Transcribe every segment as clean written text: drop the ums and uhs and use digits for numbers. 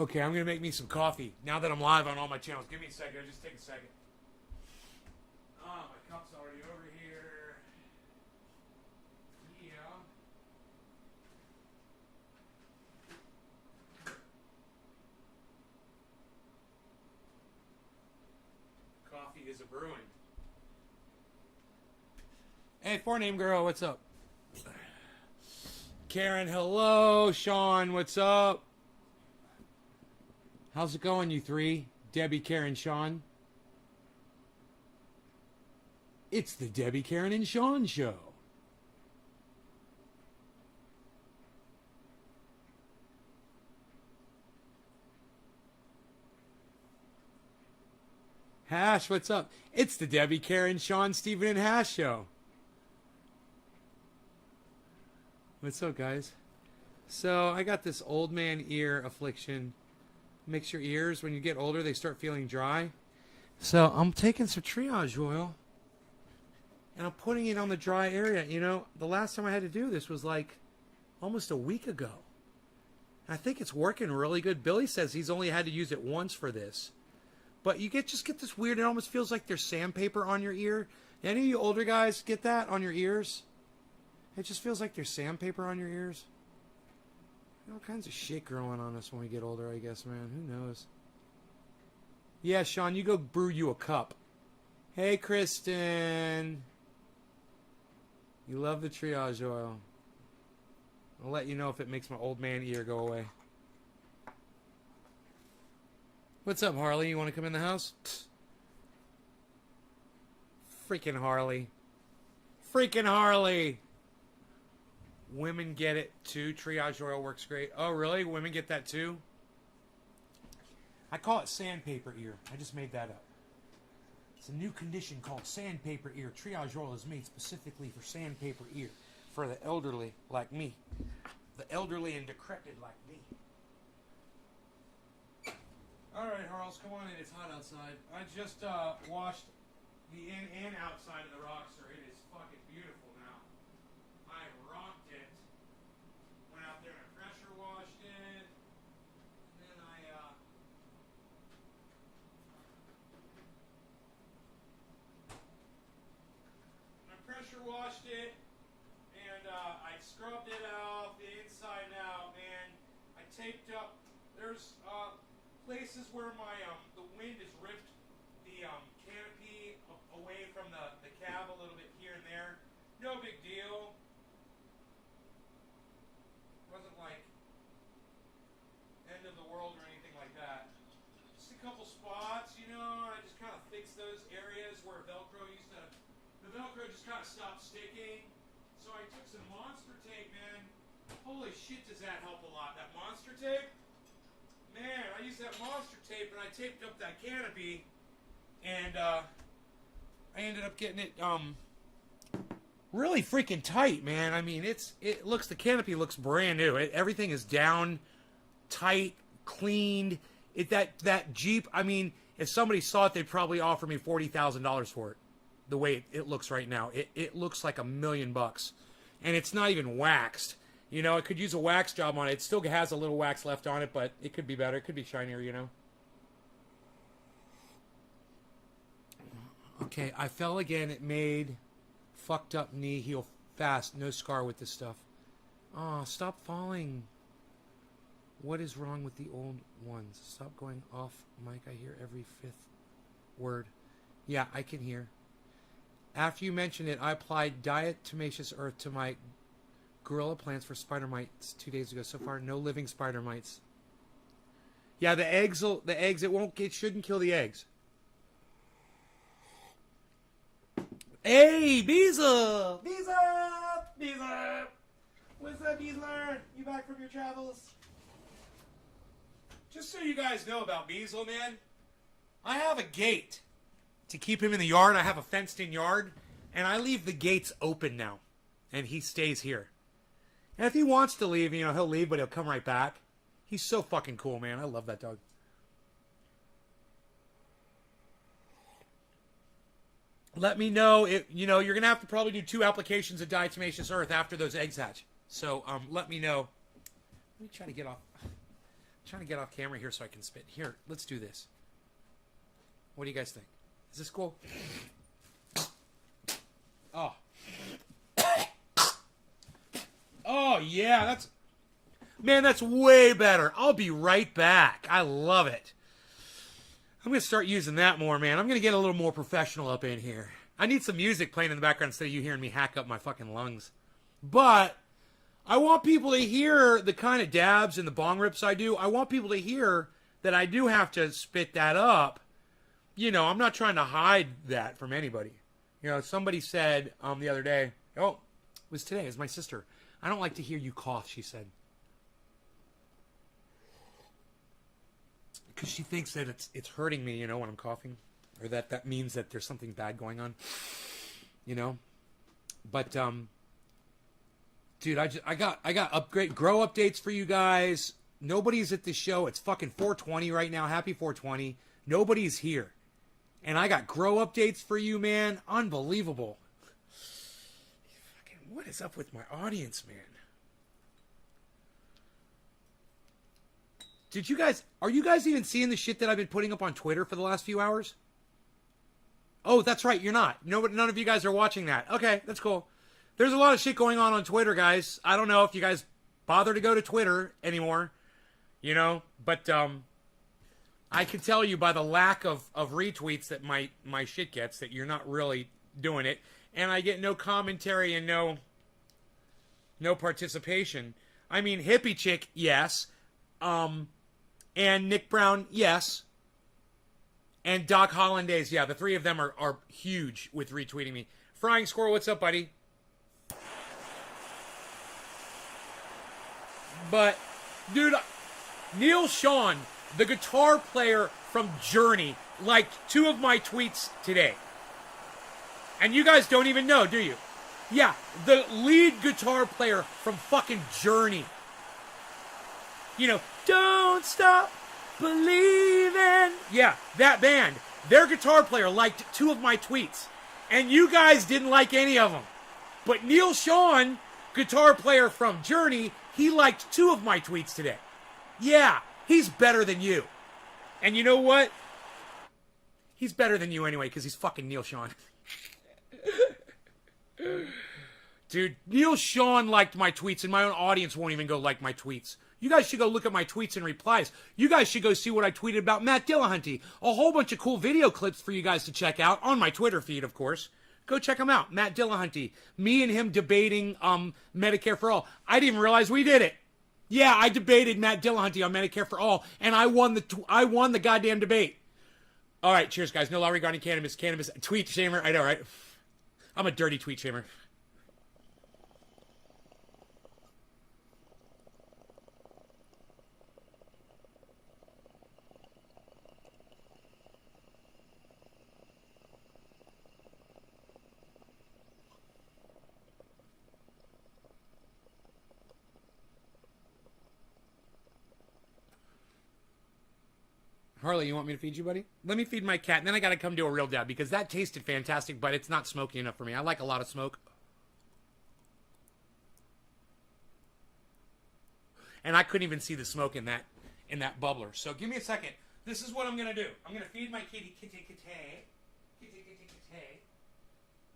Okay, I'm going to make me some coffee now that I'm live on all my channels. Give me a second. Just take a second. My cup's already over here. Yeah. Coffee is a brewing. Hey, four-name girl, what's up? Karen, hello. Sean, what's up? How's it going, you three? Debbie, Karen, Sean. It's the Debbie, Karen, and Sean show. Hash, what's up? It's the Debbie, Karen, Sean, Steven, and Hash show. What's up, guys? So, I got this old man ear affliction. Makes your ears, when you get older, they start feeling dry. So, I'm taking some triage oil. And I'm putting it on the dry area. You know, the last time I had to do this was like almost a week ago. I think it's working really good. Billy says he's only had to use it once for this. But you just get this weird, it almost feels like there's sandpaper on your ear. Any of you older guys get that on your ears? It just feels like there's sandpaper on your ears. All kinds of shit growing on us when we get older, I guess, man. Who knows? Yeah, Sean, you go brew you a cup. Hey, Kristen. You love the triage oil. I'll let you know if it makes my old man ear go away. What's up, Harley? You want to come in the house? Freaking Harley. Freaking Harley. Women get it too. Triage oil works great. Oh, really? Women get that too? I call it sandpaper ear. I just made that up. It's a new condition called sandpaper ear. Triage oil is made specifically for sandpaper ear. For the elderly like me. The elderly and decrepit like me. Alright, Harles, come on in. It's hot outside. I just washed the in and outside of the Rockster. It is fucking beautiful now. I rocked it. Went out there and pressure washed it. And then I pressure washed it. And I scrubbed it out, the inside and out. And I taped up. There's places where my the wind has ripped the canopy away from the cab a little bit here and there. No big deal. Wasn't like end of the world or anything like that. Just a couple spots, you know, and I just kind of fixed those areas where Velcro used to, the Velcro just kind of stopped sticking. So I took some Monster tape, man. Holy shit, does that help a lot, that Monster tape? Man, I used that Monster tape and I taped up that canopy, and I ended up getting it really freaking tight, man. I mean, the canopy looks brand new. Everything is down, tight, cleaned. That Jeep, I mean, if somebody saw it, they'd probably offer me $40,000 for it. The way it looks right now, it looks like $1 million, and it's not even waxed. You know, it could use a wax job on it. It still has a little wax left on it, but it could be better. It could be shinier, you know. Okay, I fell again. It made fucked up knee heal fast. No scar with this stuff. Oh, stop falling. What is wrong with the old ones? Stop going off mic. I hear every fifth word. Yeah, I can hear. After you mentioned it, I applied diatomaceous earth to my gorilla plants for spider mites 2 days ago. So far, no living spider mites. Yeah, the eggs, it shouldn't kill the eggs. Hey, Beezel! Beezel! What's up, Beezler? You back from your travels? Just so you guys know about Beezel, man, I have a gate to keep him in the yard. I have a fenced-in yard, and I leave the gates open now, and he stays here. And if he wants to leave, you know, he'll leave, but he'll come right back. He's so fucking cool, man. I love that dog. Let me know if, you know, you're going to have to probably do 2 applications of diatomaceous earth after those eggs hatch. So, let me know. Let me try to get off. trying to get off camera here so I can spit. Here, let's do this. What do you guys think? Is this cool? Oh. Oh, yeah, that's... Man, that's way better. I'll be right back. I love it. I'm going to start using that more, man. I'm going to get a little more professional up in here. I need some music playing in the background instead of you hearing me hack up my fucking lungs. But I want people to hear the kind of dabs and the bong rips I do. I want people to hear that I do have to spit that up. You know, I'm not trying to hide that from anybody. You know, somebody said the other day, oh, it was today, it was my sister. I don't like to hear you cough, she said. Because she thinks that it's hurting me, you know, when I'm coughing. Or that means that there's something bad going on. You know? But, dude, I got upgrade grow updates for you guys. Nobody's at the show. It's fucking 420 right now. Happy 420. Nobody's here. And I got grow updates for you, man. Unbelievable. Fucking, what is up with my audience, man? Are you guys even seeing the shit that I've been putting up on Twitter for the last few hours? Oh, that's right, you're not. None of you guys are watching that. Okay, that's cool. There's a lot of shit going on Twitter, guys. I don't know if you guys bother to go to Twitter anymore, you know, but I can tell you by the lack of retweets that my shit gets that you're not really doing it, and I get no commentary and no participation. I mean, Hippie Chick, yes. And Nick Brown, yes. And Doc Hollandaise, yeah, the three of them are huge with retweeting me. Frying Squirrel, what's up, buddy? But, dude, Neil Sean, the guitar player from Journey, liked 2 of my tweets today. And you guys don't even know, do you? Yeah, the lead guitar player from fucking Journey. You know, don't stop believing. Yeah, that band. Their guitar player liked 2 of my tweets. And you guys didn't like any of them. But Neil Sean, guitar player from Journey, he liked 2 of my tweets today. Yeah, he's better than you. And you know what? He's better than you anyway, because he's fucking Neil Sean. Dude, Neil Sean liked my tweets, and my own audience won't even go like my tweets. You guys should go look at my tweets and replies. You guys should go see what I tweeted about Matt Dillahunty. A whole bunch of cool video clips for you guys to check out on my Twitter feed, of course. Go check them out. Matt Dillahunty. Me and him debating Medicare for All. I didn't even realize we did it. Yeah, I debated Matt Dillahunty on Medicare for All, and I won the goddamn debate. All right, cheers, guys. No law regarding cannabis. Cannabis. Tweet shamer. I know, right? I'm a dirty tweet shamer. Harley, you want me to feed you, buddy? Let me feed my cat, and then I gotta come to a real dab, because that tasted fantastic, but it's not smoky enough for me. I like a lot of smoke. And I couldn't even see the smoke in that bubbler. So give me a second. This is what I'm gonna do. I'm gonna feed my kitty.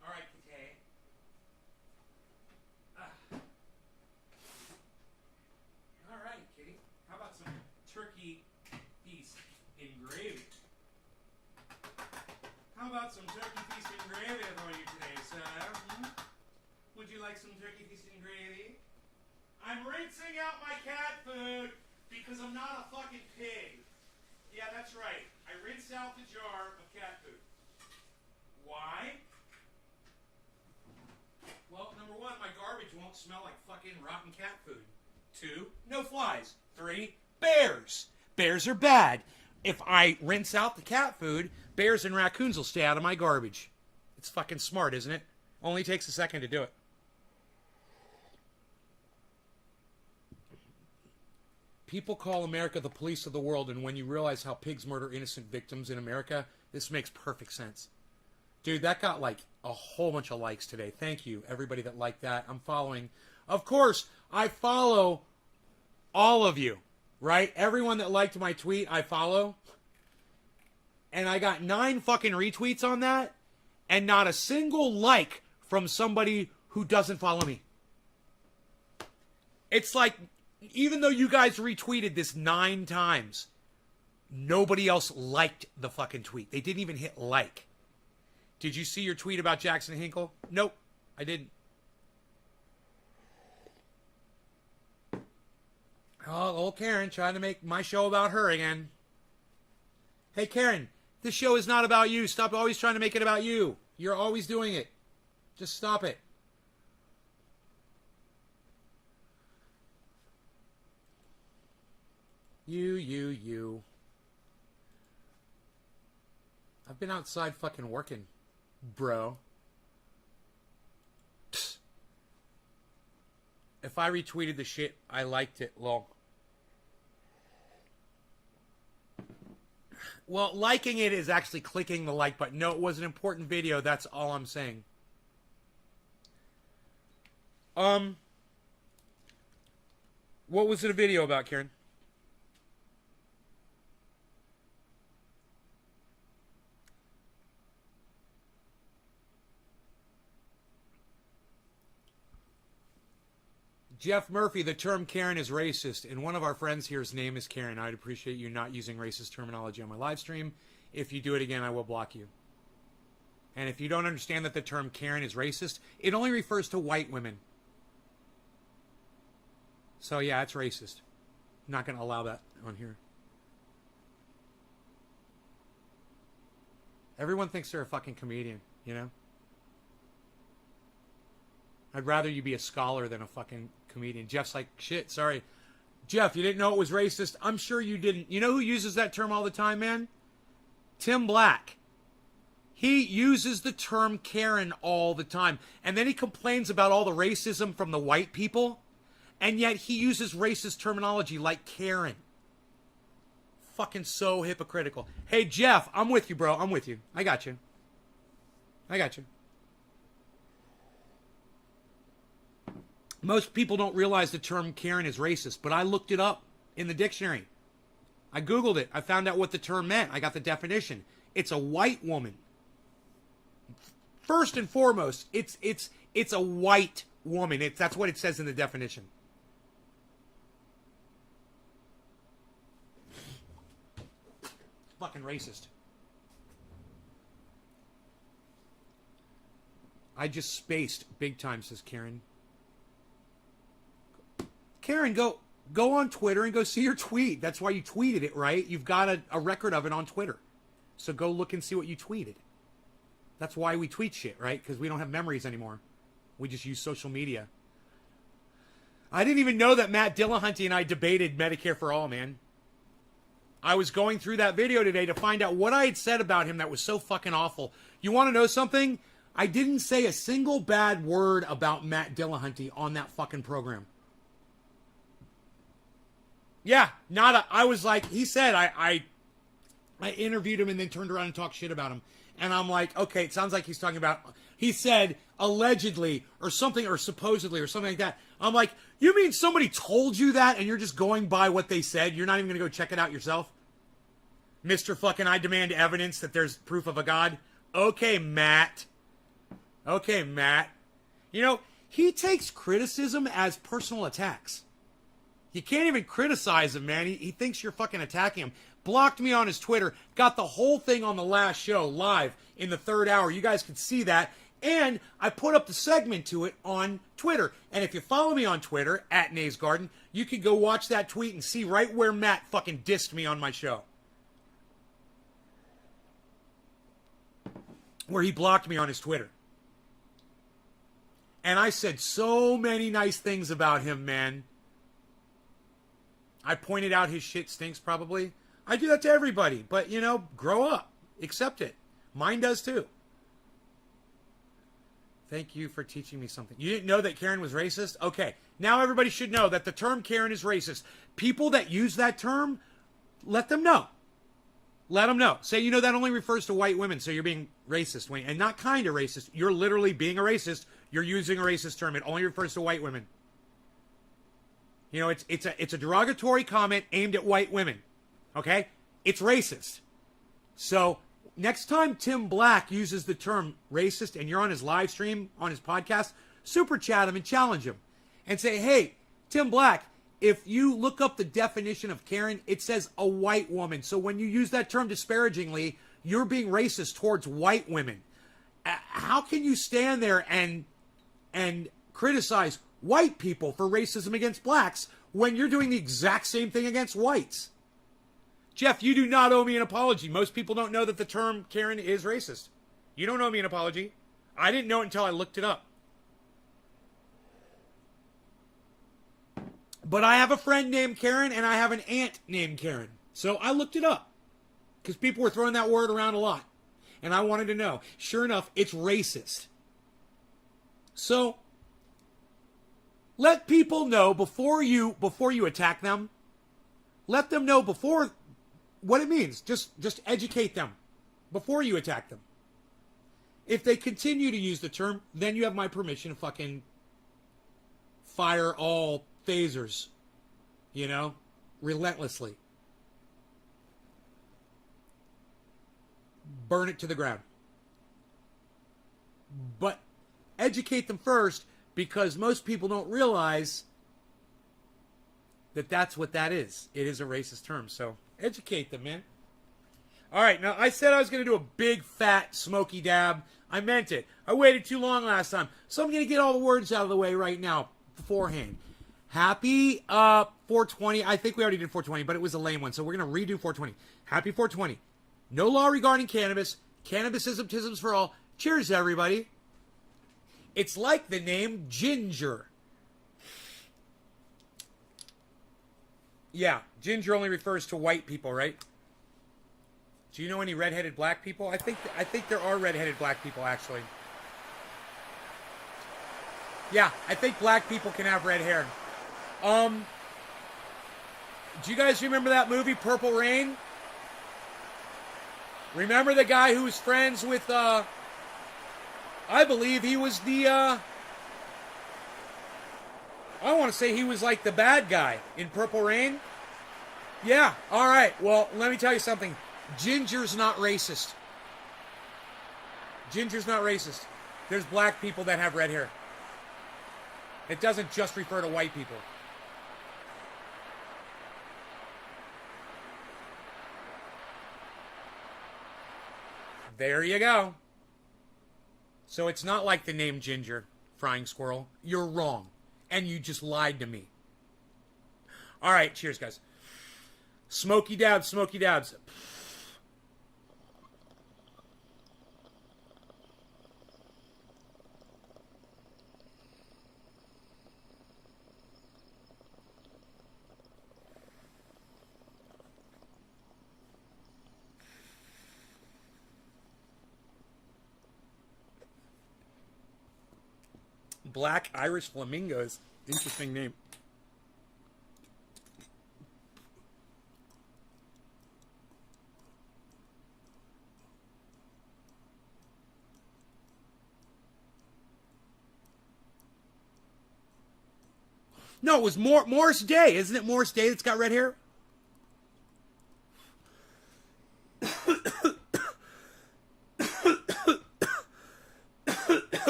All right, kitty. All right, kitty. How about some turkey feast in gravy? How about some turkey feast in gravy for you today, sir? Would you like some turkey feast in gravy? I'm rinsing out my cat food because I'm not a fucking pig. Yeah, that's right. I rinsed out the jar of cat food. Why? Well, number 1, my garbage won't smell like fucking rotten cat food. 2, no flies. 3, bears. Bears are bad. If I rinse out the cat food, bears and raccoons will stay out of my garbage. It's fucking smart, isn't it? Only takes a second to do it. People call America the police of the world, and when you realize how pigs murder innocent victims in America, this makes perfect sense. Dude, that got like a whole bunch of likes today. Thank you, everybody that liked that. I'm following. Of course, I follow all of you, right? Everyone that liked my tweet, I follow. And I got 9 fucking retweets on that, and not a single like from somebody who doesn't follow me. It's like, even though you guys retweeted this 9 times, nobody else liked the fucking tweet. They didn't even hit like. Did you see your tweet about Jackson Hinkle? Nope, I didn't. Oh, old Karen trying to make my show about her again. Hey, Karen, this show is not about you. Stop always trying to make it about you. You're always doing it. Just stop it. You. I've been outside fucking working, bro. Psst. If I retweeted the shit, I liked it, lol. Well, liking it is actually clicking the like button. No, it was an important video. That's all I'm saying. What was it a video about, Karen? Jeff Murphy, the term Karen is racist, and one of our friends here's name is Karen. I'd appreciate you not using racist terminology on my live stream. If you do it again, I will block you. And if you don't understand that the term Karen is racist, it only refers to white women. So yeah, it's racist. I'm not going to allow that on here. Everyone thinks they're a fucking comedian, you know? I'd rather you be a scholar than a fucking comedian. Jeff's like, shit, sorry. Jeff, you didn't know it was racist? I'm sure you didn't. You know who uses that term all the time, man? Tim Black. He uses the term Karen all the time. And then he complains about all the racism from the white people. And yet he uses racist terminology like Karen. Fucking so hypocritical. Hey, Jeff, I'm with you, bro. I'm with you. I got you. Most people don't realize the term Karen is racist, but I looked it up in the dictionary. I Googled it. I found out what the term meant. I got the definition. It's a white woman. First and foremost, it's a white woman. That's what it says in the definition. Fucking racist. I just spaced big time, says Karen. Karen, go on Twitter and go see your tweet. That's why you tweeted it, right? You've got a record of it on Twitter. So go look and see what you tweeted. That's why we tweet shit, right? Because we don't have memories anymore. We just use social media. I didn't even know that Matt Dillahunty and I debated Medicare for All, man. I was going through that video today to find out what I had said about him that was so fucking awful. You want to know something? I didn't say a single bad word about Matt Dillahunty on that fucking program. Yeah, I was like, he said, I interviewed him and then turned around and talked shit about him. And I'm like, okay, it sounds like he's talking about, he said, allegedly, or something, or supposedly, or something like that. I'm like, you mean somebody told you that and you're just going by what they said? You're not even going to go check it out yourself? Mr. fucking, I demand evidence that there's proof of a God. Okay, Matt. You know, he takes criticism as personal attacks. You can't even criticize him, man. He thinks you're fucking attacking him. Blocked me on his Twitter. Got the whole thing on the last show live in the 3rd hour. You guys can see that. And I put up the segment to it on Twitter. And if you follow me on Twitter, @NaysGarden, you can go watch that tweet and see right where Matt fucking dissed me on my show. Where he blocked me on his Twitter. And I said so many nice things about him, man. I pointed out his shit stinks probably. I do that to everybody. But, you know, grow up. Accept it. Mine does too. Thank you for teaching me something. You didn't know that Karen was racist? Okay. Now everybody should know that the term Karen is racist. People that use that term, let them know. Let them know. Say, you know, that only refers to white women, so you're being racist. And not kind of racist. You're literally being a racist. You're using a racist term. It only refers to white women. You know, it's a derogatory comment aimed at white women. Okay? It's racist. So next time Tim Black uses the term racist and you're on his live stream, on his podcast, super chat him and challenge him. And say, hey, Tim Black, if you look up the definition of Karen, it says a white woman. So when you use that term disparagingly, you're being racist towards white women. How can you stand there and criticize white people for racism against blacks when you're doing the exact same thing against whites? Jeff, you do not owe me an apology. Most people don't know that the term Karen is racist. You don't owe me an apology. I didn't know it until I looked it up. But I have a friend named Karen and I have an aunt named Karen. So I looked it up because people were throwing that word around a lot. And I wanted to know. Sure enough, it's racist. So let people know before you attack them. Let them know before what it means. Just educate them before you attack them. If they continue to use the term, then you have my permission to fucking fire all phasers, you know, relentlessly. Burn it to the ground. But educate them first, because most people don't realize that that's what that is. It is a racist term. So educate them, man. All right, now I said I was going to do a big, fat, smoky dab. I meant it. I waited too long last time. So I'm going to get all the words out of the way right now beforehand. Happy 420. I think we already did 420, but it was a lame one. So we're going to redo 420. Happy 420. No law regarding cannabis. Cannabisism, tisms for all. Cheers, everybody. It's like the name Ginger. Yeah, ginger only refers to white people, right? Do you know any redheaded black people? I think there are redheaded black people, actually. Yeah, I think black people can have red hair. Do you guys remember that movie, Purple Rain? Remember the guy who was friends with, I believe he was the, I want to say he was like the bad guy in Purple Rain. Yeah, all right. Well, let me tell you something. Ginger's not racist. Ginger's not racist. There's black people that have red hair. It doesn't just refer to white people. There you go. So it's not like the name Ginger, Frying Squirrel. You're wrong. And you just lied to me. All right, cheers, guys. Smoky dabs, smoky dabs. Black Irish Flamingos. Interesting name. No, it was Morris Day. Isn't it Morris Day that's got red hair?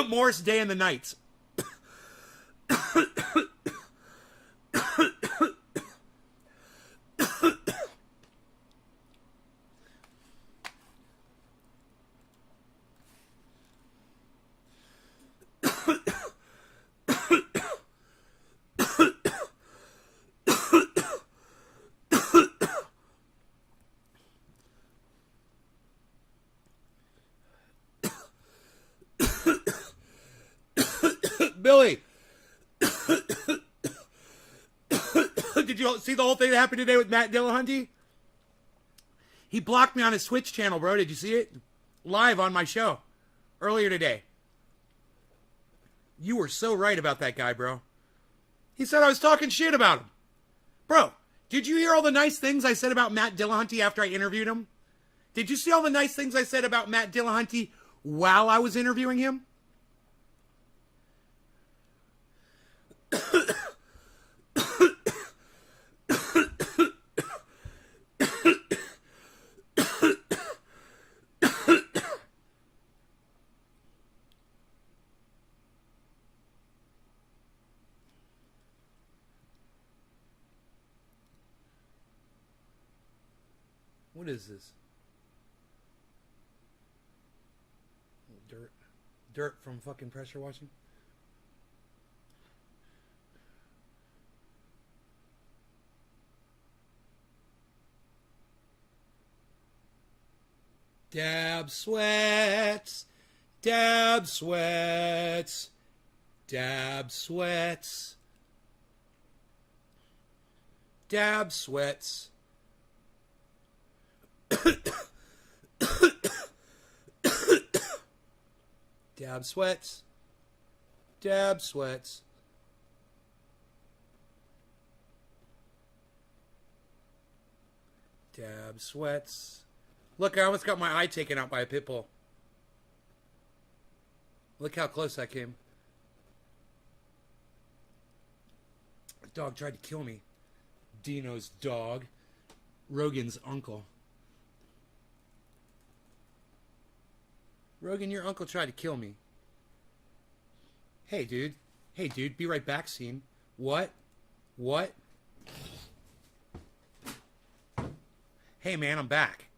Morris Day and the Knights. Billy, did you see the whole thing that happened today with Matt Dillahunty? He blocked me on his Twitch channel, bro. Did you see it? Live on my show earlier today. You were so right about that guy, bro. He said I was talking shit about him. Bro, did you hear all the nice things I said about Matt Dillahunty after I interviewed him? Did you see all the nice things I said about Matt Dillahunty while I was interviewing him? What is this? Dirt. Dirt from fucking pressure washing? Dab sweats. Dab sweats. Dab sweats. Dab sweats. Dab sweats. Dab sweats. Dab sweats. Look, I almost got my eye taken out by a pit bull. Look how close I came. The dog tried to kill me. Dino's dog. Rogan's uncle. Rogan, your uncle tried to kill me. Hey, dude. Hey, dude. Be right back, scene. What? What? Hey, man, I'm back.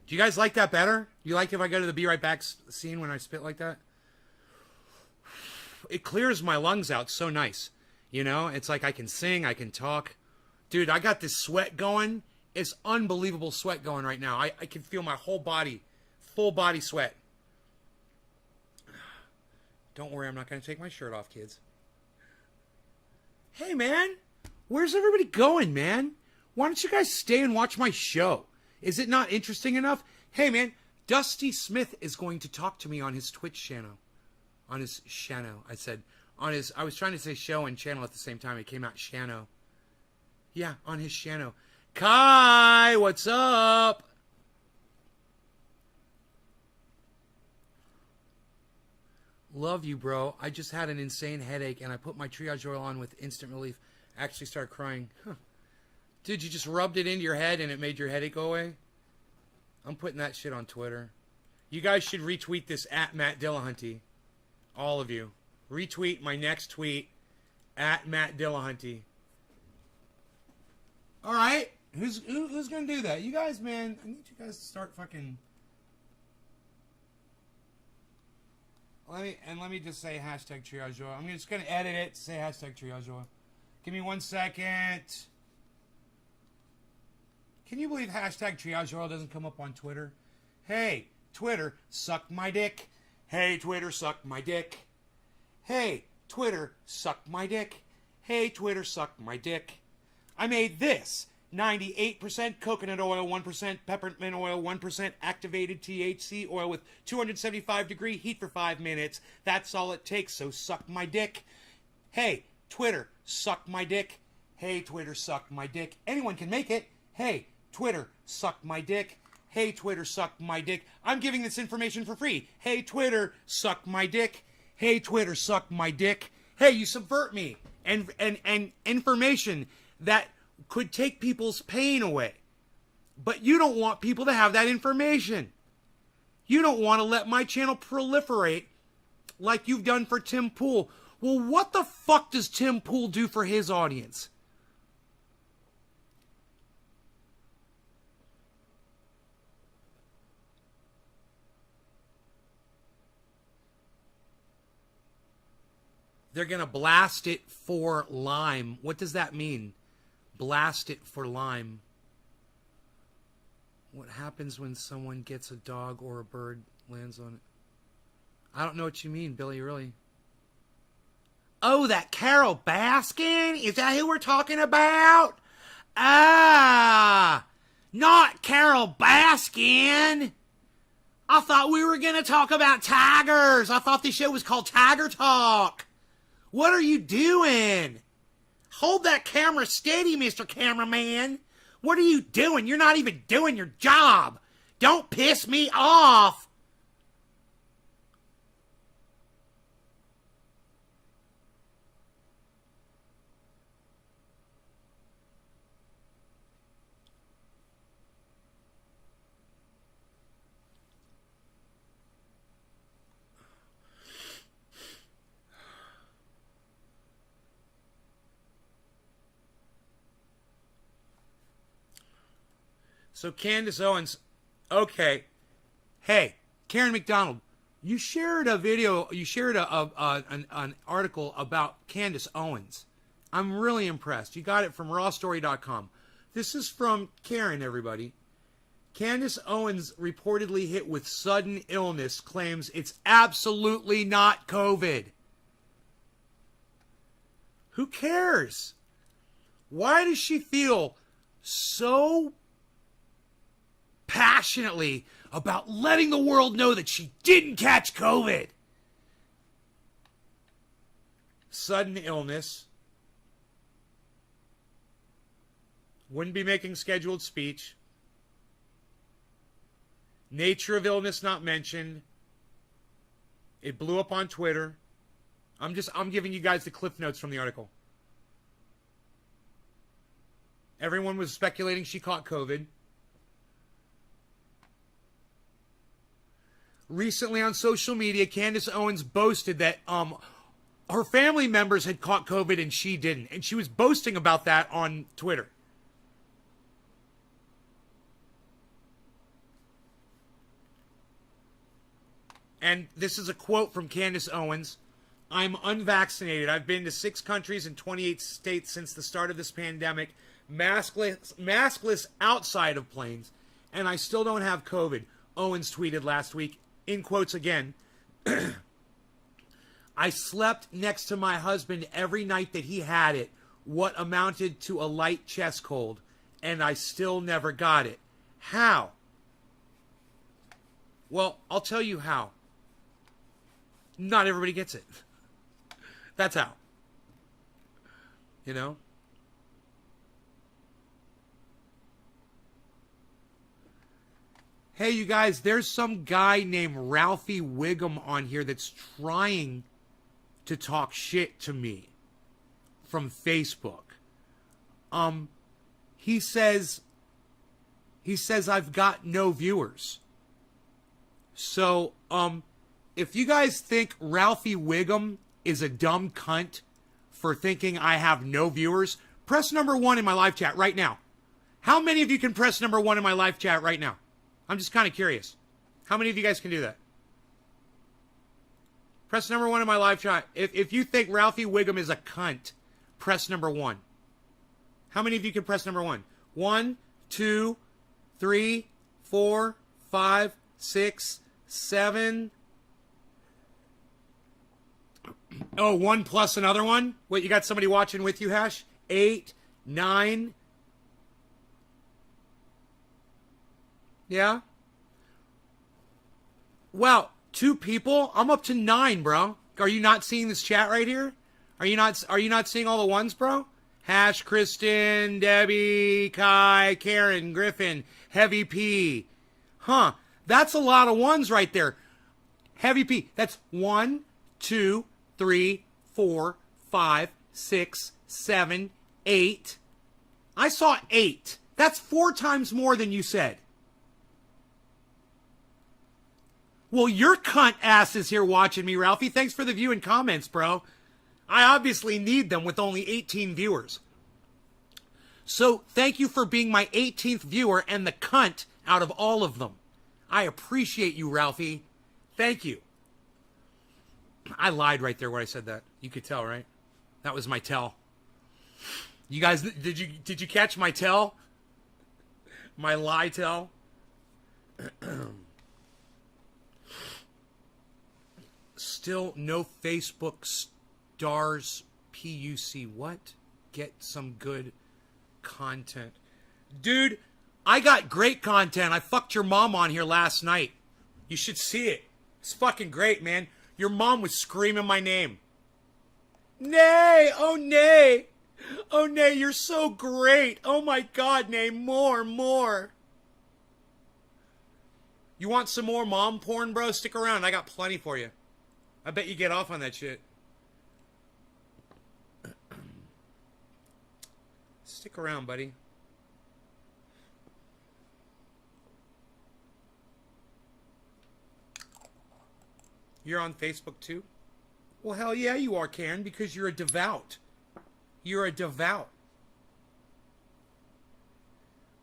Do you guys like that better? You like if I go to the be right back scene when I spit like that? It clears my lungs out so nice. You know, it's like I can sing, I can talk. Dude, I got this sweat going. It's unbelievable sweat going right now. I can feel my whole body, full body sweat. Don't worry, I'm not going to take my shirt off, kids. Hey, man. Where's everybody going, man? Why don't you guys stay and watch my show? Is it not interesting enough? Hey, man, Dusty Smith is going to talk to me on his Twitch channel. On his channel, I said. On his, I was trying to say show and channel at the same time. It came out Shano. Yeah, on his Shano. Kai, what's up? Love you, bro. I just had an insane headache, and I put my triage oil on with instant relief. Actually started crying. Huh. Dude, you just rubbed it into your head, and it made your headache go away? I'm putting that shit on Twitter. You guys should retweet this at Matt Dillahunty. All of you. Retweet my next tweet at Matt Dillahunty. All right. Who's going to do that? You guys, man. I need you guys to start fucking... Let me just say hashtag triage oil. I'm just going to edit it to say hashtag triage oil. Give me 1 second. Can you believe hashtag triage oil doesn't come up on Twitter? Hey, Twitter, suck my dick. Hey, Twitter, suck my dick. Hey, Twitter, suck my dick. Hey, Twitter, suck my dick. I made this. 98% coconut oil, 1% peppermint oil, 1% activated THC oil with 275-degree heat for 5 minutes. That's all it takes, so suck my dick. Hey, Twitter, suck my dick. Hey, Twitter, suck my dick. Anyone can make it. Hey, Twitter, suck my dick. Hey, Twitter, suck my dick. I'm giving this information for free. Hey, Twitter, suck my dick. Hey, Twitter, suck my dick. Hey, you subvert me. And information that could take people's pain away. But you don't want people to have that information. You don't want to let my channel proliferate like you've done for Tim Pool. Well, what the fuck does Tim Pool do for his audience? They're going to blast it for lime. What does that mean? Blast it for lime. What happens when someone gets a dog or a bird lands on it? I don't know what you mean, Billy, really. Oh, that Carol Baskin? Is that who we're talking about? Ah, not Carol Baskin. I thought we were going to talk about tigers. I thought the show was called Tiger Talk. What are you doing? Hold that camera steady, Mr. Cameraman. What are you doing? You're not even doing your job. Don't piss me off. So Candace Owens, okay. Hey, Karen McDonald, you shared a video, you shared an article about Candace Owens. I'm really impressed. You got it from rawstory.com. This is from Karen, everybody. Candace Owens reportedly hit with sudden illness, claims it's absolutely not COVID. Who cares? Why does she feel so passionately about letting the world know that she didn't catch COVID? Sudden illness. Wouldn't be making scheduled speech. Nature of illness not mentioned. It blew up on Twitter. I'm giving you guys the cliff notes from the article. Everyone was speculating she caught COVID. Recently on social media, Candace Owens boasted that her family members had caught COVID and she didn't. And she was boasting about that on Twitter. And this is a quote from Candace Owens. I'm unvaccinated. I've been to 6 countries and 28 states since the start of this pandemic, maskless outside of planes, and I still don't have COVID, Owens tweeted last week. In quotes again, I slept next to my husband every night that he had it, what amounted to a light chest cold, and I still never got it. How? Well, I'll tell you how. Not everybody gets it. That's how. You know? Hey, you guys, there's some guy named Ralphie Wiggum on here that's trying to talk shit to me from Facebook. He says I've got no viewers. So, if you guys think Ralphie Wiggum is a dumb cunt for thinking I have no viewers, press number 1 in my live chat right now. How many of you can press number 1 in my live chat right now? I'm just kind of curious. How many of you guys can do that? Press number 1 in my live chat. If you think Ralphie Wiggum is a cunt, press number 1. How many of you can press number 1? 1, 2, 3, 4, 5, 6, 7. Oh, 1 plus another one? Wait, you got somebody watching with you, Hash? 8, 9. Yeah? Wow, 2 people? I'm up to 9, bro. Are you not seeing this chat right here? Are you not seeing all the ones, bro? Hash, Kristen, Debbie, Kai, Karen, Griffin, Heavy P. Huh. That's a lot of ones right there. Heavy P. That's 1, 2, 3, 4, 5, 6, 7, 8. I saw 8. That's 4 times more than you said. Well, your cunt ass is here watching me, Ralphie. Thanks for the view and comments, bro. I obviously need them with only 18 viewers. So, thank you for being my 18th viewer and the cunt out of all of them. I appreciate you, Ralphie. Thank you. I lied right there where I said that. You could tell, right? That was my tell. You guys, did you catch my tell? My lie tell? Still no Facebook stars PUC. What? Get some good content. Dude, I got great content. I fucked your mom on here last night. You should see it. It's fucking great, man. Your mom was screaming my name. Nay! Oh, Nay! Oh, Nay, you're so great. Oh, my God, Nay, more. You want some more mom porn, bro? Stick around. I got plenty for you. I bet you get off on that shit. Stick around, buddy. You're on Facebook too? Well, hell yeah, you are, Karen, because you're a devout. You're a devout.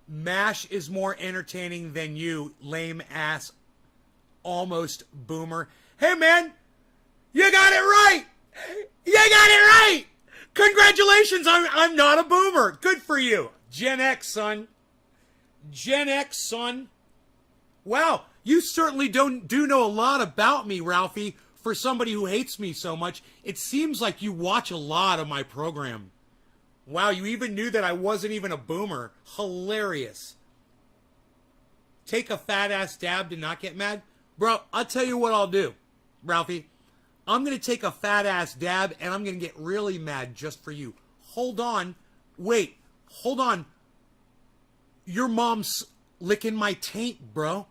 MASH is more entertaining than you, lame ass, almost boomer. Hey, man, you got it right. You got it right. Congratulations, I'm not a boomer. Good for you. Gen X, son. Gen X, son. Wow, you certainly do know a lot about me, Ralphie. For somebody who hates me so much, it seems like you watch a lot of my program. Wow, you even knew that I wasn't even a boomer. Hilarious. Take a fat-ass dab to not get mad? Bro, I'll tell you what I'll do, Ralphie. I'm going to take a fat-ass dab, and I'm going to get really mad just for you. Hold on. Wait. Hold on. Your mom's licking my taint, bro.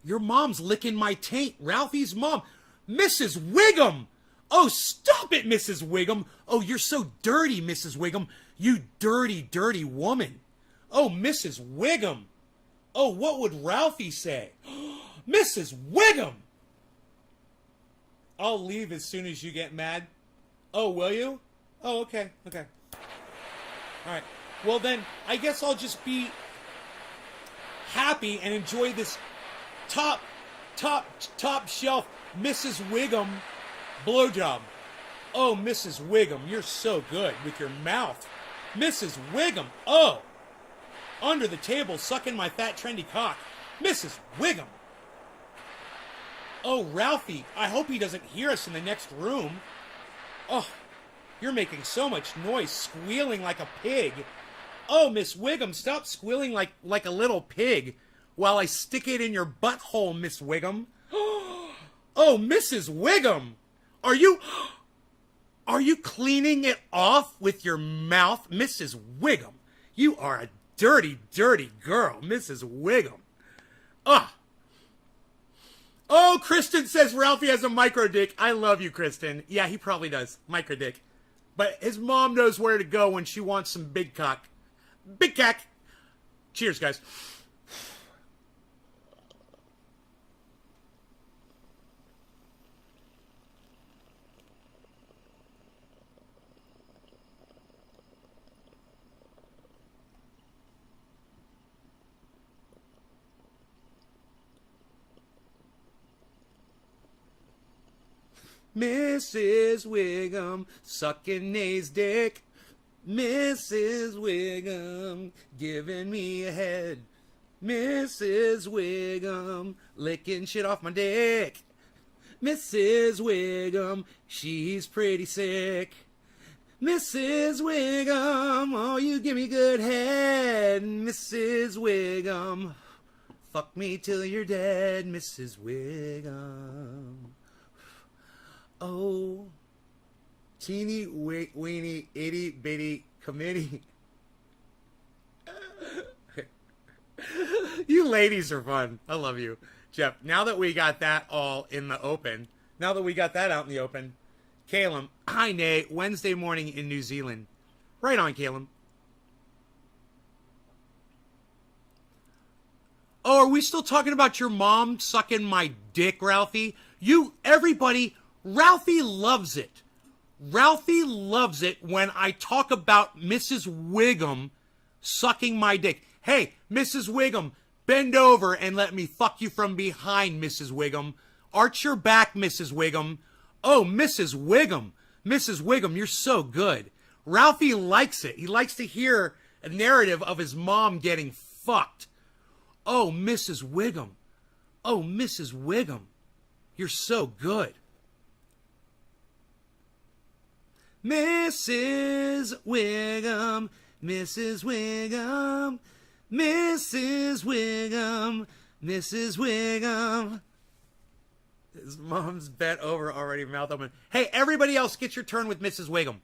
Your mom's licking my taint. Ralphie's mom. Mrs. Wiggum. Oh, stop it, Mrs. Wiggum. Oh, you're so dirty, Mrs. Wiggum. You dirty, dirty woman. Oh, Mrs. Wiggum. Oh, what would Ralphie say? Mrs. Wiggum. I'll leave as soon as you get mad. Oh, will you? Oh, okay, okay. All right. Well, then, I guess I'll just be happy and enjoy this top shelf Mrs. Wiggum blowjob. Oh, Mrs. Wiggum, you're so good with your mouth. Mrs. Wiggum, oh. Under the table, sucking my fat, trendy cock. Mrs. Wiggum. Oh, Ralphie, I hope he doesn't hear us in the next room. Oh, you're making so much noise, squealing like a pig. Oh, Miss Wiggum, stop squealing like a little pig while I stick it in your butthole, Miss Wiggum. Oh, Mrs. Wiggum, are you cleaning it off with your mouth, Mrs. Wiggum? You are a dirty, dirty girl, Mrs. Wiggum. Ugh. Oh, Kristen says Ralphie has a micro dick. I love you, Kristen. Yeah, he probably does. Micro dick. But his mom knows where to go when she wants some big cock. Big cack. Cheers, guys. Mrs. Wiggum sucking Nate's dick. Mrs. Wiggum giving me a head. Mrs. Wiggum licking shit off my dick. Mrs. Wiggum, she's pretty sick. Mrs. Wiggum, oh, you give me good head. Mrs. Wiggum, fuck me till you're dead. Mrs. Wiggum. Oh, teeny weeny itty bitty committee. You ladies are fun. I love you, Jeff. Now that we got that all in the open, now that we got that out in the open, Caleb, hi Nate, Wednesday morning in New Zealand. Right on, Caleb. Oh, are we still talking about your mom sucking my dick, Ralphie? Everybody, Ralphie loves it. Ralphie loves it when I talk about Mrs. Wiggum sucking my dick. Hey, Mrs. Wiggum, bend over and let me fuck you from behind, Mrs. Wiggum. Arch your back, Mrs. Wiggum. Oh, Mrs. Wiggum. Mrs. Wiggum, you're so good. Ralphie likes it. He likes to hear a narrative of his mom getting fucked. Oh, Mrs. Wiggum. Oh, Mrs. Wiggum. You're so good. Mrs. Wiggum, Mrs. Wiggum, Mrs. Wiggum, Mrs. Wiggum. His mom's bent over already, mouth open. Hey, everybody else, get your turn with Mrs. Wiggum.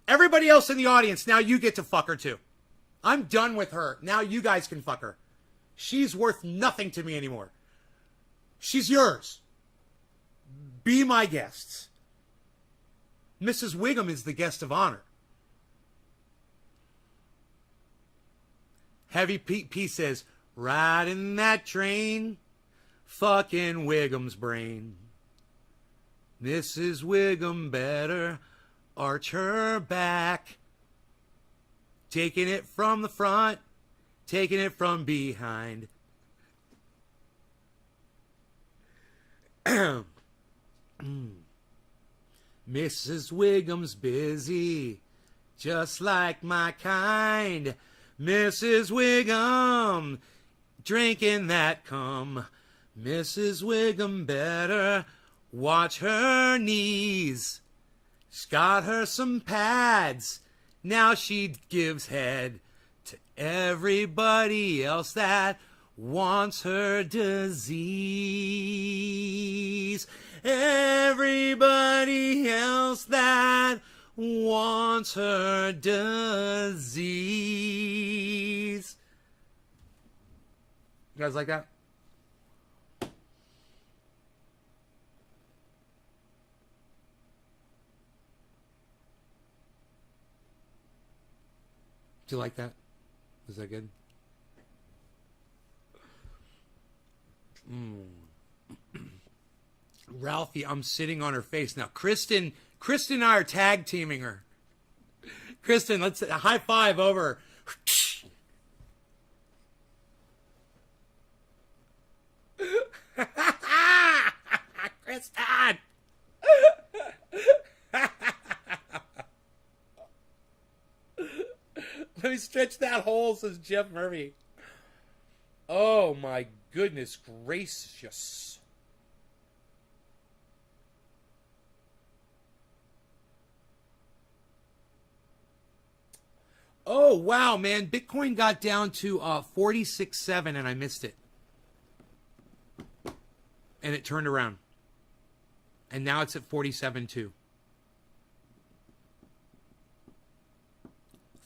Everybody else in the audience, now you get to fuck her too. I'm done with her. Now you guys can fuck her. She's worth nothing to me anymore. She's yours. Be my guests. Mrs. Wiggum is the guest of honor. Heavy Pete P says, riding that train, fucking Wiggum's brain. Mrs. Wiggum better arch her back. Taking it from the front, taking it from behind. Mrs. Wiggum's busy, just like my kind. Mrs. Wiggum, drinking that cum. Mrs. Wiggum better watch her knees. She's got her some pads. Now she gives head to everybody else that wants her disease. Everybody else that wants her disease. You guys like that? Do you like that? Is that good? Ralphie, I'm sitting on her face now. Kristen and I are tag teaming her. Kristen, let's high five over. Kristen! Let me stretch that hole, says Jeff Murphy. Oh my goodness gracious. Oh wow, man. Bitcoin got down to 46.7 and I missed it. And it turned around. And now it's at 47.2.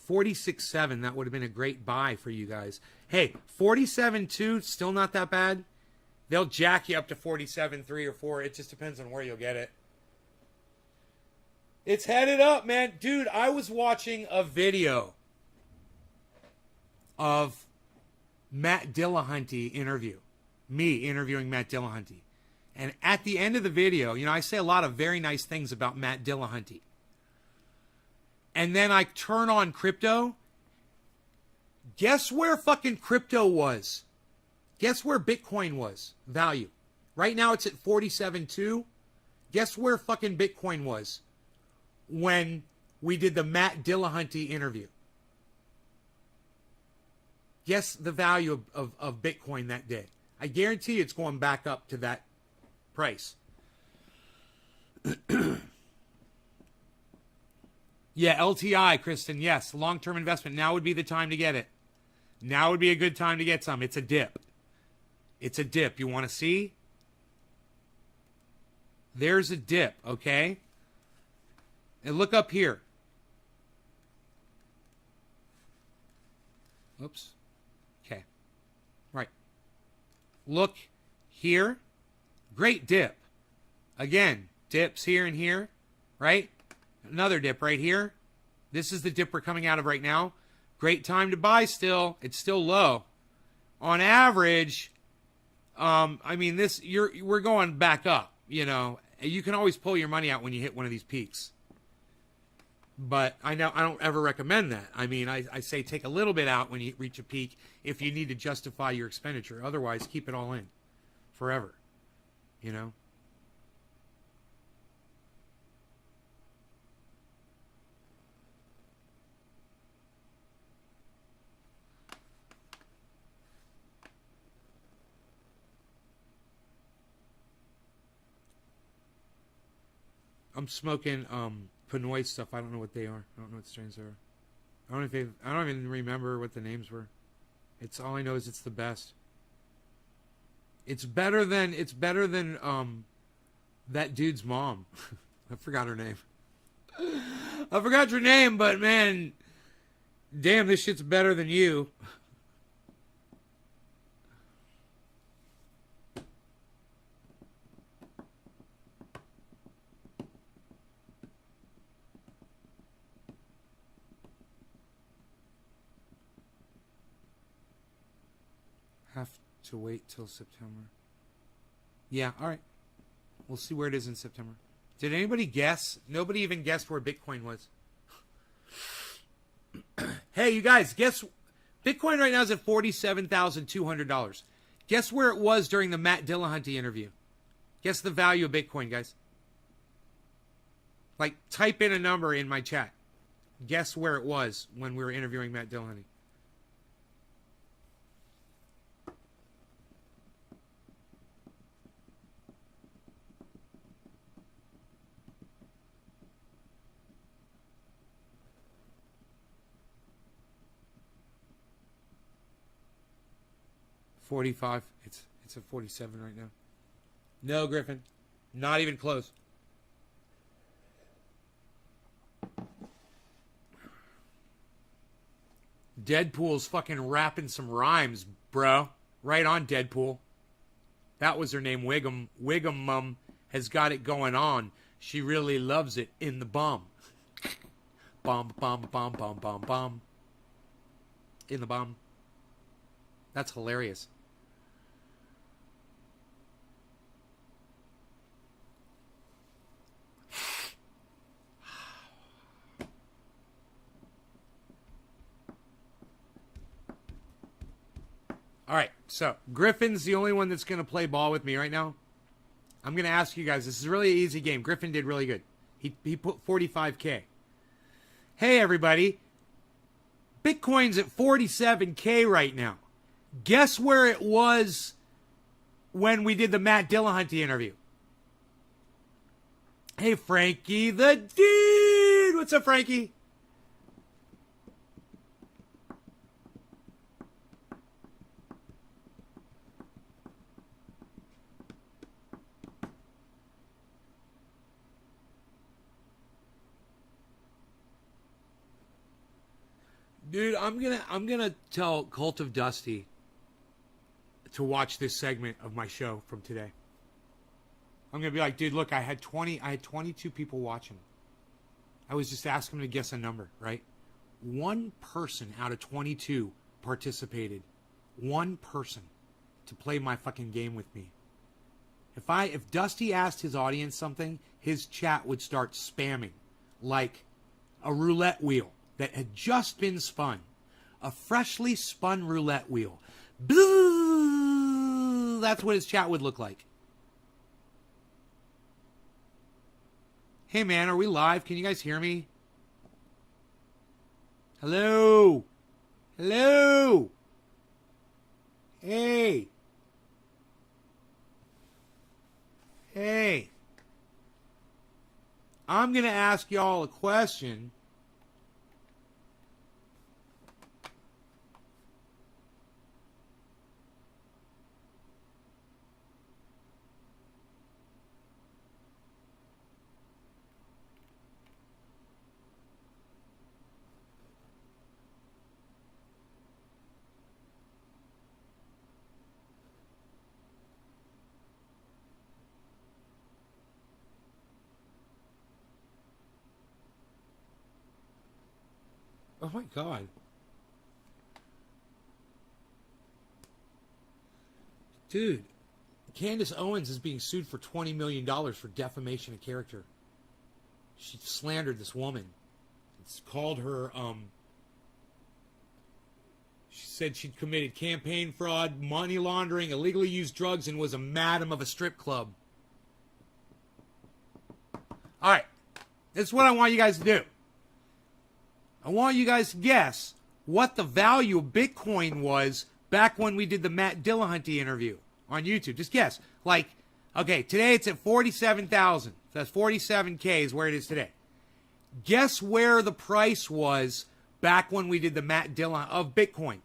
46.7, that would have been a great buy for you guys. Hey, 47.2, still not that bad. They'll jack you up to 47.3 or 4. It just depends on where you'll get it. It's headed up, man. Dude, I was watching a video of Matt Dillahunty interview. Me interviewing Matt Dillahunty. And at the end of the video, you know, I say a lot of very nice things about Matt Dillahunty. And then I turn on crypto. Guess where fucking crypto was? Guess where Bitcoin was? Value. Right now it's at 47.2. Guess where fucking Bitcoin was when we did the Matt Dillahunty interview? Guess the value of Bitcoin that day. I guarantee it's going back up to that price. Yeah, LTI, Kristen. Yes, long-term investment. Now would be the time to get it. Now would be a good time to get some. It's a dip. It's a dip. You want to see? There's a dip, okay? And look up here. Oops. Okay. Right. Look here. Great dip. Again, dips here and here, right? Another dip right here. This is the dip we're coming out of right now. Great time to buy still. It's still low. On average, I mean, we're going back up, you know. You can always pull your money out when you hit one of these peaks. But I don't ever recommend that. I mean, I say take a little bit out when you reach a peak if you need to justify your expenditure. Otherwise, keep it all in forever, you know. I'm smoking Pinoy stuff. I don't know what they are. I don't know what strains they are. I don't even remember what the names were. It's all I know is it's the best. It's better than that dude's mom. I forgot her name. I forgot your name, but man, damn, this shit's better than you. Have to wait till September. Yeah, all right. We'll see where it is in September. Did anybody guess? Nobody even guessed where Bitcoin was. Hey, you guys, guess Bitcoin right now is at $47,200. Guess where it was during the Matt Dillahunty interview? Guess the value of Bitcoin, guys. Like, type in a number in my chat. Guess where it was when we were interviewing Matt Dillahunty. $45. It's at 47 right now. No, Griffin. Not even close. Deadpool's fucking rapping some rhymes, bro. Right on, Deadpool. That was her name, Wiggum. Wiggum Mum has got it going on. She really loves it in the bum. Bum, bum, bum, bum, bum, bum. In the bum. That's hilarious. All right, so Griffin's the only one that's going to play ball with me right now. I'm going to ask you guys. This is really an easy game. Griffin did really good. He put 45K. Hey, everybody. Bitcoin's at 47K right now. Guess where it was when we did the Matt Dillahunty interview? Hey, Frankie the dude. What's up, Frankie? Dude, I'm gonna tell Cult of Dusty to watch this segment of my show from today. I'm gonna be like, dude, look, I had 22 people watching. I was just asking them to guess a number, right? One person out of 22 participated. One person to play my fucking game with me. If Dusty asked his audience something, his chat would start spamming like a roulette wheel that had just been spun. A freshly spun roulette wheel. Blah! That's what his chat would look like. Hey, man, are we live? Can you guys hear me? Hello? Hello? Hey. Hey. I'm going to ask y'all a question. Oh my God. Dude, Candace Owens is being sued for $20 million for defamation of character. She slandered this woman. It's called her, she said she'd committed campaign fraud, money laundering, illegally used drugs, and was a madam of a strip club. All right. This is what I want you guys to do. I want you guys to guess what the value of Bitcoin was back when we did the Matt Dillahunty interview on YouTube. Just guess. Like, okay, today it's at 47,000. That's 47K is where it is today. Guess where the price was back when we did the Matt Dillahunty of Bitcoin.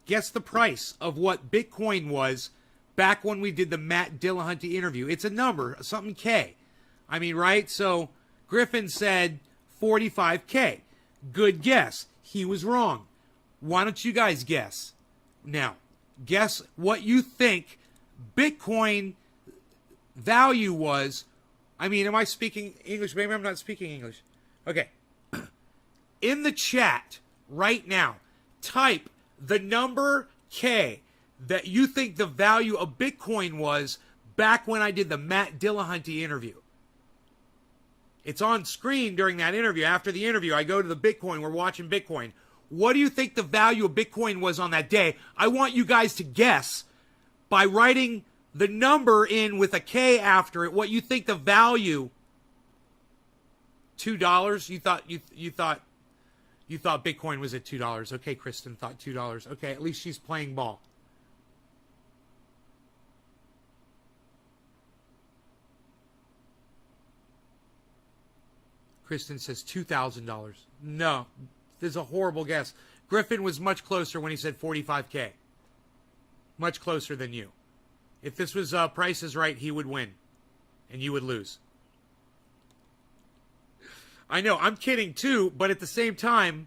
Guess the price of what Bitcoin was back when we did the Matt Dillahunty interview. It's a number, something K. I mean, right? So Griffin said 45K. Good guess. He was wrong. Why don't you guys guess? Now, guess what you think Bitcoin value was. I mean, am I speaking English? Maybe I'm not speaking English. Okay. In the chat right now, type the number K that you think the value of Bitcoin was back when I did the Matt Dillahunty interview. It's on screen during that interview. After the interview, I go to the Bitcoin. We're watching Bitcoin. What do you think the value of Bitcoin was on that day? I want you guys to guess by writing the number in with a K after it, what you think the value. $2? You thought Bitcoin was at $2. Okay, Kristen thought $2. Okay, at least she's playing ball. Kristen says $2,000. No, this is a horrible guess. Griffin was much closer when he said 45K. Much closer than you. If this was Price is Right, he would win. And you would lose. I know, I'm kidding too, but at the same time,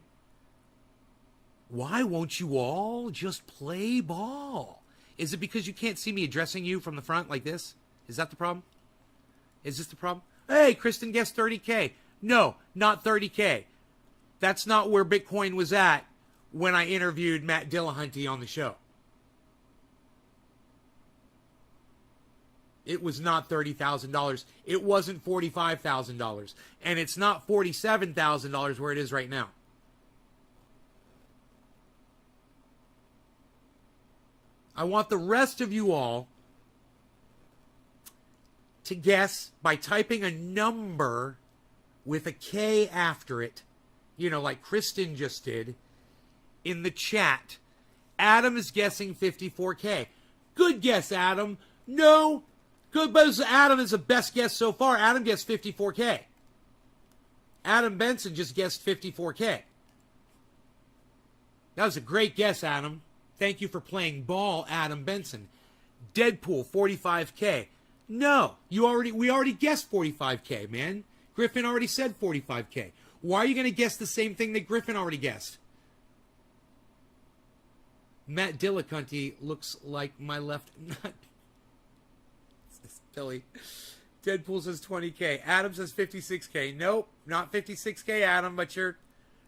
why won't you all just play ball? Is it because you can't see me addressing you from the front like this? Is that the problem? Is this the problem? Hey, Kristen guessed 30K. No, not 30K. That's not where Bitcoin was at when I interviewed Matt Dillahunty on the show. It was not $30,000. It wasn't $45,000. And it's not $47,000 where it is right now. I want the rest of you all to guess by typing a number with a K after it, you know, like Kristen just did, in the chat. Adam is guessing 54K. Good guess, Adam. No. Good, but Adam is the best guess so far. Adam guessed 54K. Adam Benson just guessed 54K. That was a great guess, Adam. Thank you for playing ball, Adam Benson. Deadpool, 45K. No, we already guessed 45K, man. Griffin already said 45K. Why are you going to guess the same thing that Griffin already guessed? Matt Dillahunty looks like my left nut. Billy. Deadpool says 20K. Adam says 56K. Nope, not 56K, Adam, but you're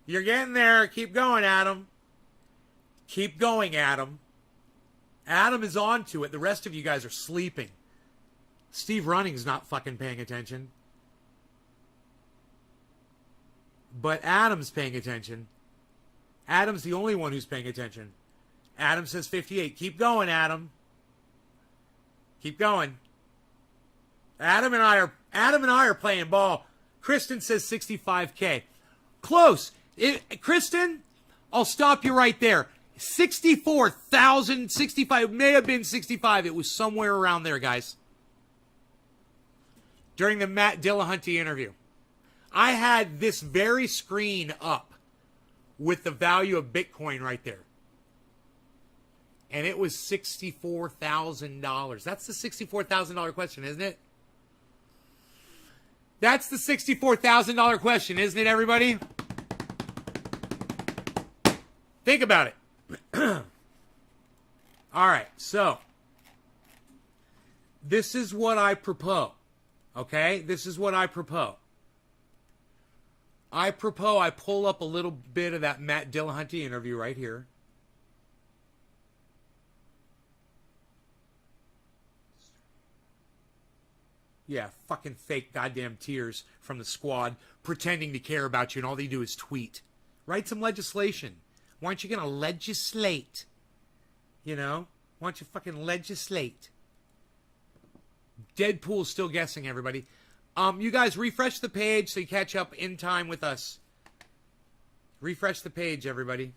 getting there. Keep going, Adam. Keep going, Adam. Adam is on to it. The rest of you guys are sleeping. Steve Running's not fucking paying attention. But Adam's paying attention. Adam's the only one who's paying attention. Adam says 58. Keep going, Adam. Keep going. Adam and I are playing ball. Kristen says 65K. Close. Kristen, I'll stop you right there. 64,000, 65, may have been 65. It was somewhere around there, guys. During the Matt Dillahunty interview, I had this very screen up with the value of Bitcoin right there. And it was $64,000. That's the $64,000 question, isn't it? That's the $64,000 question, isn't it, everybody? Think about it. All right, so this is what I propose. Okay? This is what I propose. I pull up a little bit of that Matt Dillahunty interview right here. Yeah, fucking fake goddamn tears from the squad pretending to care about you, and all they do is tweet. Write some legislation. Why aren't you going to legislate? You know? Why don't you fucking legislate? Deadpool's still guessing, everybody. You guys, refresh the page so you catch up in time with us. Refresh the page, everybody.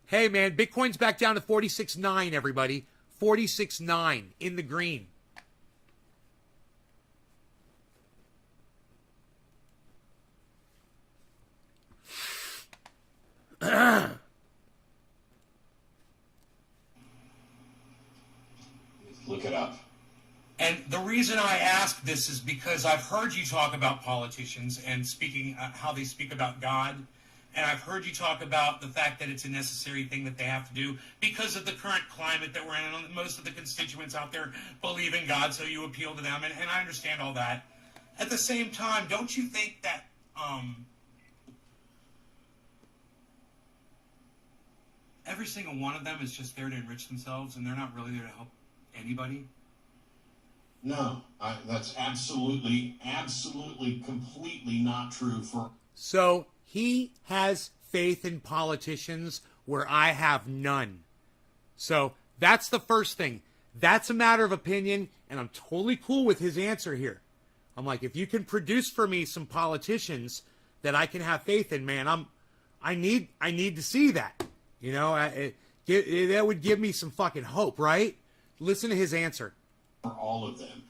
Hey, man, Bitcoin's back down to 46.9, everybody. 46.9 in the green. Look it up. And the reason I ask this is because I've heard you talk about politicians and speaking how they speak about God. And I've heard you talk about the fact that it's a necessary thing that they have to do because of the current climate that we're in. And most of the constituents out there believe in God, so you appeal to them. And I understand all that. At the same time, don't you think that every single one of them is just there to enrich themselves and they're not really there to help anybody? No, that's absolutely, completely not true for... So he has faith in politicians where I have none. So that's the first thing. That's a matter of opinion, and I'm totally cool with his answer here. I'm like, if you can produce for me some politicians that I can have faith in, man, I need to see that. You know, that would give me some fucking hope, right? Listen to his answer. For all of them.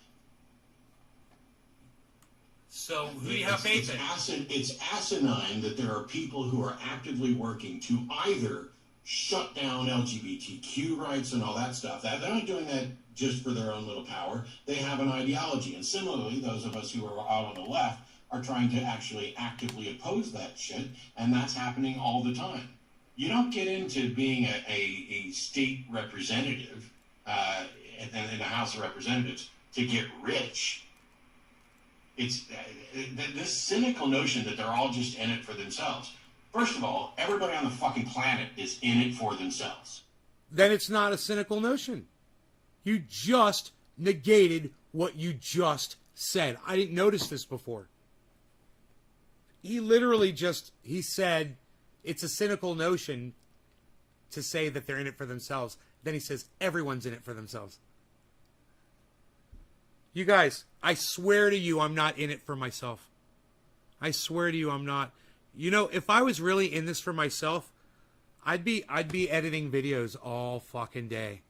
So who do you have faith in? It's asinine that there are people who are actively working to either shut down LGBTQ rights and all that stuff. They're not doing that just for their own little power. They have an ideology. And similarly, those of us who are out on the left are trying to actually actively oppose that shit, and that's happening all the time. You don't get into being a state representative in the House of Representatives to get rich. It's this cynical notion that they're all just in it for themselves. First of all, everybody on the fucking planet is in it for themselves. Then it's not a cynical notion. You just negated what you just said. I didn't notice this before. He literally he said it's a cynical notion to say that they're in it for themselves. Then he says everyone's in it for themselves. You guys, I swear to you, I'm not in it for myself. I swear to you, I'm not. You know, if I was really in this for myself, I'd be editing videos all fucking day.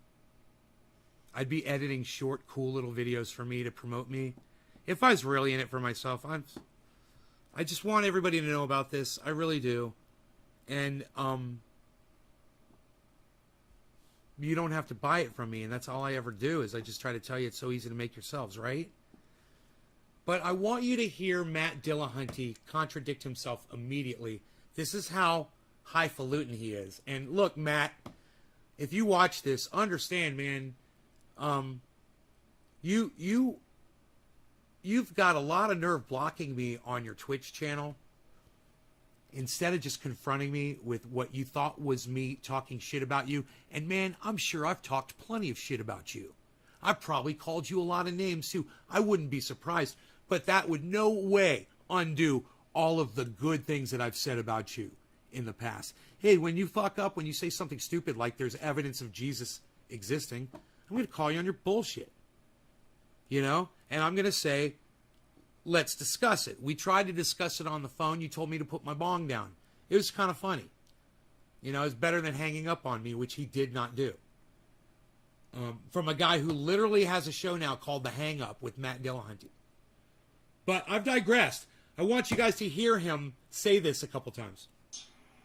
I'd be editing short, cool little videos for me to promote me. If I was really in it for myself, I just want everybody to know about this. I really do. And you don't have to buy it from me, and that's all I ever do is I just try to tell you it's so easy to make yourselves, right? But I want you to hear Matt Dillahunty contradict himself immediately. This is how highfalutin he is. And look, Matt, if you watch this, understand, man, you've got a lot of nerve blocking me on your Twitch channel instead of just confronting me with what you thought was me talking shit about you. And man, I'm sure I've talked plenty of shit about you. I've probably called you a lot of names too. I wouldn't be surprised, but that would no way undo all of the good things that I've said about you in the past. Hey, when you fuck up, when you say something stupid like there's evidence of Jesus existing, I'm going to call you on your bullshit. You know? And I'm going to say, let's discuss it. We tried to discuss it on the phone. You told me to put my bong down. It was kind of funny. You know, it's better than hanging up on me, which he did not do. From a guy who literally has a show now called The Hang Up with Matt Dillahunty. But I've digressed. I want you guys to hear him say this a couple times.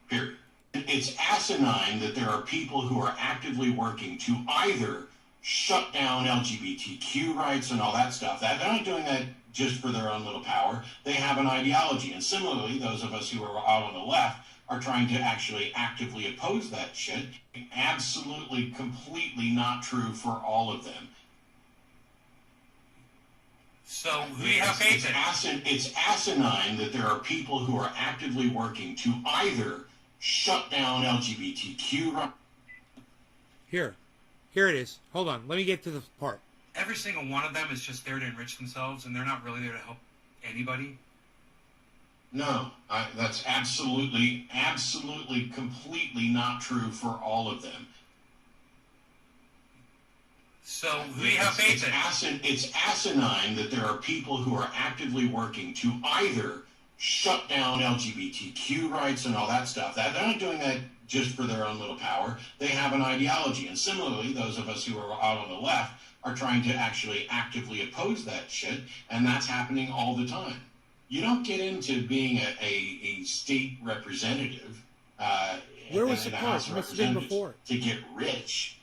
Period. It's asinine that there are people who are actively working to either shut down LGBTQ rights and all that stuff. They're not doing that just for their own little power. They have an ideology. And similarly, those of us who are out on the left are trying to actually actively oppose that shit. Absolutely, completely not true for all of them. So who do you have faith in? It's asinine that there are people who are actively working to either shut down LGBTQ rights. Here it is. Hold on. Let me get to the part. Every single one of them is just there to enrich themselves, and they're not really there to help anybody. No, that's absolutely, completely not true for all of them. So who do you have faith in? It's asinine that there are people who are actively working to either shut down LGBTQ rights and all that stuff. They're not doing that just for their own little power. They have an ideology. And similarly, those of us who are out on the left are trying to actually actively oppose that shit, and that's happening all the time. You don't get into being a state representative Where was in the the House of Must have been Representatives before. to get rich.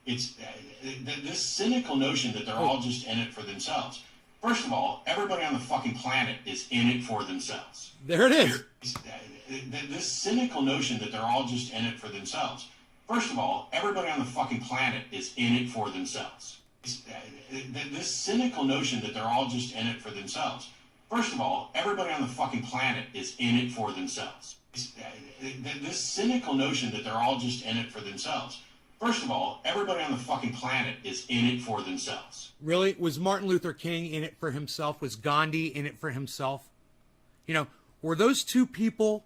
It's this cynical notion that they're all just in it for themselves. First of all, everybody on the fucking planet is in it for themselves. There it is. This cynical notion that they're all just in it for themselves. First of all, everybody on the fucking planet is in it for themselves. This cynical notion that they're all just in it for themselves. First of all, everybody on the fucking planet is in it for themselves. This cynical notion that they're all just in it for themselves. First of all, everybody on the fucking planet is in it for themselves. Really? Was Martin Luther King in it for himself? Was Gandhi in it for himself? You know, were those two people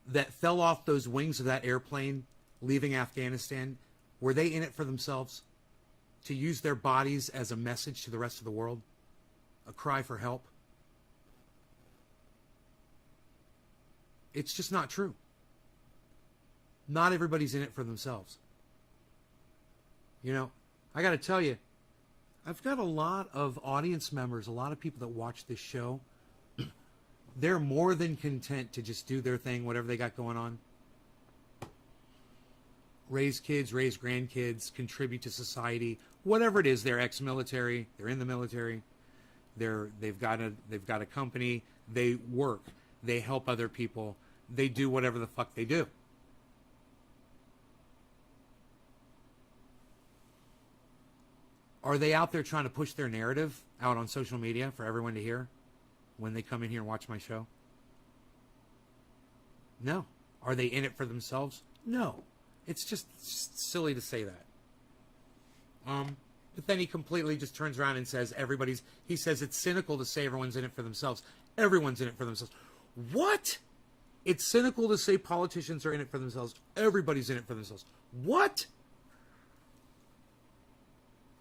that fell off those wings of that airplane leaving Afghanistan, were they in it for themselves? To use their bodies as a message to the rest of the world? A cry for help? It's just not true. Not everybody's in it for themselves. You know, I got to tell you, I've got a lot of audience members, a lot of people that watch this show. They're more than content to just do their thing, whatever they got going on. Raise kids, raise grandkids, contribute to society, whatever it is. They're ex-military, they're in the military, they've got a company, they work, they help other people, they do whatever the fuck they do. Are they out there trying to push their narrative out on social media for everyone to hear when they come in here and watch my show? No. Are they in it for themselves? No. It's just silly to say that. But then he completely just turns around and says he says it's cynical to say everyone's in it for themselves. Everyone's in it for themselves. What? It's cynical to say politicians are in it for themselves. Everybody's in it for themselves. What?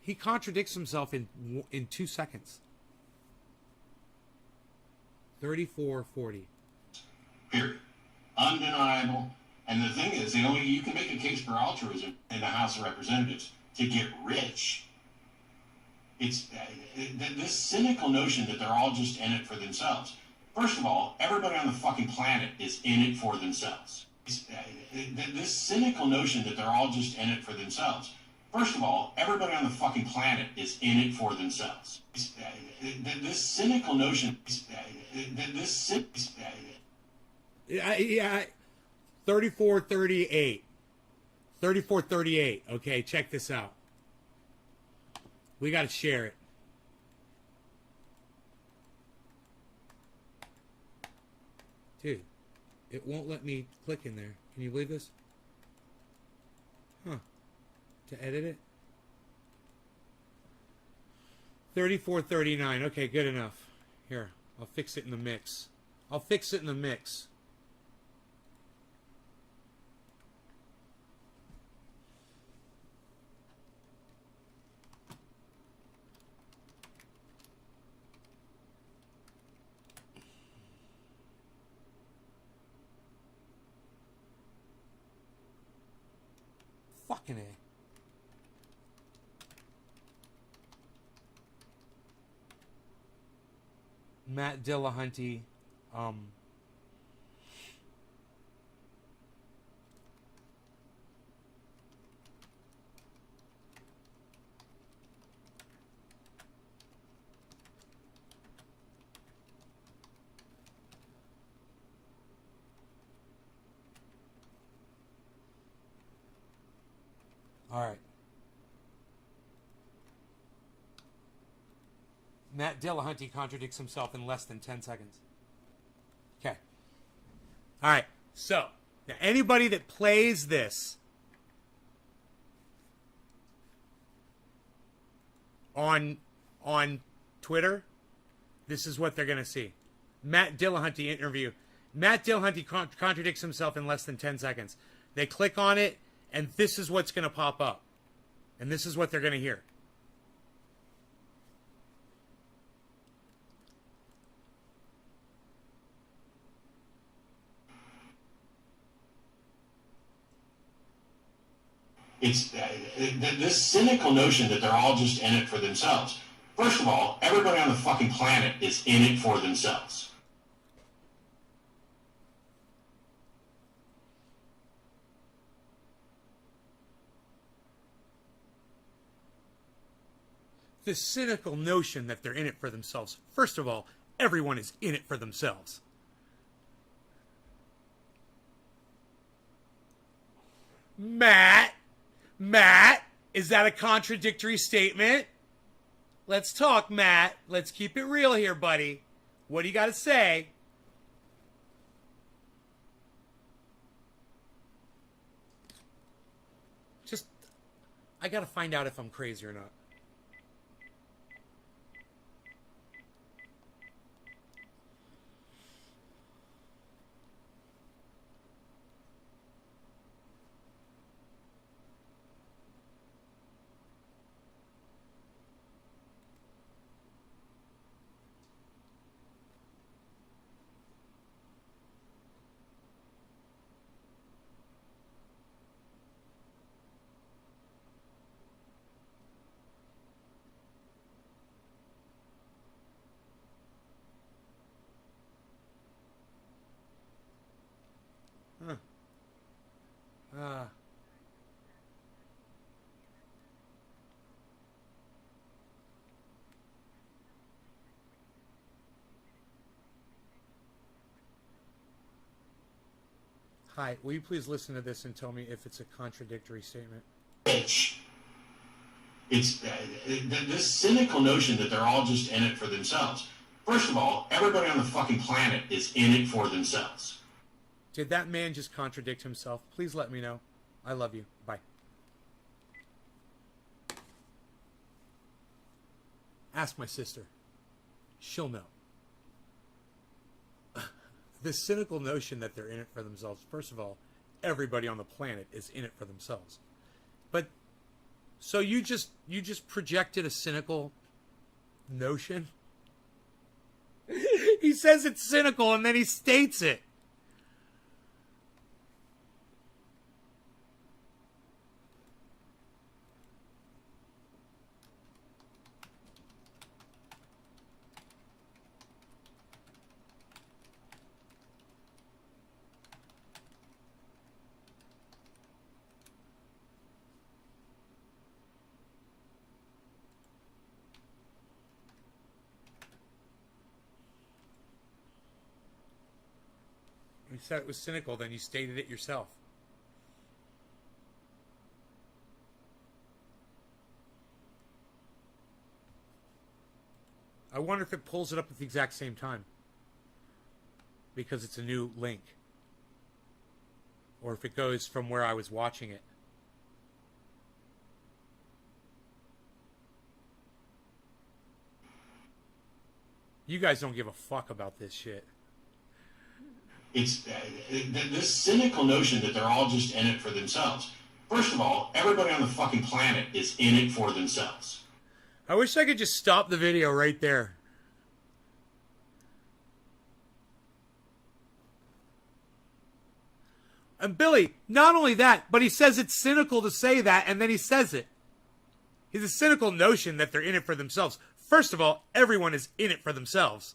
He contradicts himself in 2 seconds. 34:40. Period. Undeniable. And the thing is, you can make a case for altruism in the House of Representatives to get rich. It's this cynical notion that they're all just in it for themselves. First of all, everybody on the fucking planet is in it for themselves. This cynical notion that they're all just in it for themselves. First of all, everybody on the fucking planet is in it for themselves. This cynical notion. Yeah. 34:38. 34:38. Okay, check this out. We got to share it. Dude, it won't let me click in there. Can you believe this? Huh. To edit it? 34:39. Okay, good enough. Here, I'll fix it in the mix. I'll fix it in the mix. Fucking A. Matt Dillahunty, all right. Matt Dillahunty contradicts himself in less than 10 seconds. Okay. All right. So, now anybody that plays this on Twitter, this is what they're going to see. Matt Dillahunty interview. Matt Dillahunty contradicts himself in less than 10 seconds. They click on it, and this is what's going to pop up. And this is what they're going to hear. It's this cynical notion that they're all just in it for themselves. First of all, everybody on the fucking planet is in it for themselves. This cynical notion that they're in it for themselves. First of all, everyone is in it for themselves. Matt, is that a contradictory statement? Let's talk, Matt. Let's keep it real here, buddy. What do you got to say? I gotta find out if I'm crazy or not. Huh. Ah. Hi, will you please listen to this and tell me if it's a contradictory statement? Bitch. It's this cynical notion that they're all just in it for themselves. First of all, everybody on the fucking planet is in it for themselves. Did that man just contradict himself? Please let me know. I love you. Bye. Ask my sister. She'll know. This cynical notion that they're in it for themselves. First of all, everybody on the planet is in it for themselves. But so you just projected a cynical notion? He says it's cynical and then he states it. You said it was cynical, then you stated it yourself. I wonder if it pulls it up at the exact same time. Because it's a new link. Or if it goes from where I was watching it. You guys don't give a fuck about this shit. It's this cynical notion that they're all just in it for themselves. First of all, everybody on the fucking planet is in it for themselves. I wish I could just stop the video right there. And Billy, not only that, but he says it's cynical to say that, and then he says it. It's a cynical notion that they're in it for themselves. First of all, everyone is in it for themselves.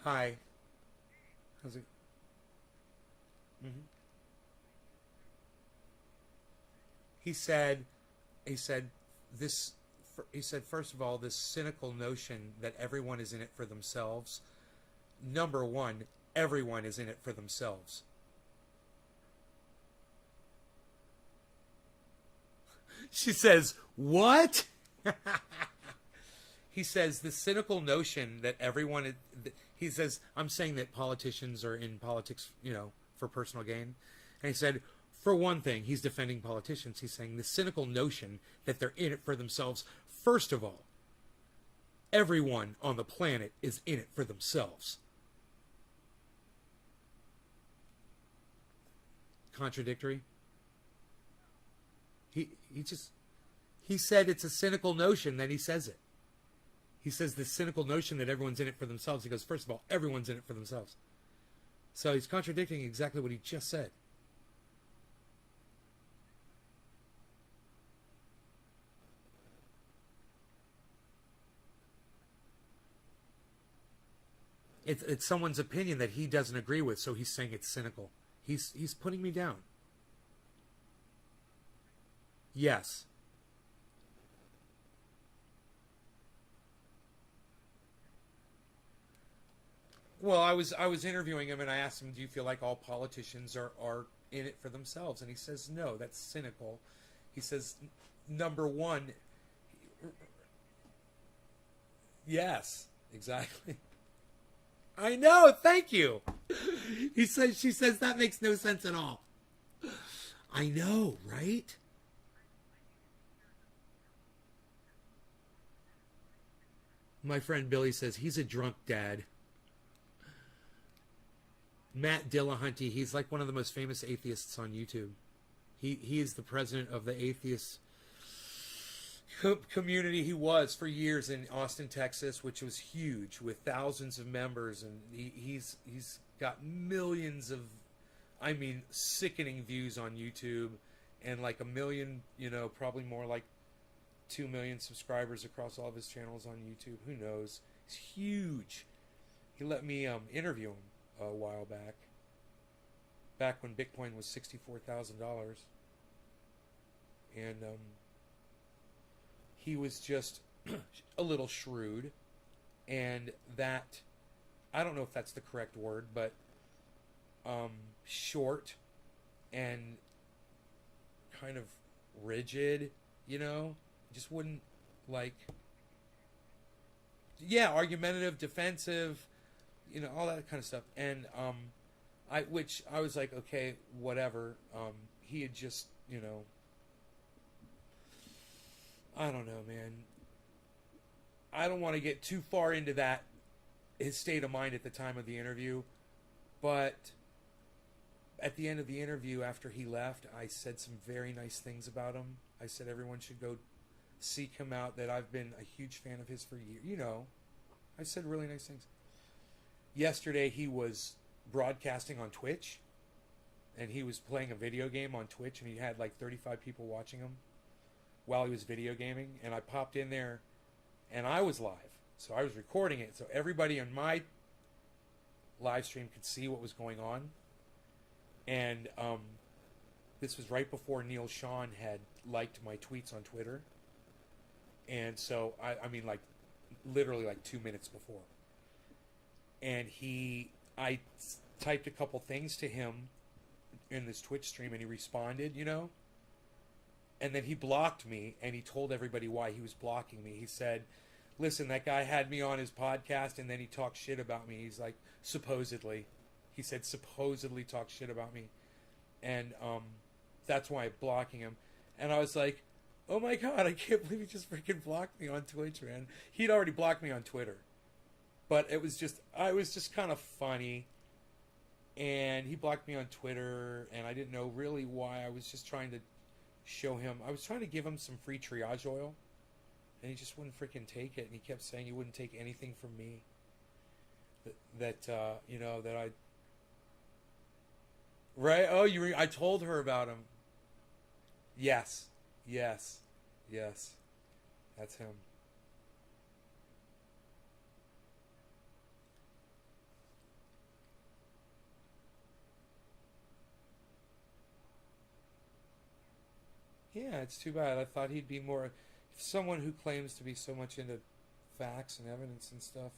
Hi. How's it? Mm-hmm. He said, first of all, this cynical notion that everyone is in it for themselves. Number one, everyone is in it for themselves. She says, what? He says the cynical notion that everyone... He says, I'm saying that politicians are in politics, for personal gain. And he said, for one thing, he's defending politicians. He's saying the cynical notion that they're in it for themselves. First of all, everyone on the planet is in it for themselves. Contradictory? He said it's a cynical notion, then he says it. He says the cynical notion that everyone's in it for themselves. He goes, first of all, everyone's in it for themselves. So he's contradicting exactly what he just said. It's someone's opinion that he doesn't agree with, so he's saying it's cynical. He's putting me down. Yes. Well, I was interviewing him and I asked him, do you feel like all politicians are in it for themselves? And he says, no, that's cynical. He says, number one, yes, exactly. I know. Thank you. She says that makes no sense at all. I know, right? My friend Billy says he's a drunk dad. Matt Dillahunty, he's like one of the most famous atheists on YouTube. He is the president of the atheist community. He was for years in Austin, Texas, which was huge with thousands of members, and he's got millions of, I mean, sickening views on YouTube, and like 1 million, you know, probably more, like 2 million subscribers across all of his channels on YouTube. Who knows? He's huge. He let me interview him a while back when Bitcoin was $64,000, and he was just a little shrewd, and that, I don't know if that's the correct word, but short and kind of rigid, you know, just wouldn't, like, yeah, argumentative, defensive, you know, all that kind of stuff. And I was like, okay, whatever. He had just, you know, I don't know, man. I don't want to get too far into that, his state of mind at the time of the interview, but at the end of the interview, after he left, I said some very nice things about him. I said everyone should go seek him out, that I've been a huge fan of his for years. You know, I said really nice things. Yesterday, he was broadcasting on Twitch, and he was playing a video game on Twitch, and he had like 35 people watching him while he was video gaming, and I popped in there, and I was live. So I was recording it, so everybody on my live stream could see what was going on. And this was right before Neil Sean had liked my tweets on Twitter. And so, I mean, like, literally like 2 minutes before. And I typed a couple things to him in this Twitch stream, and he responded, you know. And then he blocked me, and he told everybody why he was blocking me. He said, listen, that guy had me on his podcast, and then he talked shit about me. He's like, supposedly. He said, supposedly talk shit about me. And that's why I'm blocking him. And I was like, oh my God, I can't believe he just freaking blocked me on Twitch, man. He'd already blocked me on Twitter. But it was just kind of funny. And he blocked me on Twitter, and I didn't know really why. I was just trying to show him, I was trying to give him some free triage oil, and he just wouldn't freaking take it. And he kept saying he wouldn't take anything from me. You know, that I... Right? Oh, I told her about him. Yes. Yes. Yes. That's him. Yeah, it's too bad. I thought he'd be more... Someone who claims to be so much into facts and evidence and stuff,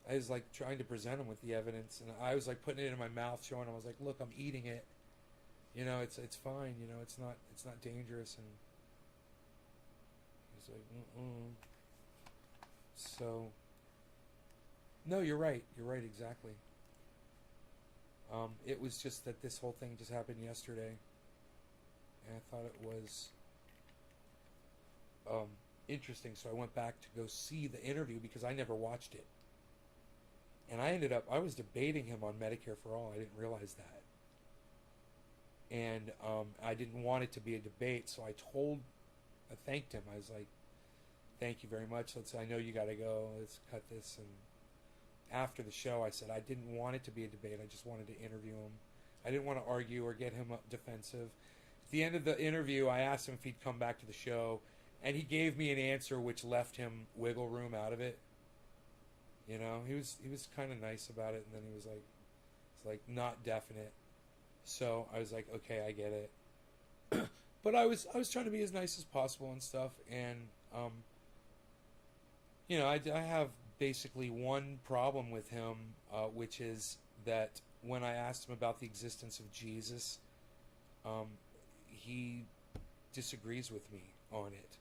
I was like trying to present him with the evidence, and I was like putting it in my mouth, showing him. I was like, "Look, I'm eating it. You know, it's fine. You know, it's not dangerous." And he's like, So, no, you're right. You're right, exactly. It was just that this whole thing just happened yesterday, and I thought it was interesting. So I went back to go see the interview because I never watched it. And I was debating him on Medicare for All. I didn't realize that. And I didn't want it to be a debate, so I thanked him. I was like, thank you very much. I know you got to go. Let's cut this. And after the show, I said I didn't want it to be a debate. I just wanted to interview him. I didn't want to argue or get him defensive. At the end of the interview, I asked him if he'd come back to the show, and he gave me an answer which left him wiggle room out of it. You know, he was kind of nice about it, and then he was like, it's like not definite. So I was like, okay, I get it. But I was trying to be as nice as possible and stuff, and you know, I have basically one problem with him, which is that when I asked him about the existence of Jesus, he disagrees with me on it.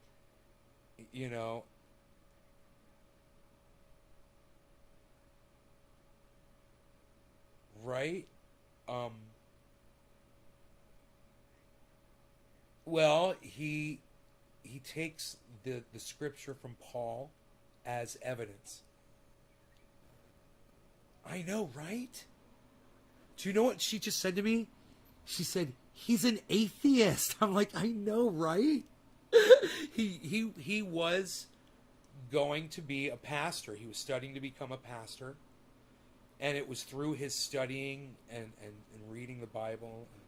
You know. Right? Well, he takes the scripture from Paul as evidence. I know, right? Do you know what she just said to me? She said, he's an atheist. I'm like, I know, right? He was going to be a pastor. He was studying to become a pastor. And it was through his studying and reading the Bible and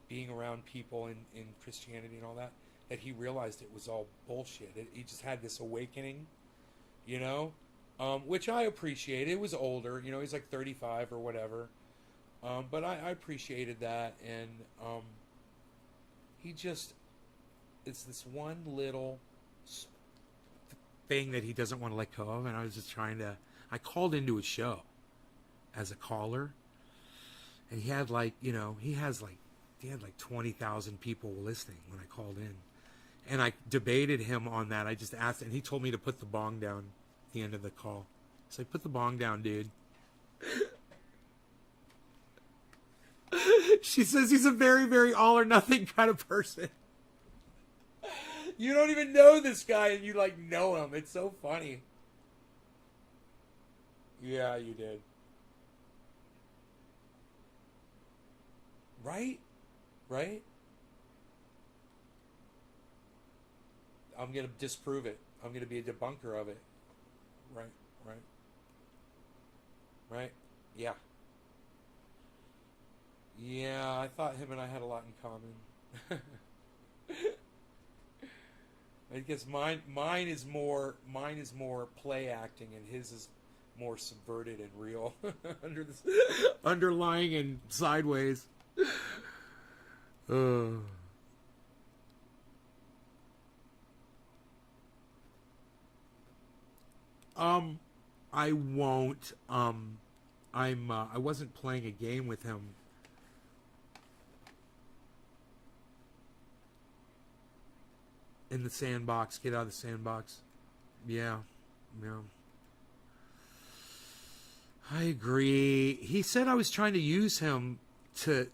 being around people in Christianity and all that, that he realized it was all bullshit. He just had this awakening, you know, which I appreciate. It was older, you know, he's like 35 or whatever. But I appreciated that. And he just, it's this one little thing that he doesn't want to let go of. And I was just I called into his show as a caller. And he had like, you know, he had like 20,000 people listening when I called in. And I debated him on that. I just asked, and he told me to put the bong down at the end of the call. So I put the bong down, dude. She says he's a very, very all or nothing kind of person. You don't even know this guy and you like know him. It's so funny. Yeah, you did. Right? Right? I'm going to disprove it. I'm going to be a debunker of it. Right? Right? Right? Yeah. Yeah, I thought him and I had a lot in common. I guess mine is more play acting, and his is more subverted and real, under this underlying and sideways. I won't. I wasn't playing a game with him. In the sandbox. Get out of the sandbox. Yeah. Yeah. I agree. He said I was trying to use him to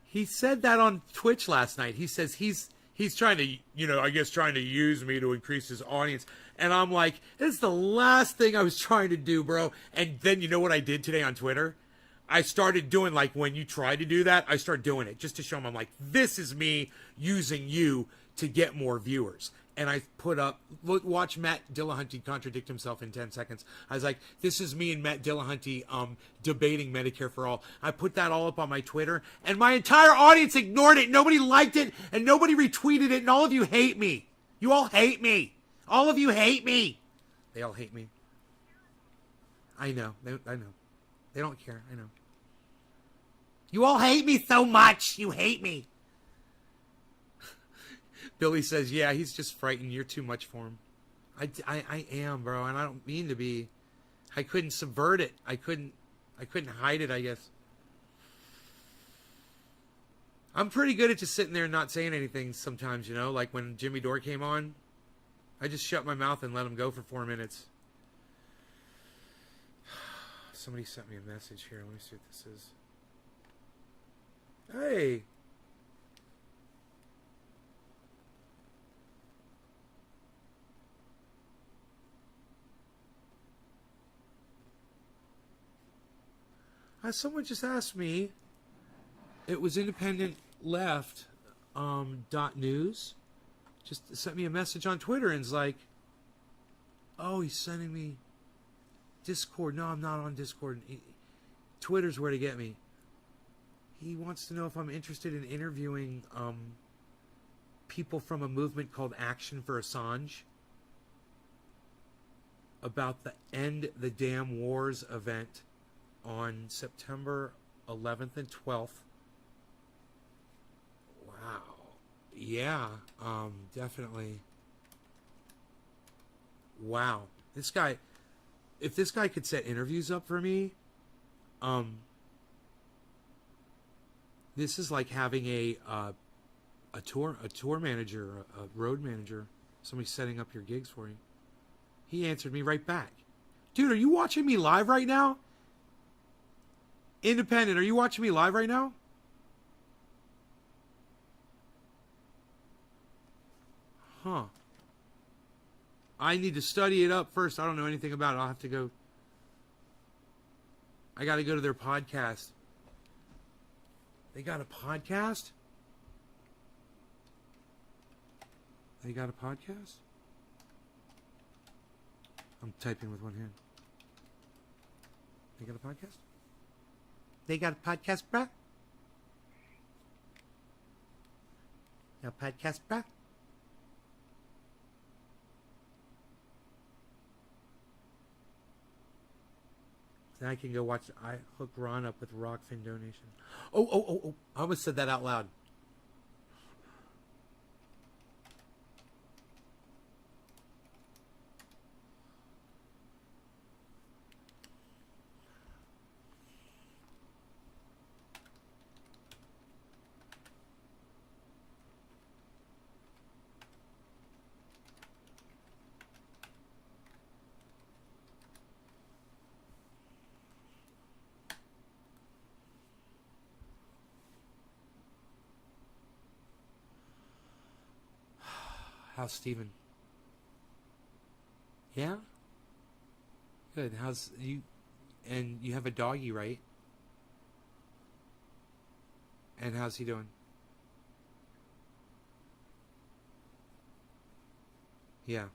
he said that on Twitch last night. He says he's trying to, you know, I guess trying to use me to increase his audience. And I'm like, this is the last thing I was trying to do, bro. And then you know what I did today on Twitter? I started doing, like, when you try to do that, I start doing it just to show them, I'm like, this is me using you to get more viewers. And I put up, watch Matt Dillahunty contradict himself in 10 seconds. I was like, this is me and Matt Dillahunty debating Medicare for all. I put that all up on my Twitter, and my entire audience ignored it. Nobody liked it, and nobody retweeted it, and all of you hate me. You all hate me. All of you hate me. They all hate me. I know. I know. They don't care. I know. You all hate me so much. You hate me. Billy says, yeah, he's just frightened. You're too much for him. I am, bro, and I don't mean to be. I couldn't subvert it. I couldn't hide it, I guess. I'm pretty good at just sitting there and not saying anything sometimes, you know? Like when Jimmy Dore came on, I just shut my mouth and let him go for 4 minutes. Somebody sent me a message here. Let me see what this is. Hey. Someone just asked me. It was Independent Left .news. Just sent me a message on Twitter and is like, oh, he's sending me Discord. No, I'm not on Discord. Twitter's where to get me. He wants to know if I'm interested in interviewing people from a movement called Action for Assange about the End the Damn Wars event on September 11th and 12th. Wow. Yeah, definitely. Wow. This guy, if this guy could set interviews up for me, this is like having a tour manager, a road manager, somebody setting up your gigs for you. He answered me right back. Dude, are you watching me live right now? Independent, are you watching me live right now? Huh. I need to study it up first. I don't know anything about it. I'll have to go. I got to go to their podcast. They got a podcast? They got a podcast? I'm typing with one hand. They got a podcast? They got a podcast, bruh? A podcast, bruh? Then I can go watch I Hook Ron up with Rockfin donation. Oh. I almost said that out loud. How's Steven? Yeah? Good. How's you? And you have a doggy, right? And how's he doing? Yeah.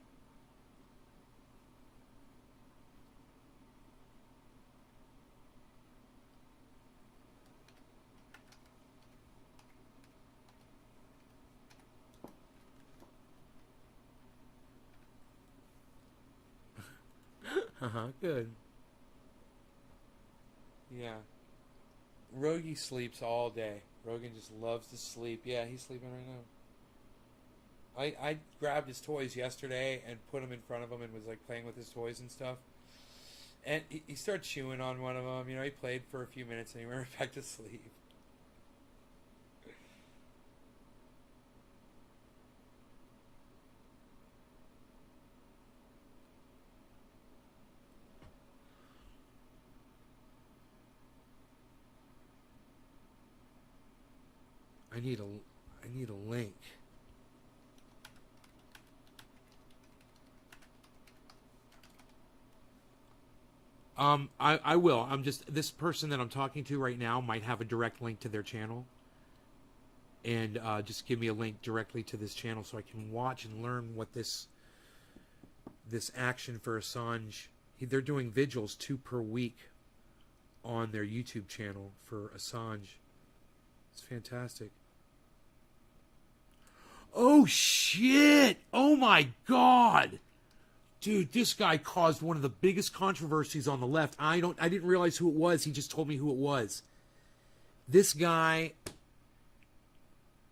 Good. Yeah. Rogie sleeps all day. Rogan just loves to sleep. Yeah, he's sleeping right now. I grabbed his toys yesterday and put them in front of him and was like playing with his toys and stuff. And he started chewing on one of them. You know, he played for a few minutes and he went right back to sleep. I need a link. I will. I'm just, this person that I'm talking to right now might have a direct link to their channel. And just give me a link directly to this channel so I can watch and learn what this action for Assange. They're doing vigils 2 per week on their YouTube channel for Assange. It's fantastic. Oh shit! Oh my god! Dude, this guy caused one of the biggest controversies on the left. I didn't realize who it was. He just told me who it was. This guy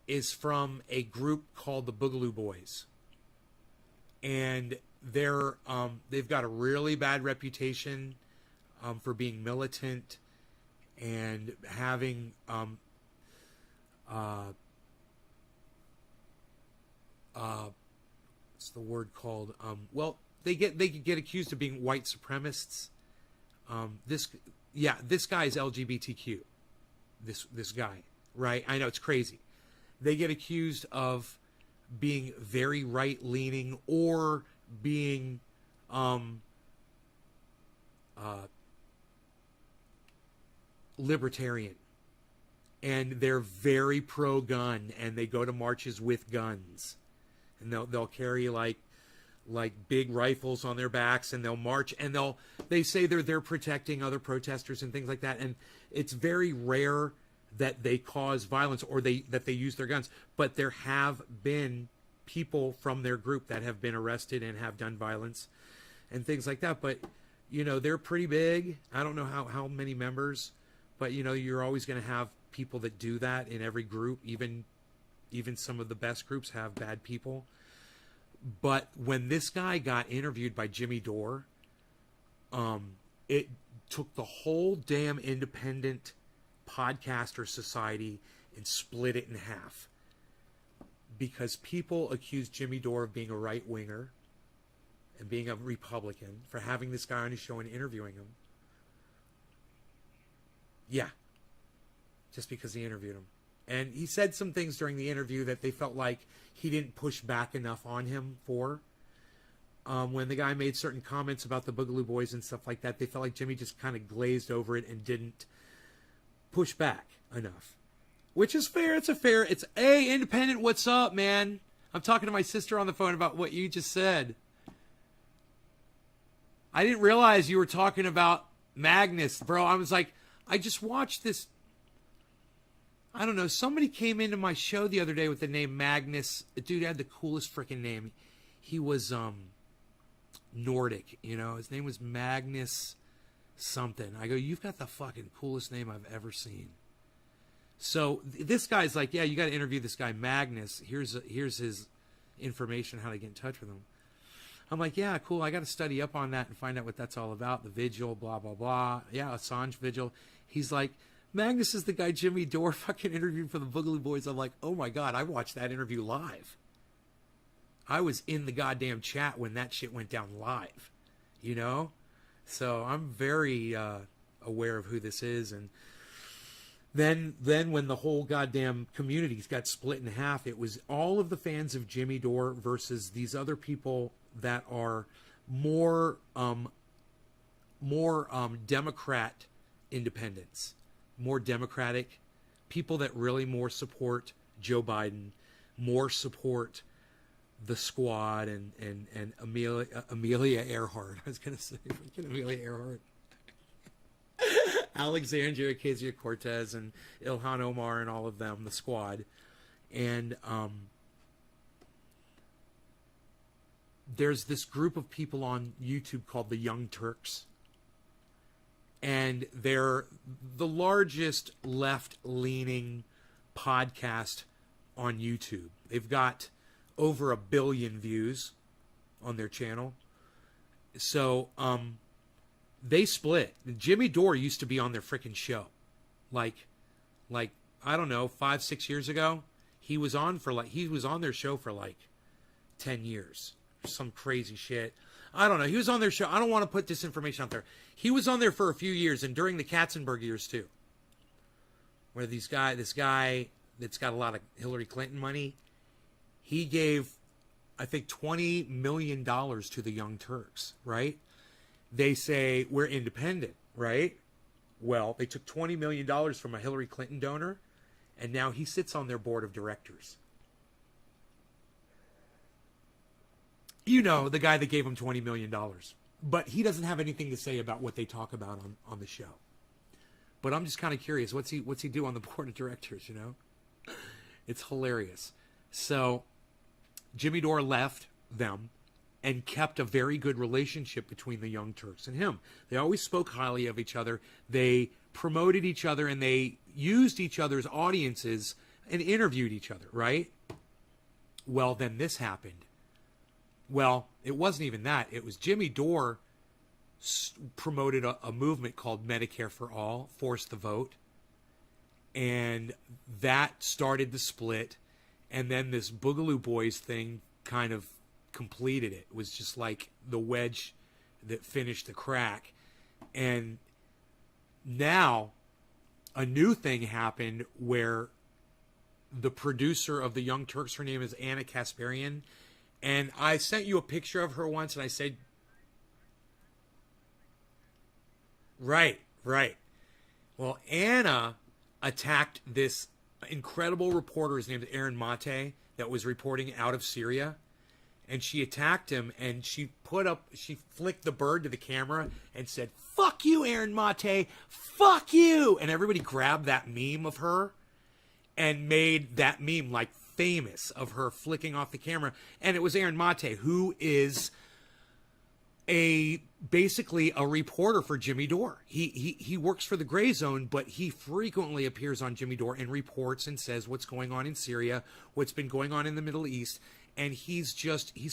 is from a group called the Boogaloo Boys. And they've got a really bad reputation for being militant and having what's the word called? Well, they get accused of being white supremacists. This guy is LGBTQ. This guy, right? I know it's crazy. They get accused of being very right-leaning or being libertarian. And they're very pro-gun, and they go to marches with guns. And they'll carry like big rifles on their backs, and they'll march, and they say they're protecting other protesters and things like that. And it's very rare that they cause violence or that they use their guns. But there have been people from their group that have been arrested and have done violence and things like that. But you know, they're pretty big. I don't know how many members, but you know, you're always going to have people that do that in every group. Even some of the best groups have bad people. But when this guy got interviewed by Jimmy Dore, it took the whole damn independent podcaster society and split it in half. Because people accused Jimmy Dore of being a right-winger, and being a Republican for having this guy on his show and interviewing him. Yeah. Just because he interviewed him. And he said some things during the interview that they felt like he didn't push back enough on him for. When the guy made certain comments about the Boogaloo Boys and stuff like that, they felt like Jimmy just kind of glazed over it and didn't push back enough. Which is fair. It's hey, Independent, what's up, man? I'm talking to my sister on the phone about what you just said. I didn't realize you were talking about Magnus, bro. I was like, I just watched this. I don't know. Somebody came into my show the other day with the name Magnus. The dude had the coolest freaking name. He was Nordic, you know. His name was Magnus something. I go, you've got the fucking coolest name I've ever seen. So this guy's like, yeah, you got to interview this guy Magnus. Here's his information, how to get in touch with him. I'm like, yeah, cool. I got to study up on that and find out what that's all about. The vigil, blah, blah, blah. Yeah, Assange vigil. He's like, Magnus is the guy Jimmy Dore fucking interviewed for the Boogaloo Boys. I'm like, oh my God, I watched that interview live. I was in the goddamn chat when that shit went down live, you know? So I'm very aware of who this is. And then when the whole goddamn communities got split in half, it was all of the fans of Jimmy Dore versus these other people that are more Democrat independents, more Democratic people that really more support Joe Biden, more support the Squad and Amelia Earhart. I was going to say freaking Amelia Earhart. Alexandria Ocasio-Cortez and Ilhan Omar and all of them, the Squad. And there's this group of people on YouTube called the Young Turks. And they're the largest left-leaning podcast on YouTube. They've got over 1 billion views on their channel. So, they split. Jimmy Dore used to be on their freaking show. Like, I don't know, 5-6 years ago. He was on their show for like 10 years. Some crazy shit. I don't know. He was on their show. I don't want to put this information out there. He was on there for a few years, and during the Katzenberg years too. Where this guy that's got a lot of Hillary Clinton money, he gave, I think, $20 million to the Young Turks, right? They say we're independent, right? Well, they took $20 million from a Hillary Clinton donor, and now he sits on their board of directors. You know, the guy that gave him $20 million. But he doesn't have anything to say about what they talk about on the show. But I'm just kind of curious. What's he do on the board of directors, you know? It's hilarious. So Jimmy Dore left them and kept a very good relationship between the Young Turks and him. They always spoke highly of each other. They promoted each other, and they used each other's audiences and interviewed each other, right? Well, then this happened. Well, it wasn't even that. It was Jimmy Dore promoted a movement called Medicare for All, Force the Vote. And that started the split. And then this Boogaloo Boys thing kind of completed it. It was just like the wedge that finished the crack. And now a new thing happened where the producer of the Young Turks, her name is Anna Kasparian, and I sent you a picture of her once, and I said, right. Well, Anna attacked this incredible reporter, his name is Aaron Mate, that was reporting out of Syria. And she attacked him, and she flicked the bird to the camera and said, "Fuck you, Aaron Mate, fuck you." And everybody grabbed that meme of her and made that meme like famous, of her flicking off the camera. And it was Aaron Mate, who is basically a reporter for Jimmy Dore. He works for the Gray Zone, but he frequently appears on Jimmy Dore and reports and says what's going on in Syria, what's been going on in the Middle East. And he's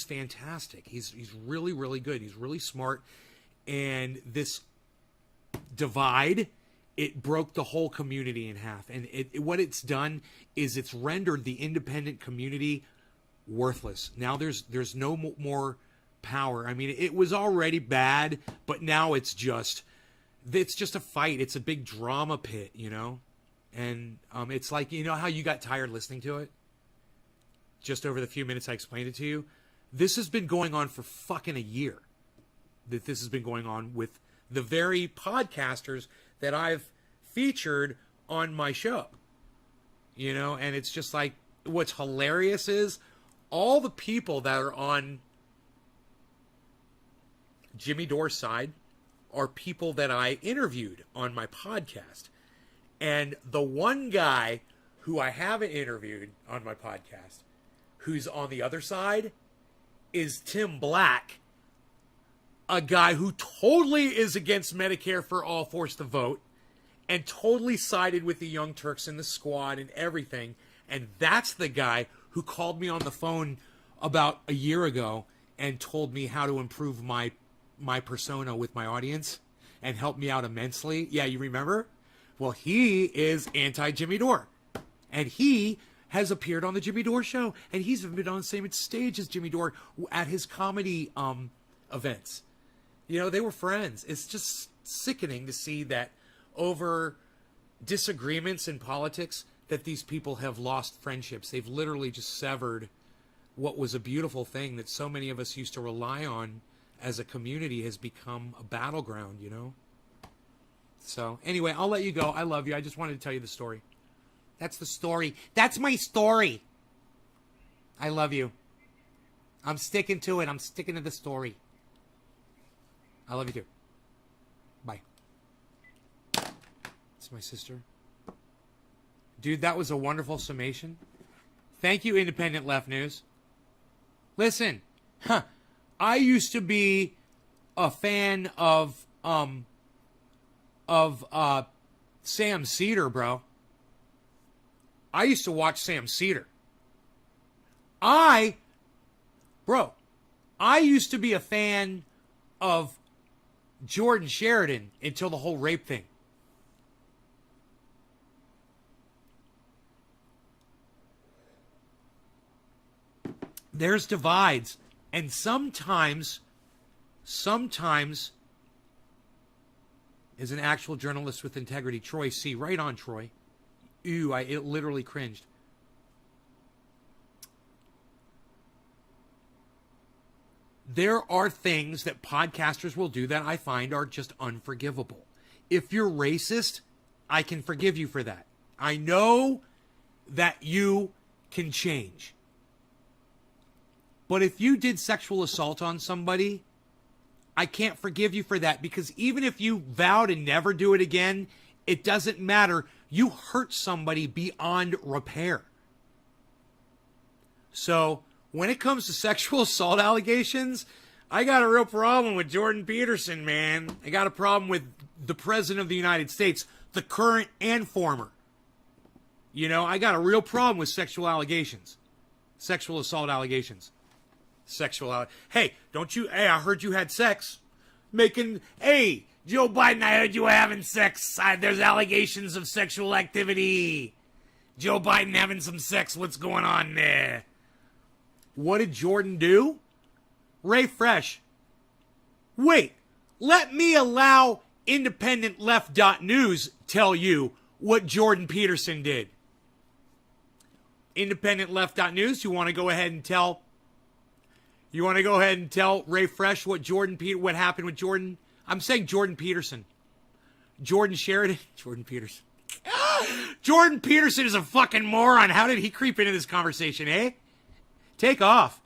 fantastic. He's really, really good. He's really smart. And this divide, it broke the whole community in half. And what it's done is it's rendered the independent community worthless. Now there's no more power. I mean, it was already bad, but now it's just a fight. It's a big drama pit, you know? And it's like, you know how you got tired listening to it? Just over the few minutes I explained it to you? This has been going on for fucking a year. That this has been going on with the very podcasters that I've featured on my show. You know, and it's just like, what's hilarious is all the people that are on Jimmy Dore's side are people that I interviewed on my podcast. And the one guy who I haven't interviewed on my podcast, who's on the other side, is Tim Black, a guy who totally is against Medicare for all, forced to vote, and totally sided with the Young Turks and the Squad and everything. And that's the guy who called me on the phone about a year ago and told me how to improve my persona with my audience and helped me out immensely. Yeah, you remember? Well, he is anti-Jimmy Dore. And he has appeared on the Jimmy Dore show. And he's been on the same stage as Jimmy Dore at his comedy events. You know, they were friends. It's just sickening to see that over disagreements in politics that these people have lost friendships. They've literally just severed what was a beautiful thing that so many of us used to rely on as a community has become a battleground, you know? So, anyway, I'll let you go. I love you. I just wanted to tell you the story. That's the story. That's my story. I love you. I'm sticking to it. I'm sticking to the story. I love you too. Bye. It's my sister. Dude, that was a wonderful summation. Thank you, Independent Left News. Listen, I used to be a fan of Sam Cedar, bro. I used to watch Sam Cedar. I used to be a fan of Jordan Sheridan until the whole rape thing. There's divides, and sometimes as an actual journalist with integrity, Troy C. Right on, Troy. Ew, it literally cringed. There are things that podcasters will do that I find are just unforgivable. If you're racist, I can forgive you for that. I know that you can change. But if you did sexual assault on somebody, I can't forgive you for that, because even if you vow to never do it again, it doesn't matter. You hurt somebody beyond repair. So when it comes to sexual assault allegations, I got a real problem with Jordan Peterson, man. I got a problem with the President of the United States, the current and former. You know, I got a real problem with sexual allegations. Sexual assault allegations. Hey, I heard you had sex. Hey, Joe Biden, I heard you were having sex. There's allegations of sexual activity. Joe Biden having some sex. What's going on there? What did Jordan do? Ray Fresh. Wait, let me allow IndependentLeft.news tell you what Jordan Peterson did. IndependentLeft.news, you want to go ahead and tell Ray Fresh what happened with Jordan? I'm saying Jordan Peterson. Jordan Sheridan. Jordan Peterson. Jordan Peterson is a fucking moron. How did he creep into this conversation, eh? Take off.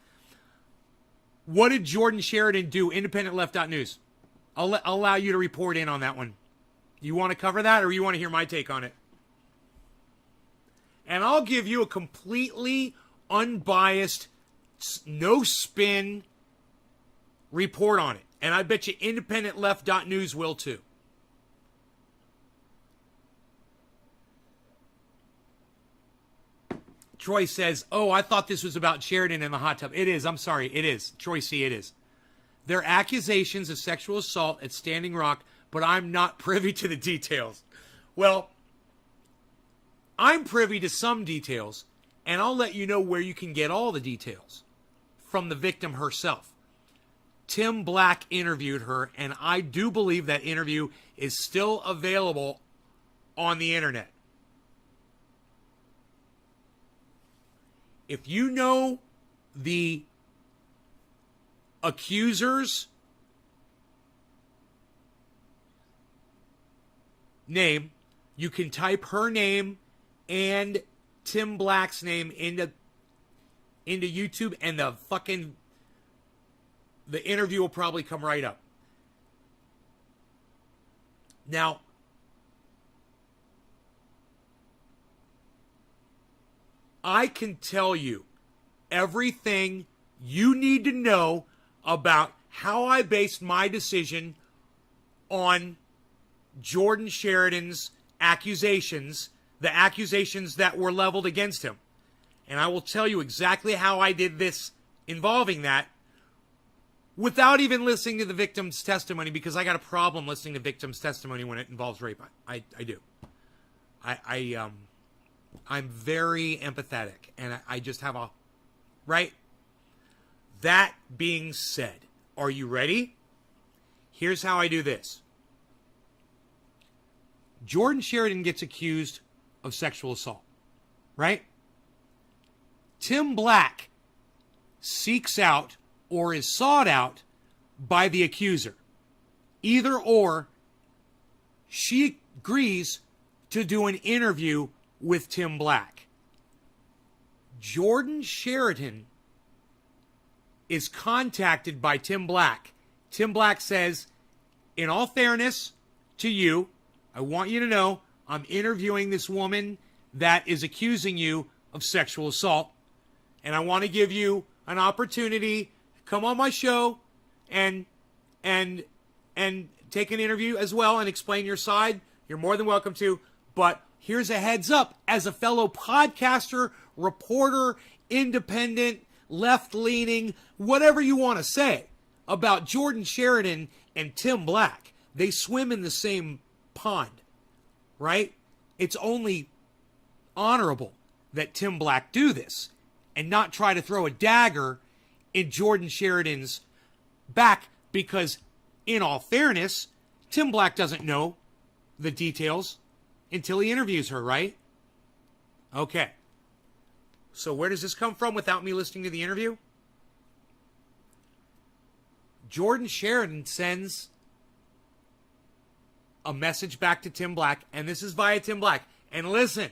What did Jordan Sheridan do? IndependentLeft.news. I'll allow you to report in on that one. You want to cover that, or you want to hear my take on it? And I'll give you a completely unbiased, no spin report on it. And I bet you IndependentLeft.news will too. Troy says, oh, I thought this was about Sheridan in the hot tub. It is. I'm sorry. It is. Troy C., it is. There are accusations of sexual assault at Standing Rock, but I'm not privy to the details. Well, I'm privy to some details, and I'll let you know where you can get all the details from the victim herself. Tim Black interviewed her, and I do believe that interview is still available on the internet. If you know the accuser's name, you can type her name and Tim Black's name into YouTube, and the interview will probably come right up. Now, I can tell you everything you need to know about how I based my decision on Jordan Sheridan's accusations, the accusations that were leveled against him. And I will tell you exactly how I did this involving that without even listening to the victim's testimony, because I got a problem listening to victim's testimony when it involves rape. I do. I'm very empathetic, and I just have a... Right? That being said, are you ready? Here's how I do this. Jordan Sheridan gets accused of sexual assault, right? Tim Black seeks out or is sought out by the accuser. Either or, she agrees to do an interview with Tim Black. Jordan Sheridan is contacted by Tim Black. Tim Black says, in all fairness to you, I want you to know I'm interviewing this woman that is accusing you of sexual assault, and I want to give you an opportunity to come on my show and take an interview as well and explain your side. You're more than welcome to, but here's a heads up. As a fellow podcaster, reporter, independent, left-leaning, whatever you want to say about Jordan Sheridan and Tim Black, they swim in the same pond, right? It's only honorable that Tim Black do this and not try to throw a dagger in Jordan Sheridan's back, because in all fairness, Tim Black doesn't know the details until he interviews her, right? Okay. So where does this come from without me listening to the interview? Jordan Sheridan sends a message back to Tim Black, and this is via Tim Black. And listen,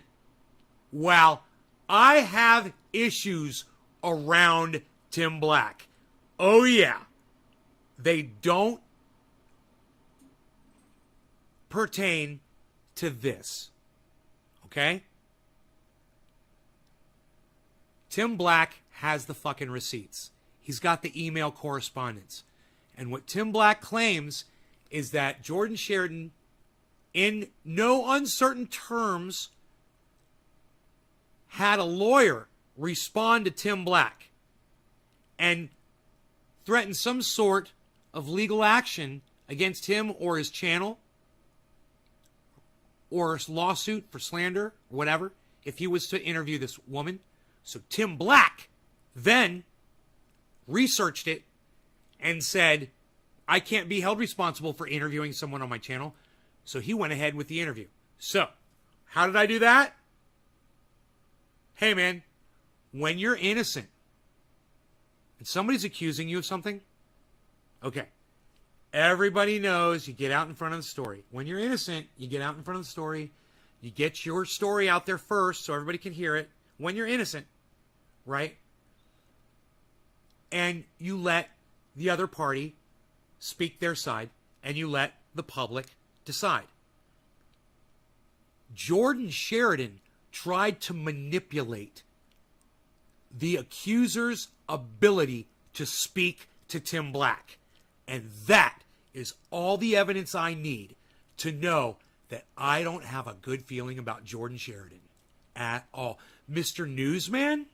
while I have issues around Tim Black, oh yeah, they don't pertain to this. Okay? Tim Black has the fucking receipts. He's got the email correspondence. And what Tim Black claims is that Jordan Sheridan, in no uncertain terms, had a lawyer respond to Tim Black and threaten some sort of legal action against him or his channel, or a lawsuit for slander, whatever, if he was to interview this woman. So Tim Black then researched it and said, I can't be held responsible for interviewing someone on my channel. So he went ahead with the interview. So, how did I do that? Hey man, when you're innocent and somebody's accusing you of something, okay, everybody knows you get out in front of the story. When you're innocent, you get out in front of the story. You get your story out there first so everybody can hear it. When you're innocent, right? And you let the other party speak their side, and you let the public decide. Jordan Sheridan tried to manipulate the accuser's ability to speak to Tim Black. And that is all the evidence I need to know that I don't have a good feeling about Jordan Sheridan at all. Mr. Newsman?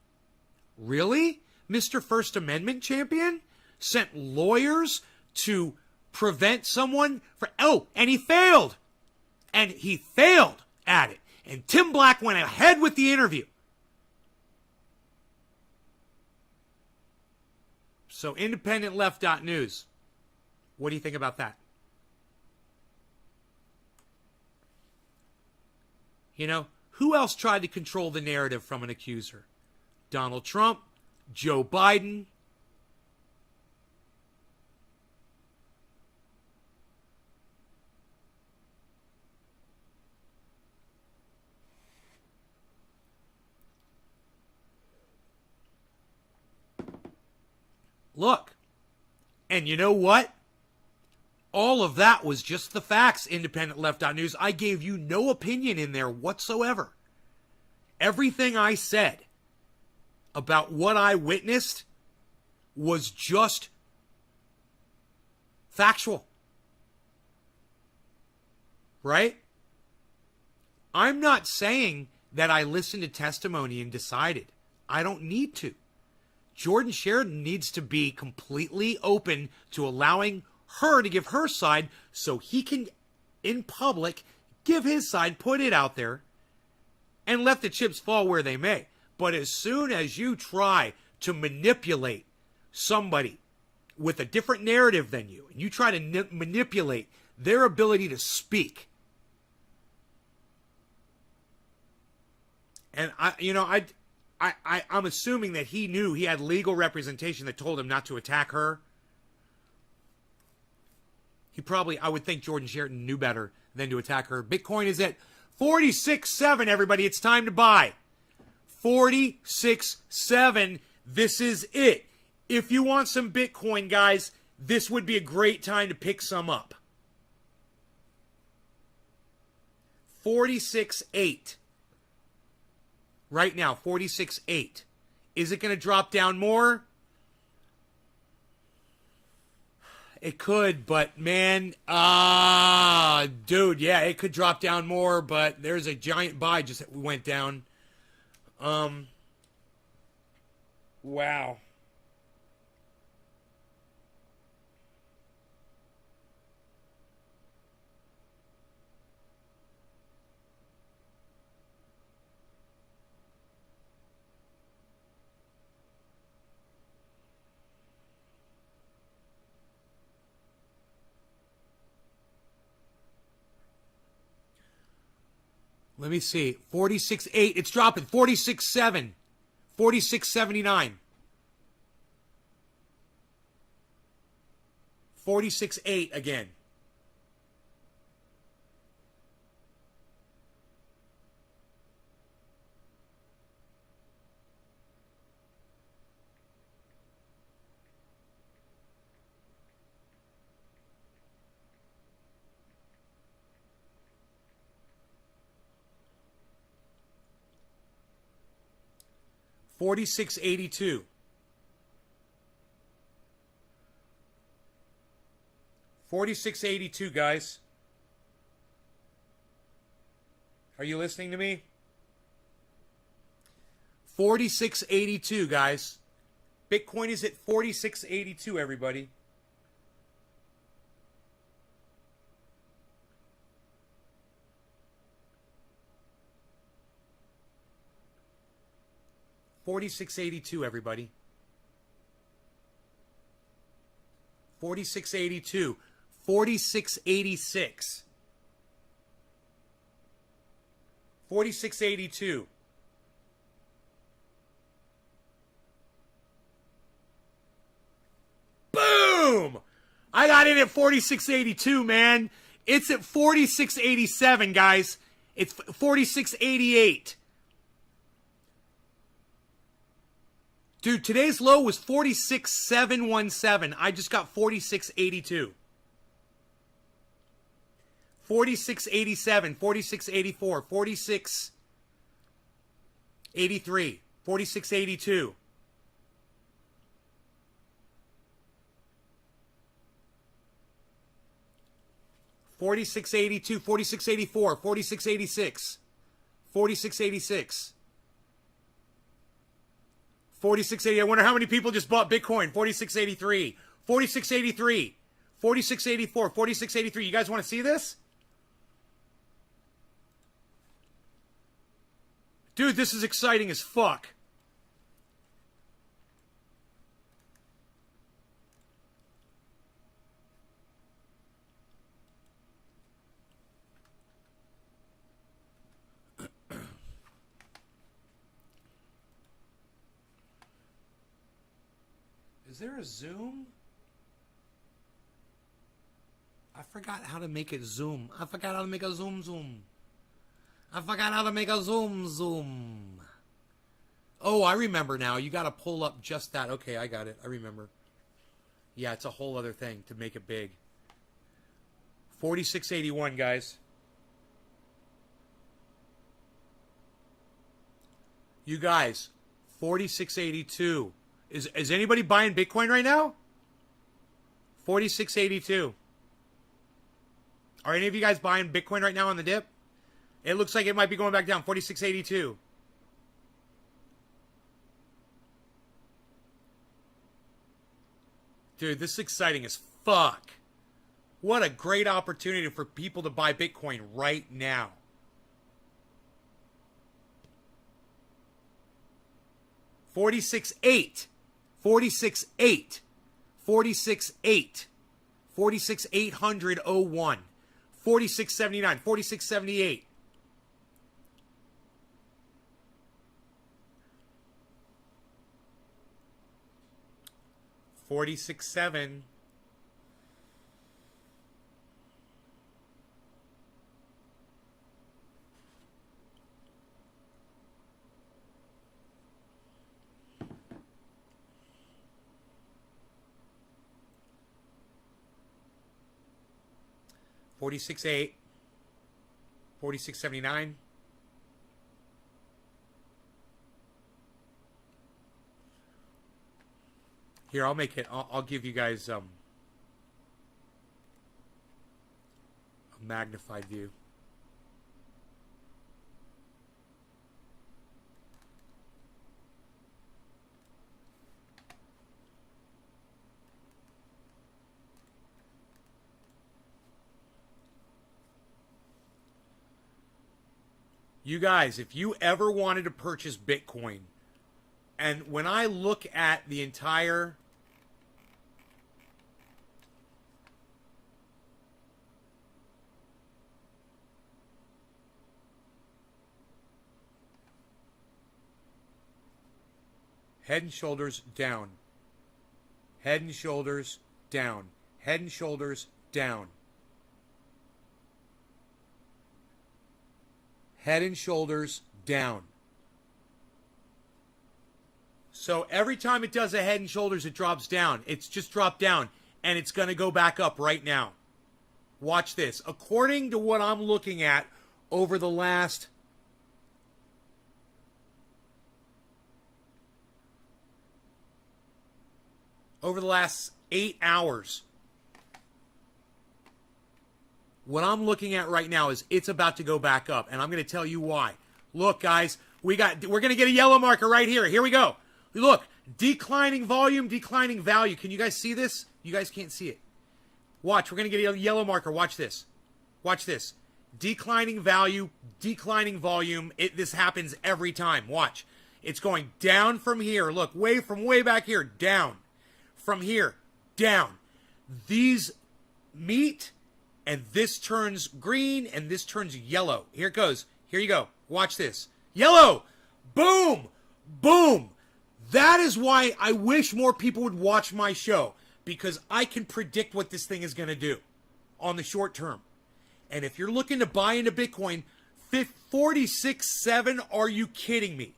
Really? Mr. First Amendment champion? Sent lawyers to prevent someone from... Oh, and he failed. And he failed at it. And Tim Black went ahead with the interview. So independentleft.news. What do you think about that? You know, who else tried to control the narrative from an accuser? Donald Trump, Joe Biden. Look, and you know what? All of that was just the facts, independentleft.news. I gave you no opinion in there whatsoever. Everything I said about what I witnessed was just factual. Right? I'm not saying that I listened to testimony and decided. I don't need to. Jordan Sheridan needs to be completely open to allowing her to give her side so he can, in public, give his side, put it out there, and let the chips fall where they may. But as soon as you try to manipulate somebody with a different narrative than you, and you try to manipulate their ability to speak, and I'm assuming that he knew he had legal representation that told him not to attack her. He probably, I would think Jordan Sheridan knew better than to attack her. Bitcoin is at 46.7, everybody. It's time to buy. 46.7. This is it. If you want some Bitcoin, guys, this would be a great time to pick some up. 46.8. Right now, 46.8. Is it going to drop down more? It could, but man, dude, yeah, it could drop down more, but there's a giant buy just went down. Wow. Let me see. 46.8. It's dropping. 46.7. 46.79. 46.8 again. $46.82. $46.82, guys. Are you listening to me? $46.82, guys. Bitcoin is at $46.82, everybody. $46.82, everybody. $46.82. $46.86. $46.82. Boom! I got in at $46.82, man. It's at $46.87, guys. It's $46.88. Dude, today's low was 46.717. I just got 46.82. 46.87, 46.84, 46.83, 46.82. $46.82, $46.84, $46.86, $46.86. 46.80. I wonder how many people just bought Bitcoin. 46.83. 46.83. 46.84. 46.83. You guys want to see this? Dude, this is exciting as fuck. Is there a zoom? I forgot how to make it zoom. I forgot how to make a zoom. I forgot how to make a zoom. Oh, I remember now. You got to pull up just that. Okay, I got it. I remember. Yeah, it's a whole other thing to make it big. 4681, guys. You guys, 4682. Is anybody buying Bitcoin right now? 4682. Are any of you guys buying Bitcoin right now on the dip? It looks like it might be going back down. 4682. Dude, this is exciting as fuck. What a great opportunity for people to buy Bitcoin right now. 46.8. 46.8. 46.8. 46.800.01. 46.79. 46.78. 46.7. $46.8, $46.79. Here, I'll make it. I'll give you guys a magnified view. You guys, if you ever wanted to purchase Bitcoin, and when I look at the entire Head and Shoulders down, Head and Shoulders down, Head and Shoulders down, Head and Shoulders down. So every time it does a Head and Shoulders, it drops down. It's just dropped down, and it's going to go back up right now. Watch this. According to what I'm looking at over the last over the last 8 hours. What I'm looking at right now is it's about to go back up, and I'm going to tell you why. Look, guys, we're going to get a yellow marker right here. Here we go. Look, declining volume, declining value. Can you guys see this? You guys can't see it. Watch, we're going to get a yellow marker. Watch this. Watch this. Declining value, declining volume. This happens every time. Watch. It's going down from here. Look, from way back here, down. From here, down. These meet, and this turns green, and this turns yellow. Here it goes. Here you go. Watch this. Yellow. Boom. Boom. That is why I wish more people would watch my show, because I can predict what this thing is going to do on the short term. And if you're looking to buy into Bitcoin, 46.7, are you kidding me?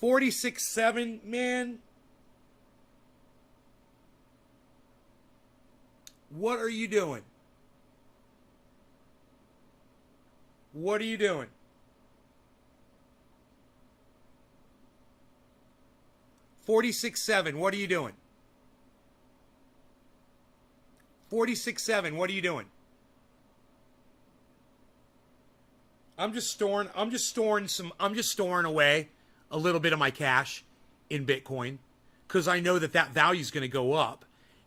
46.7, man. What are you doing? What are you doing? 46.7, what are you doing? 46.7, what are you doing? I'm just storing away a little bit of my cash in Bitcoin, because I know that value is going to go up.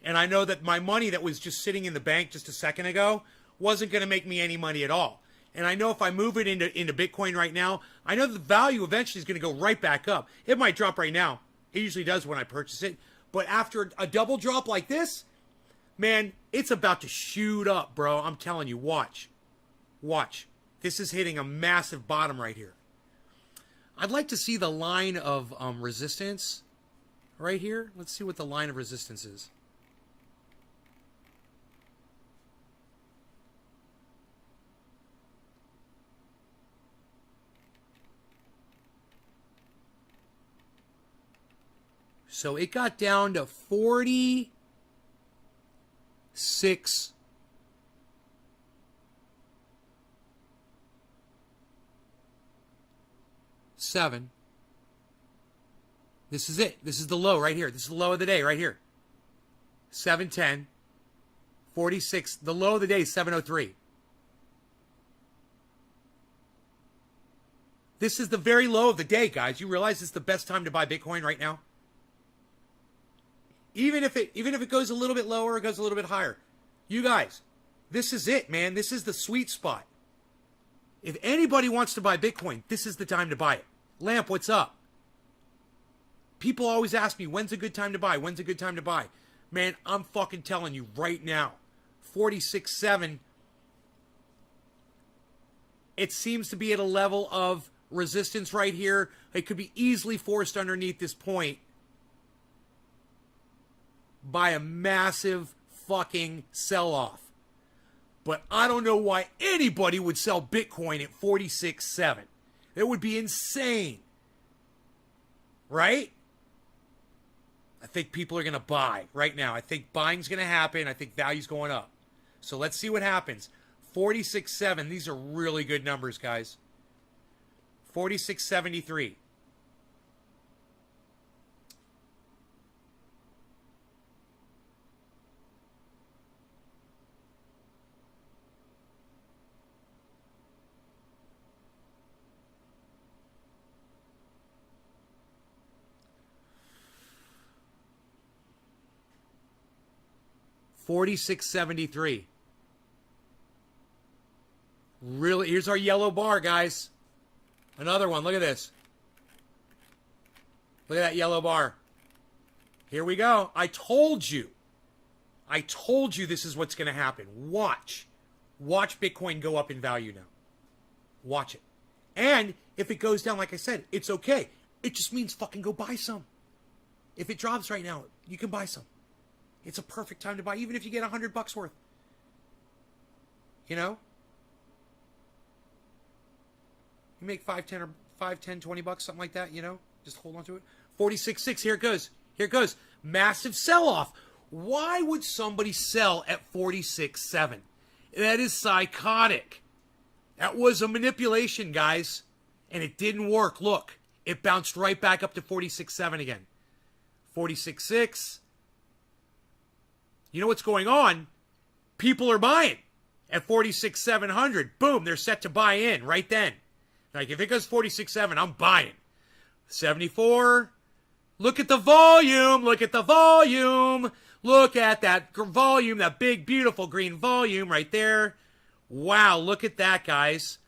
And I know that my money that was just sitting in the bank just a second ago wasn't going to make me any money at all. And I know if I move it into Bitcoin right now, I know the value eventually is going to go right back up. It might drop right now. It usually does when I purchase it. But after a double drop like this, man, it's about to shoot up, bro. I'm telling you, watch. Watch. This is hitting a massive bottom right here. I'd like to see the line of resistance. right here. Let's see what the line of resistance is. So it got down to 46. Seven. This is it. This is the low right here. This is the low of the day right here. 710. 46. The low of the day is 703. This is the very low of the day, guys. You realize it's the best time to buy Bitcoin right now? Even if it goes a little bit lower or goes a little bit higher. You guys, this is it, man. This is the sweet spot. If anybody wants to buy Bitcoin, this is the time to buy it. Lamp, what's up? People always ask me, when's a good time to buy? When's a good time to buy? Man, I'm fucking telling you right now. 46.7. It seems to be at a level of resistance right here. It could be easily forced underneath this point by a massive fucking sell-off. But I don't know why anybody would sell Bitcoin at 46.7. It would be insane. Right? I think people are going to buy right now. I think buying's going to happen. I think value's going up. So let's see what happens. 46.7. These are really good numbers, guys. 46.73. $46.73. Really, here's our yellow bar, guys. Another one. Look at this. Look at that yellow bar. Here we go. I told you. I told you this is what's going to happen. Watch. Watch Bitcoin go up in value now. Watch it. And if it goes down, like I said, it's okay. It just means fucking go buy some. If it drops right now, you can buy some. It's a perfect time to buy, even if you get $100 worth. You know? You make 5, 10, or 5, 10, 20 bucks, something like that, you know? Just hold on to it. 46.6, here it goes. Here it goes. Massive sell-off. Why would somebody sell at 46.7? That is psychotic. That was a manipulation, guys. And it didn't work. Look, it bounced right back up to 46.7 again. 46.6. You know what's going on? People are buying at 46.700. Boom, they're set to buy in right then. Like, if it goes 46.7, I'm buying. 74. Look at the volume. Look at the volume. Look at that volume, that big, beautiful green volume right there. Wow, look at that, guys.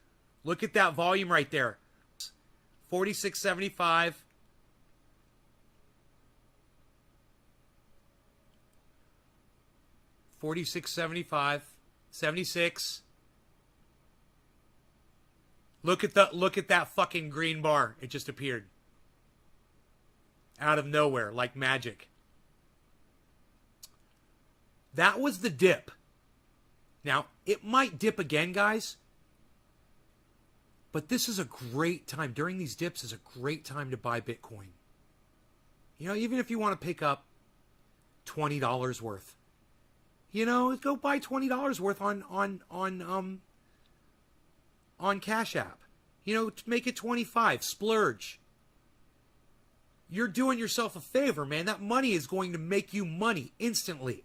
Look at that volume right there. 46.75. 46.75. 76. Look at that fucking green bar. It just appeared. Out of nowhere, like magic. That was the dip. Now, it might dip again, guys. But this is a great time. During these dips is a great time to buy Bitcoin. You know, even if you want to pick up $20 worth. You know, go buy $20 worth on Cash App. You know, make it 25. Splurge. You're doing yourself a favor, man. That money is going to make you money instantly.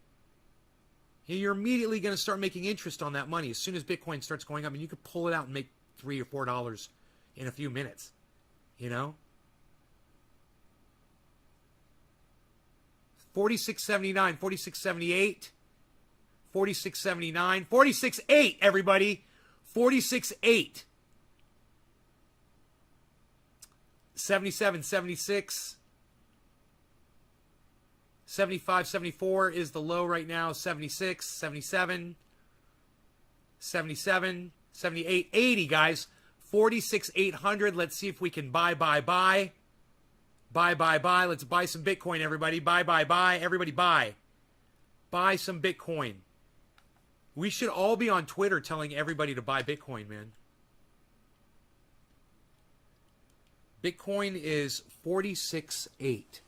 You're immediately going to start making interest on that money as soon as Bitcoin starts going up. And you could pull it out and make $3 or $4 in a few minutes. You know? 46.79, 46.78, 46.79, 46.8, everybody. 46.8. 77, 76. 75, 74 is the low right now. 76, 77, 77, 78, 80, guys. 46,800. Let's see if we can buy. Buy, buy, buy. Let's buy some Bitcoin, everybody. Buy, buy, buy. Everybody buy. Buy some Bitcoin. We should all be on Twitter telling everybody to buy Bitcoin, man. Bitcoin is 46.8.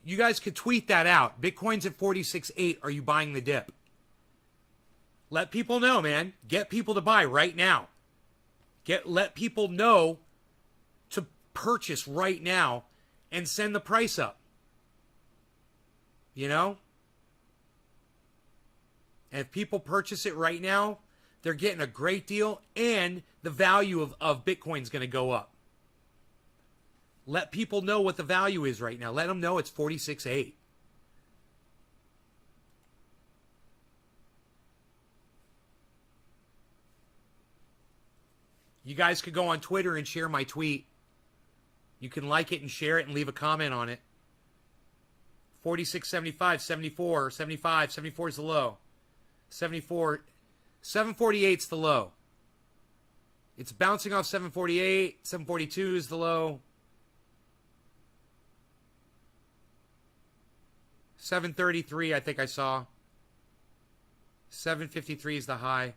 You guys could tweet that out. Bitcoin's at 46.8. Are you buying the dip? Let people know, man. Get people to buy right now. Let people know to purchase right now and send the price up. You know? And if people purchase it right now, they're getting a great deal, and the value of Bitcoin's going to go up. Let people know what the value is right now. Let them know it's 46.8. You guys could go on Twitter and share my tweet. You can like it and share it and leave a comment on it. 46.75, 74, 75, 74 is the low. 74, 748 is the low. It's bouncing off 748, 742 is the low. 733, I think I saw. 753 is the high.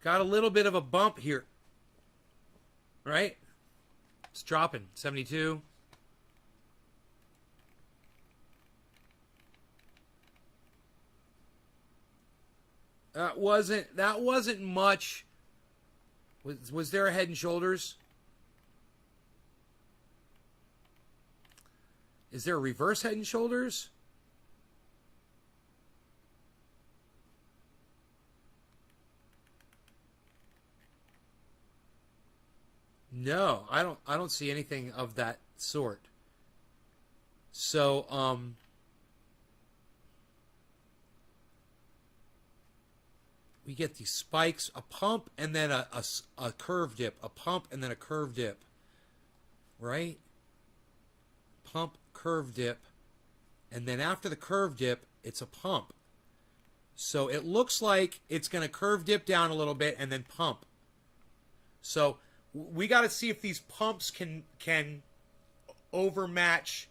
Got a little bit of a bump here. Right? It's dropping. 72. That wasn't much. Was there a head and shoulders? Is there a reverse head and shoulders? No, I don't see anything of that sort. So, we get these spikes, a pump, and then a curve dip. A pump, and then a curve dip. Right? Pump, curve dip. And then after the curve dip, it's a pump. So it looks like it's going to curve dip down a little bit and then pump. So we got to see if these pumps can overmatch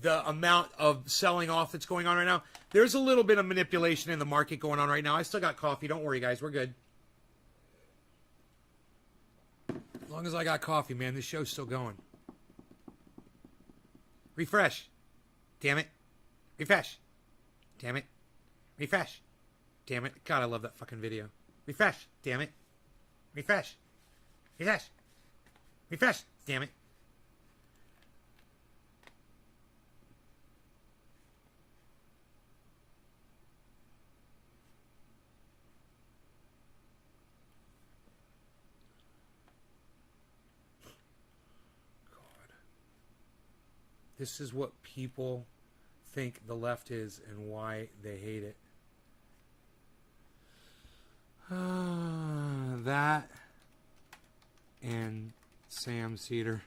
the amount of selling off that's going on right now. There's a little bit of manipulation in the market going on right now. I still got coffee. Don't worry, guys. We're good. As long as I got coffee, man, this show's still going. Refresh. Damn it. Refresh. Damn it. Refresh. Damn it. God, I love that fucking video. Refresh. Damn it. Refresh. Refresh. Refresh. Damn it. This is what people think the left is and why they hate it. That and Sam Cedar.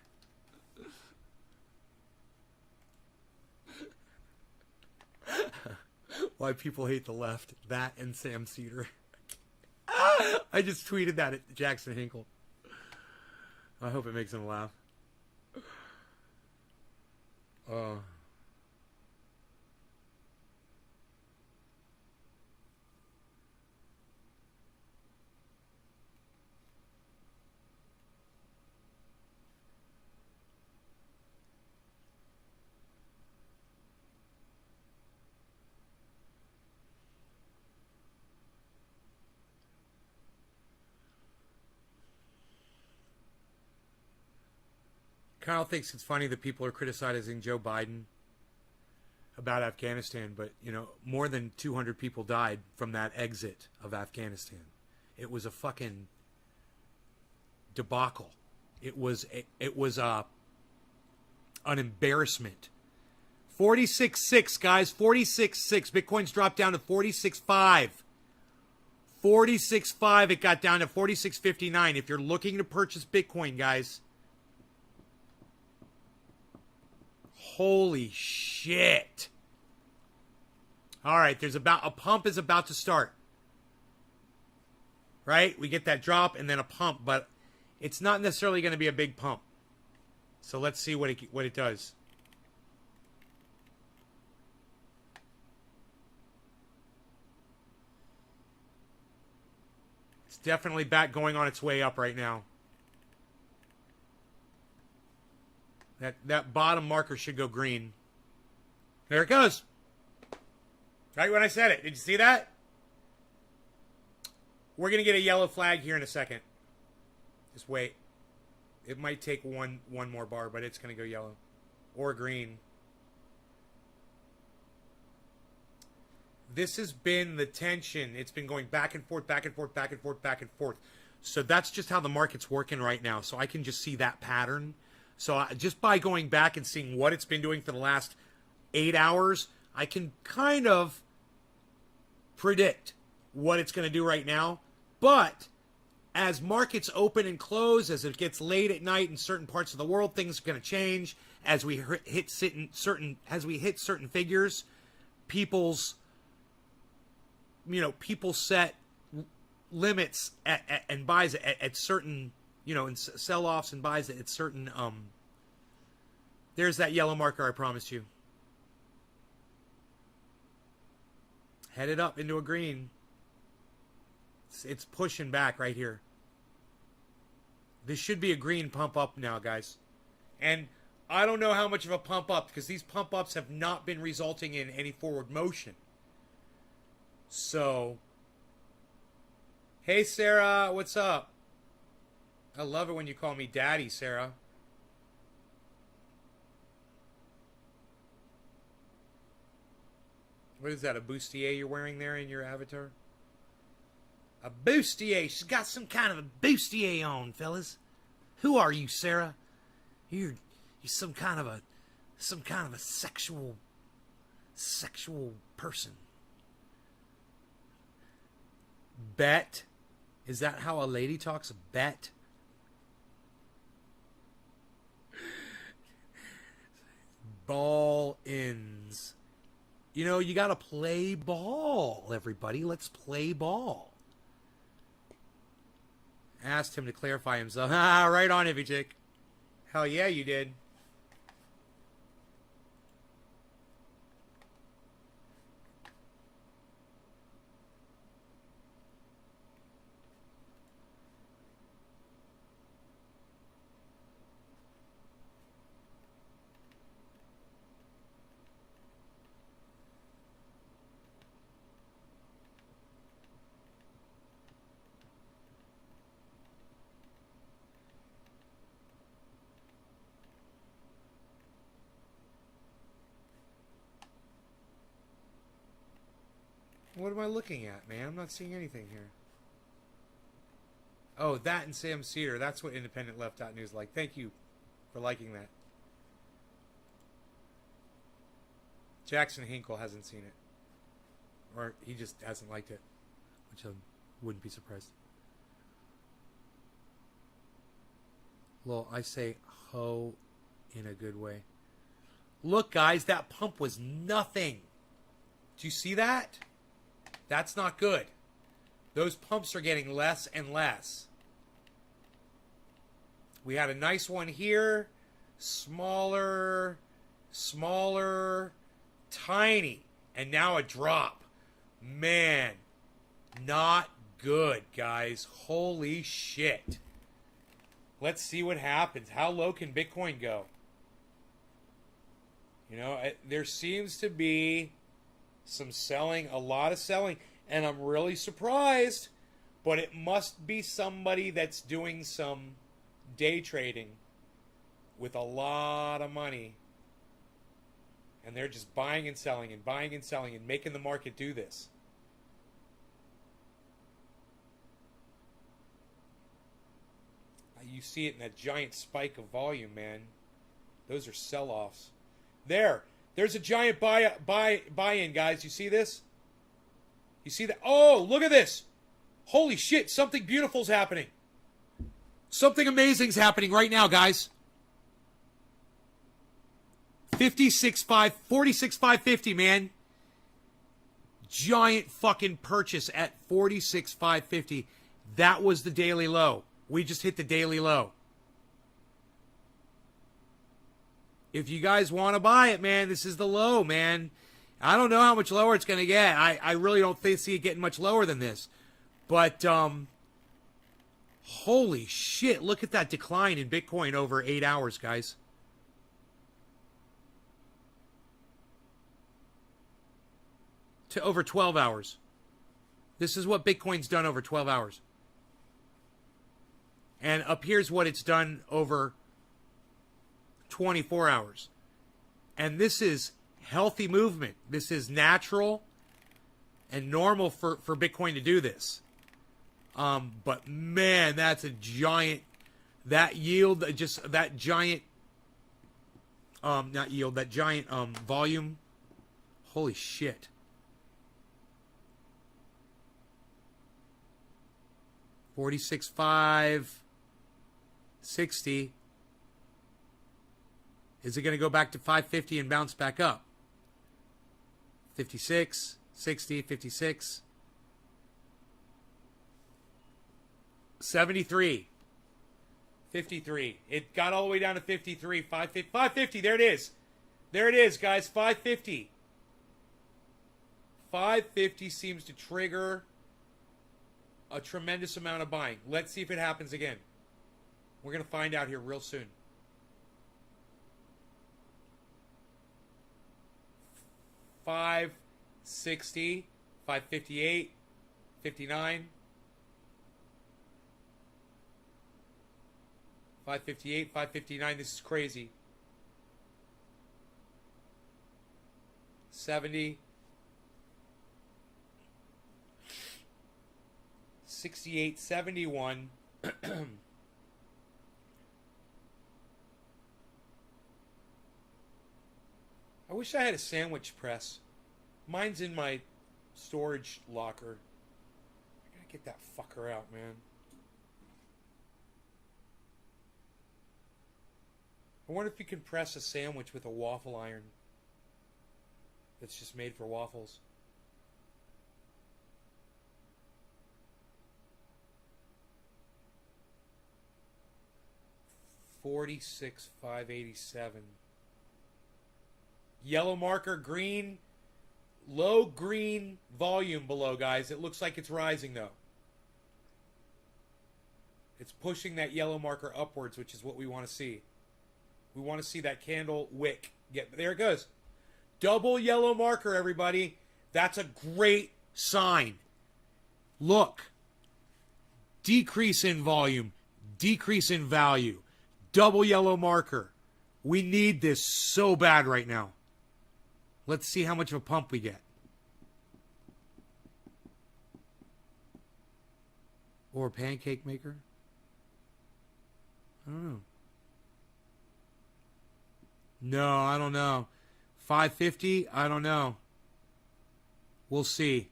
Why people hate the left. That and Sam Cedar. I just tweeted that at Jackson Hinkle. I hope it makes him laugh. Kyle thinks it's funny that people are criticizing Joe Biden about Afghanistan, but, you know, more than 200 people died from that exit of Afghanistan. It was a fucking debacle. It was an embarrassment. 46.6, guys. 46.6. Bitcoin's dropped down to 46.5. 46.5. It got down to 46.59. If you're looking to purchase Bitcoin, guys. Holy shit. All right, there's a pump is about to start. Right? We get that drop and then a pump, but it's not necessarily going to be a big pump. So let's see what it does. It's definitely back going on its way up right now. That bottom marker should go green. There it goes. Right when I said it. Did you see that? We're going to get a yellow flag here in a second. Just wait. It might take one more bar, but it's going to go yellow. Or green. This has been the tension. It's been going back and forth, back and forth, back and forth, back and forth. So that's just how the market's working right now. So I can just see that pattern. So just by going back and seeing what it's been doing for the last 8 hours, I can kind of predict what it's going to do right now. But as markets open and close, as it gets late at night in certain parts of the world, things are going to change. As we hit certain figures, people set limits and buys at certain, and sell-offs and buys at certain, there's that yellow marker I promised you. Headed up into a green. It's pushing back right here. This should be a green pump up now, guys. And I don't know how much of a pump up, because these pump ups have not been resulting in any forward motion. So, hey Sarah, what's up? I love it when you call me daddy, Sarah. What is that, a bustier you're wearing there in your avatar? A bustier. She's got some kind of a bustier on, fellas. Who are you, Sarah? You're some kind of a sexual person. Bet? Is that how a lady talks? Bet? Ball ins. You got to play ball, everybody. Let's play ball. Asked him to clarify himself. Ah, right on, Hippie Chick. Hell yeah, you did. What am I looking at, man? I'm not seeing anything here. Oh, that and Sam Cedar. That's what Independent Left.News like. Thank you for liking that. Jackson Hinkle hasn't seen it. Or he just hasn't liked it. Which I wouldn't be surprised. Well, I say ho in a good way. Look, guys, that pump was nothing. Do you see that? That's not good. Those pumps are getting less and less. We had a nice one here. Smaller, tiny. And now a drop. Man, not good, guys. Holy shit. Let's see what happens. How low can Bitcoin go? There seems to be some selling, a lot of selling, and I'm really surprised, but it must be somebody that's doing some day trading with a lot of money. And they're just buying and selling and buying and selling and making the market do this. You see it in that giant spike of volume, man. Those are sell-offs. There's a giant buy-in, guys. You see this? You see that? Oh, look at this. Holy shit, something beautiful's happening. Something amazing's happening right now, guys. 46,550, man. Giant fucking purchase at 46,550. That was the daily low. We just hit the daily low. If you guys want to buy it, man, this is the low, man. I don't know how much lower it's going to get. I really don't see it getting much lower than this. But, holy shit, look at that decline in Bitcoin over 8 hours, guys. To over 12 hours. This is what Bitcoin's done over 12 hours. And up here's what it's done over 24 hours. And this is healthy movement. This is natural and normal for Bitcoin to do this. But man, that's a giant, that yield, just that giant, not yield, that giant volume. Holy shit. $46,560. Is it going to go back to 550 and bounce back up? 56, 60, 56. 73. 53. It got all the way down to 53. 550. 550. There it is. There it is, guys. 550. 550 seems to trigger a tremendous amount of buying. Let's see if it happens again. We're going to find out here real soon. $560, $558, $59, $558, $559. This is crazy. $70, $68, $71. I wish I had a sandwich press. Mine's in my storage locker. I gotta get that fucker out, man. I wonder if you can press a sandwich with a waffle iron that's just made for waffles. $46,587. Yellow marker, green, low green volume below, guys. It looks like it's rising, though. It's pushing that yellow marker upwards, which is what we want to see. We want to see that candle wick. There it goes. Double yellow marker, everybody. That's a great sign. Look. Decrease in volume. Decrease in value. Double yellow marker. We need this so bad right now. Let's see how much of a pump we get. Or pancake maker. I don't know. No, I don't know. 550? I don't know. We'll see.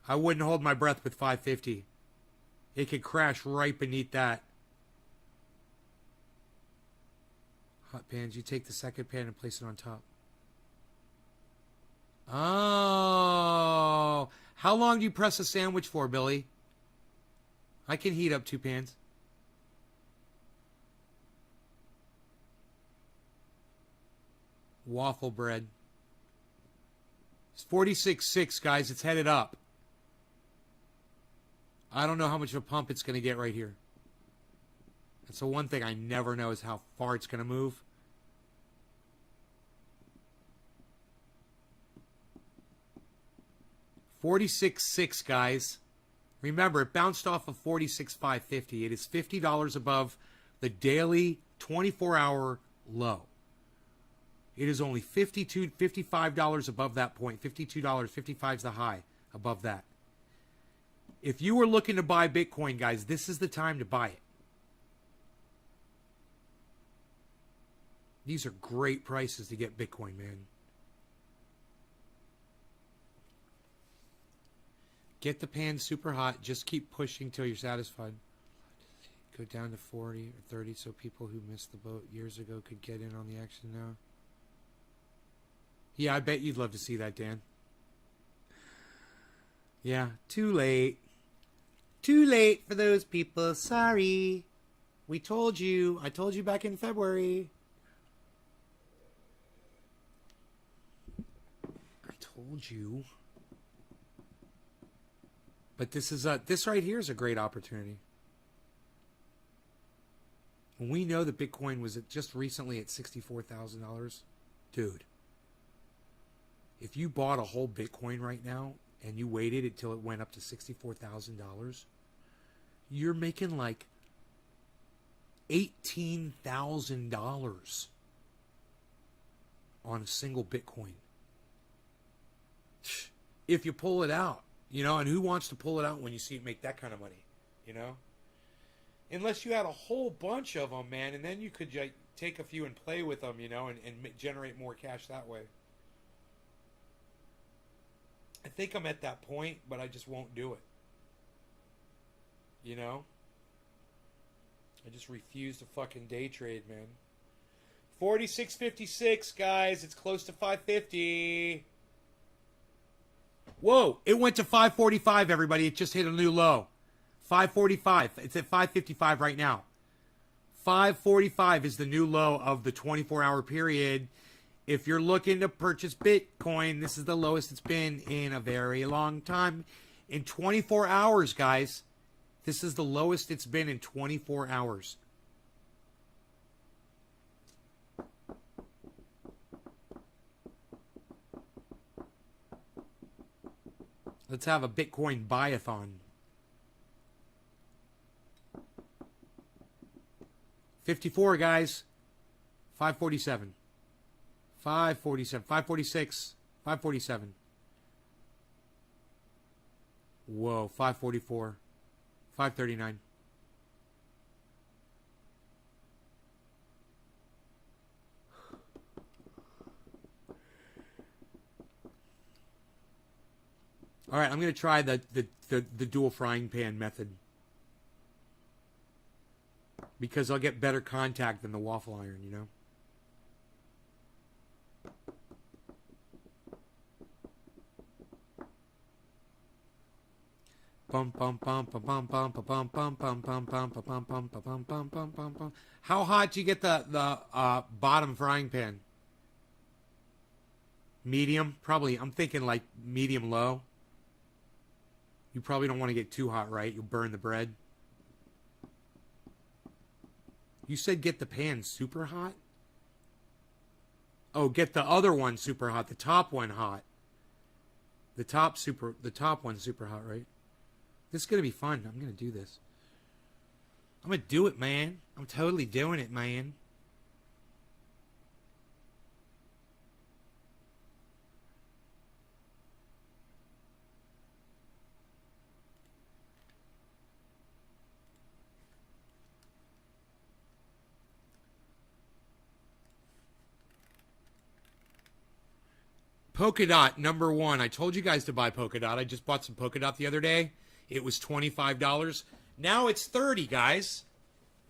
I wouldn't hold my breath with 550. It could crash right beneath that. Hot pans, you take the second pan and place it on top. Oh. How long do you press a sandwich for, Billy? I can heat up 2 pans. Waffle bread. It's 46.6, guys. It's headed up. I don't know how much of a pump it's going to get right here. That's the one thing I never know is how far it's going to move. $46.6, guys. Remember, it bounced off of $46,550. It is $50 above the daily 24-hour low. It is only $55 above that point. $52, 55 is the high above that. If you were looking to buy Bitcoin, guys, this is the time to buy it. These are great prices to get Bitcoin, man. Get the pan super hot. Just keep pushing till you're satisfied. Go down to 40 or 30 so people who missed the boat years ago could get in on the action now. Yeah, I bet you'd love to see that, Dan. Yeah, too late. Too late for those people. Sorry. We told you. I told you back in February. I told you. But this right here is a great opportunity. We know that Bitcoin was just recently at $64,000. Dude, if you bought a whole Bitcoin right now and you waited until it went up to $64,000, you're making like $18,000 on a single Bitcoin. If you pull it out, you know, and who wants to pull it out when you see it make that kind of money, you know? Unless you had a whole bunch of them, man, and then you could take a few and play with them, you know, and generate more cash that way. I think I'm at that point, but I just won't do it. You know? I just refuse to fucking day trade, man. 46.56, guys. It's close to 550. Whoa, it went to 545, everybody. It just hit a new low. 545. It's at 555 right now. 545 is the new low of the 24-hour period. If you're looking to purchase Bitcoin, this is the lowest it's been in a very long time. In 24 hours, guys, this is the lowest it's been in 24 hours. Let's have a Bitcoin buy-a-thon. 54, guys. 547. 547. 546. 547. Whoa, 544. 539. All right, I'm going to try the dual frying pan method. Because I'll get better contact than the waffle iron, you know? How hot do you get the bottom frying pan? Medium? Probably, I'm thinking like medium low. You probably don't want to get too hot, right? You'll burn the bread. You said get the pan super hot? Oh, get the other one super hot. The top one hot. The top one super hot, right? This is going to be fun. I'm going to do this. I'm going to do it, man. I'm totally doing it, man. Polkadot, #1. I told you guys to buy Polkadot. I just bought some Polkadot the other day. It was $25. Now it's $30, guys.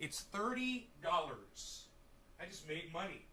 It's $30. I just made money.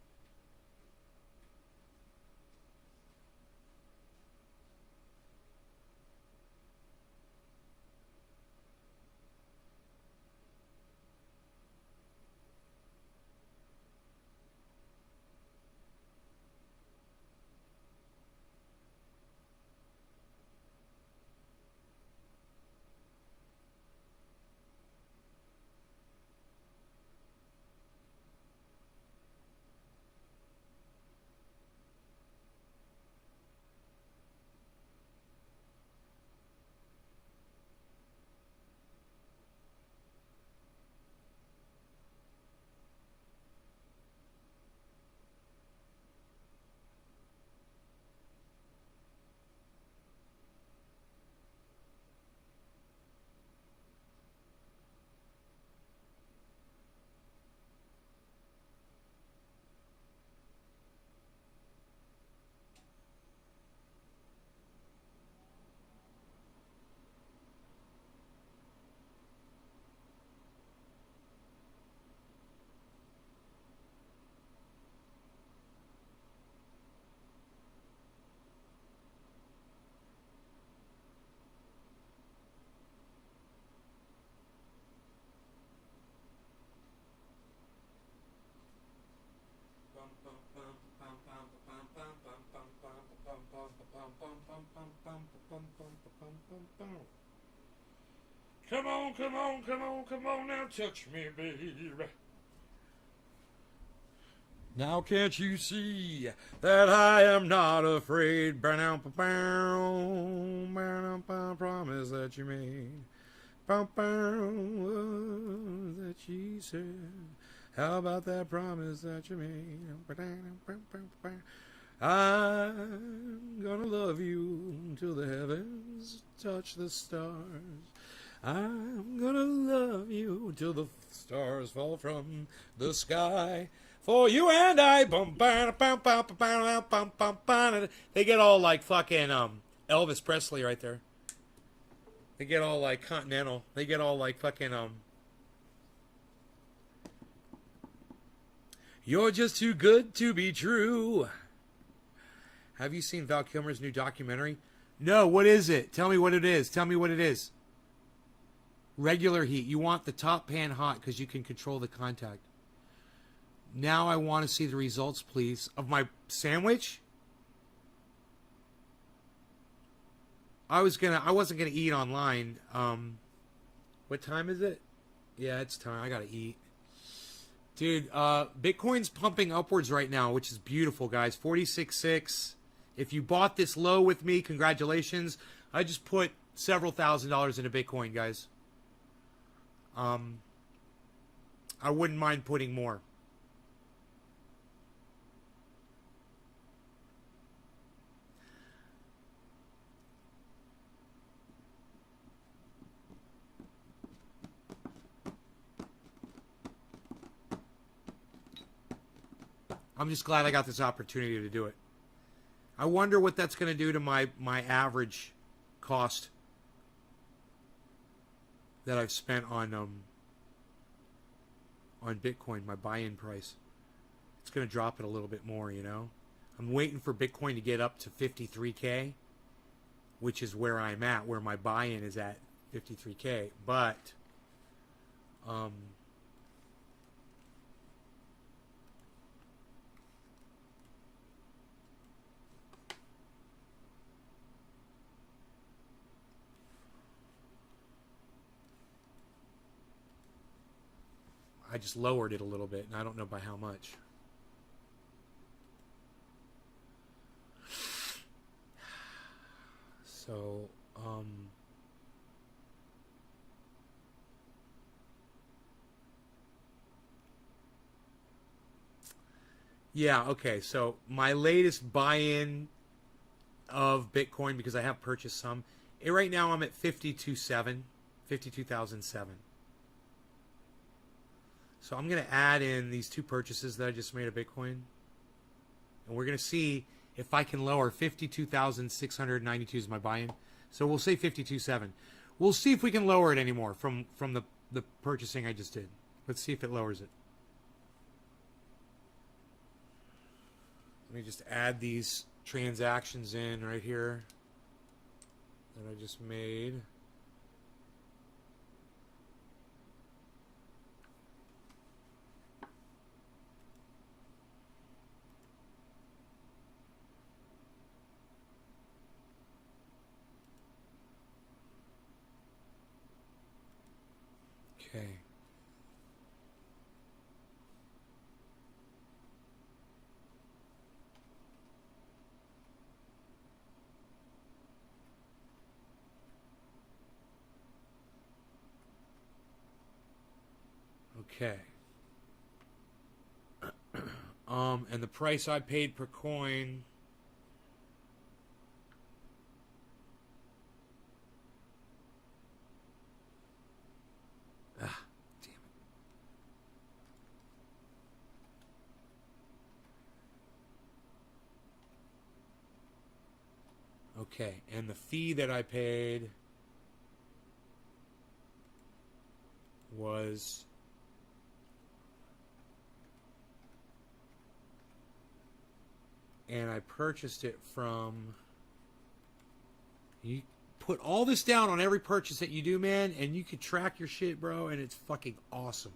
on, come on, come on, come on now, touch me, baby. Now can't you see that I am not afraid? Promise that you made. That she said. How about that promise that you made? I'm gonna love you till the heavens touch the stars. I'm gonna love you till the stars fall from the sky. For you and I. They get all like fucking Elvis Presley right there. They get all like continental. They get all like fucking You're just too good to be true. Have you seen Val Kilmer's new documentary? No, what is it? Tell me what it is. Tell me what it is. Regular heat. You want the top pan hot because you can control the contact. Now I want to see the results, please, of my sandwich. I wasn't gonna eat online. What time is it? Yeah, it's time. I gotta eat. Dude, Bitcoin's pumping upwards right now, which is beautiful, guys. 46.6. If you bought this low with me, congratulations. I just put several $1,000s into Bitcoin, guys. I wouldn't mind putting more. I'm just glad I got this opportunity to do it. I wonder what that's going to do to my average cost that I've spent on Bitcoin, my buy-in price. It's going to drop it a little bit more, you know. I'm waiting for Bitcoin to get up to 53K, which is where I'm at, where my buy-in is at 53K. But I just lowered it a little bit, and I don't know by how much. So, yeah, okay. So my latest buy-in of Bitcoin, because I have purchased some, right now I'm at 52,007. So I'm going to add in these two purchases that I just made of Bitcoin. And we're going to see if I can lower 52,692 is my buy-in. So we'll say 52.7. We'll see if we can lower it anymore from the purchasing I just did. Let's see if it lowers it. Let me just add these transactions in right here that I just made. Okay. Okay. And the price I paid per coin damn it. Okay, and the fee that I paid was and I purchased it from, you put all this down on every purchase that you do, man, and you can track your shit, bro, and it's fucking awesome.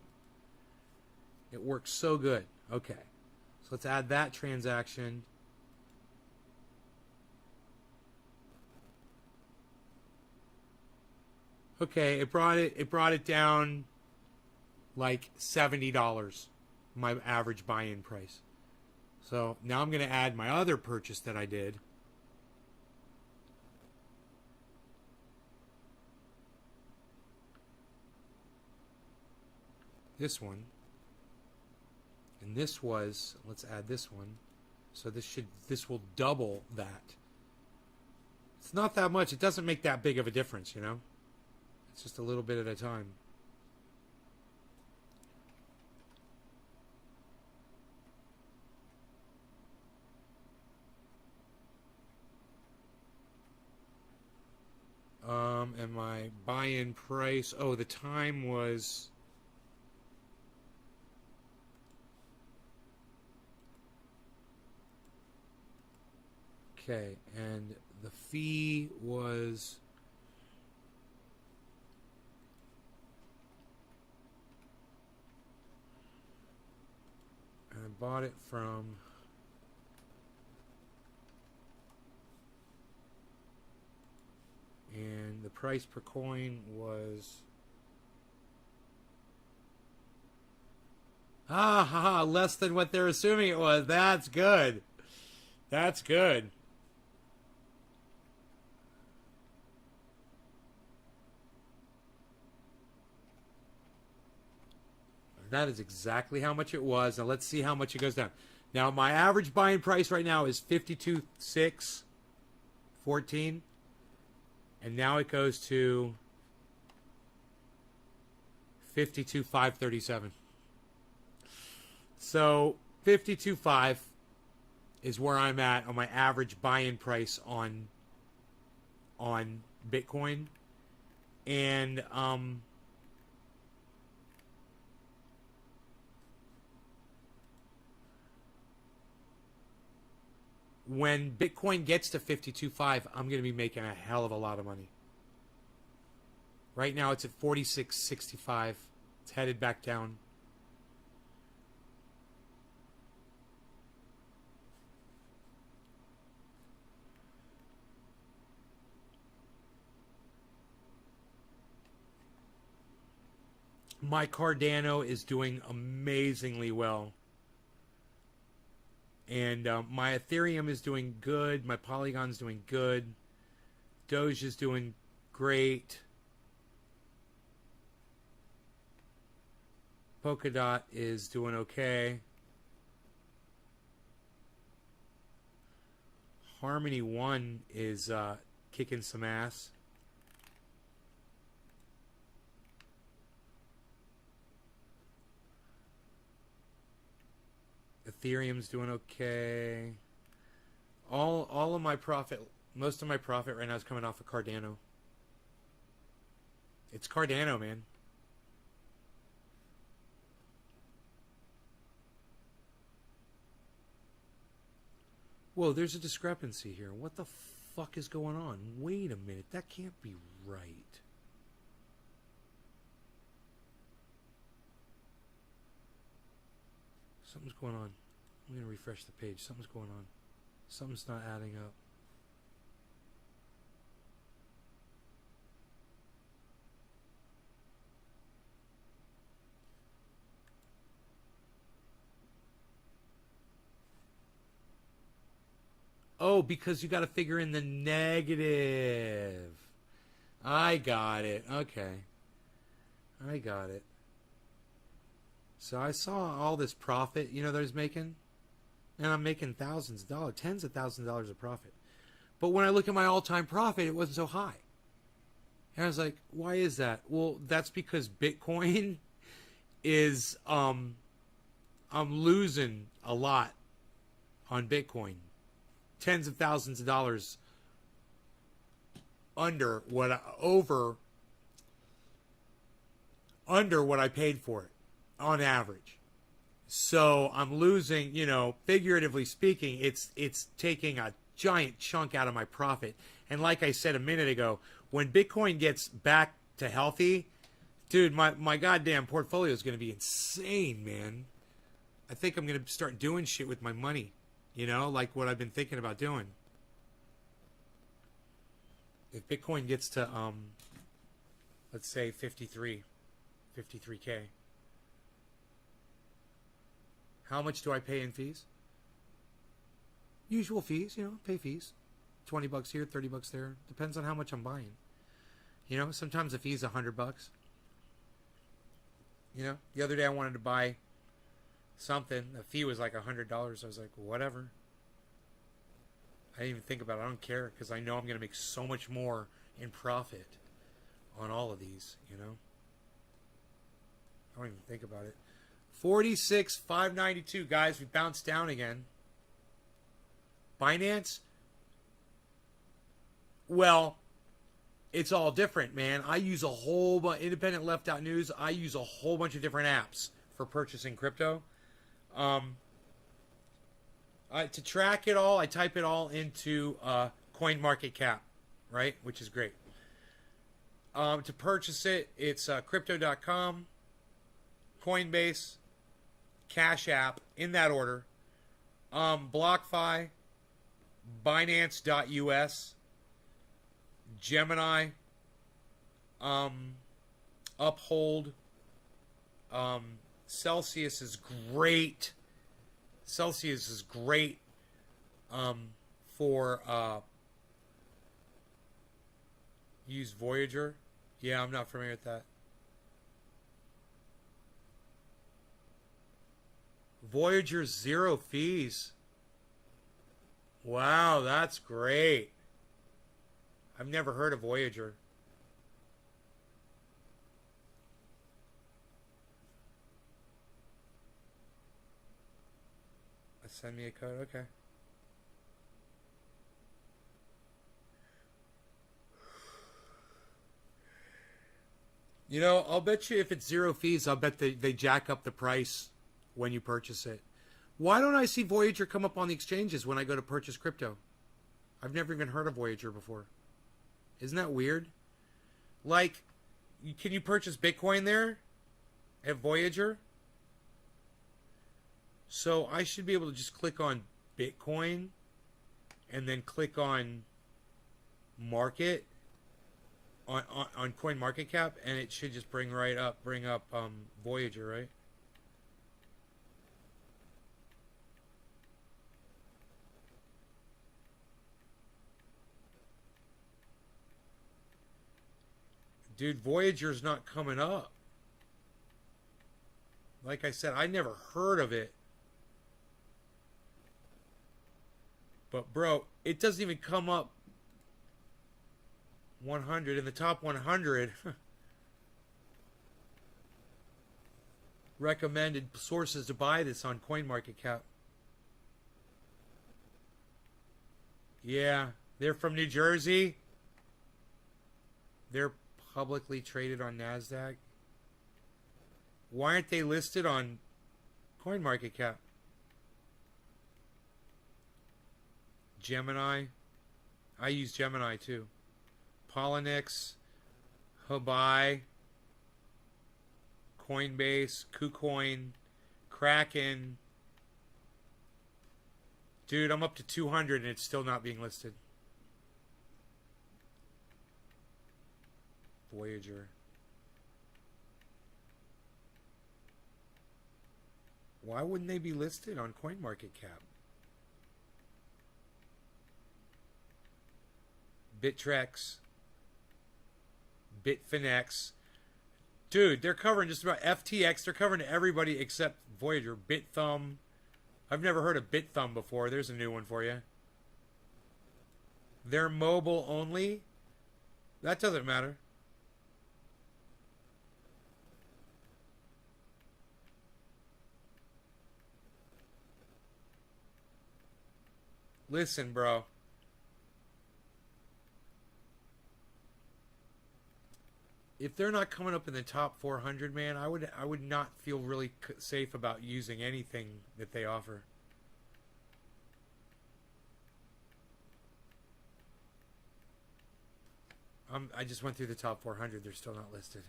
It works so good. Okay, so let's add that transaction. Okay, it brought it down like $70, my average buy-in price. So now I'm going to add my other purchase that I did. This one. And this was, let's add this one. So this will double that. It's not that much. It doesn't make that big of a difference, you know? It's just a little bit at a time. And my buy-in price, oh, the time was... Okay, and the fee was... I bought it from... And the price per coin was... less than what they're assuming it was. That's good. That's good. That is exactly how much it was. Now let's see how much it goes down. Now my average buying price right now is $52,614, and now it goes to $52,537. So $52,500 is where I'm at on my average buy-in price on Bitcoin, and when Bitcoin gets to $52,500, I'm going to be making a hell of a lot of money. Right now it's at $46.65. It's headed back down. My Cardano is doing amazingly well. And my Ethereum is doing good. My Polygon's doing good. Doge is doing great. Polkadot is doing okay. Harmony 1 is kicking some ass. Ethereum's doing okay. All of my profit, most of my profit right now is coming off of Cardano. It's Cardano, man. Whoa, there's a discrepancy here. What the fuck is going on? Wait a minute, that can't be right. Something's going on. I'm going to refresh the page. Something's going on. Something's not adding up. Oh, because you got to figure in the negative. I got it. Okay. I got it. So I saw all this profit, you know, that I was making. And I'm making thousands of dollars, tens of thousands of dollars of profit. But when I look at my all-time profit, it wasn't so high. And I was like, why is that? Well, that's because Bitcoin is, I'm losing a lot on Bitcoin. Tens of thousands of dollars under what I paid for it on average. So I'm losing, you know, figuratively speaking, it's taking a giant chunk out of my profit. And like I said a minute ago, when Bitcoin gets back to healthy, dude, my goddamn portfolio is going to be insane, man. I think I'm going to start doing shit with my money, you know, like what I've been thinking about doing. If Bitcoin gets to let's say 53K. How much do I pay in fees? Usual fees, pay fees. $20 here, $30 there. Depends on how much I'm buying. Sometimes the fee's $100. The other day I wanted to buy something. The fee was like $100. I was like, whatever. I didn't even think about it. I don't care because I know I'm going to make so much more in profit on all of these, I don't even think about it. 46,592, guys. We bounced down again. Binance? Well, it's all different, man. I use a whole bunch, Independent Left Out News, I use a whole bunch of different apps for purchasing crypto. To track it all, I type it all into CoinMarketCap, right? Which is great. To purchase it, it's crypto.com, Coinbase, Cash App, in that order. BlockFi, Binance.us, Gemini, Uphold, Celsius is great. Celsius is great for use Voyager. Yeah, I'm not familiar with that. Voyager 0 fees. Wow, that's great. I've never heard of Voyager. Send me a code, okay. I'll bet you if it's 0 fees, I'll bet they jack up the price when you purchase it. Why don't I see Voyager come up on the exchanges when I go to purchase crypto? I've never even heard of Voyager before. Isn't that weird? Like, can you purchase Bitcoin there at Voyager? So I should be able to just click on Bitcoin and then click on market on CoinMarketCap, and it should just bring up Voyager, right? Dude, Voyager's not coming up. Like I said, I never heard of it. But, bro, it doesn't even come up 100 in the top 100. Recommended sources to buy this on CoinMarketCap. Yeah, they're from New Jersey. They're publicly traded on NASDAQ. Why aren't they listed on CoinMarketCap? Gemini. I use Gemini too. Polynix, Hubai, Coinbase, KuCoin, Kraken. Dude, I'm up to 200 and it's still not being listed. Voyager. Why wouldn't they be listed on CoinMarketCap? Bittrex, Bitfinex. Dude, they're covering just about FTX. They're covering everybody except Voyager. BitThumb. I've never heard of BitThumb before. There's a new one for you. They're mobile only. That doesn't matter. Listen, bro. If they're not coming up in the top 400, man, I would not feel really safe about using anything that they offer. I just went through the top 400. They're still not listed.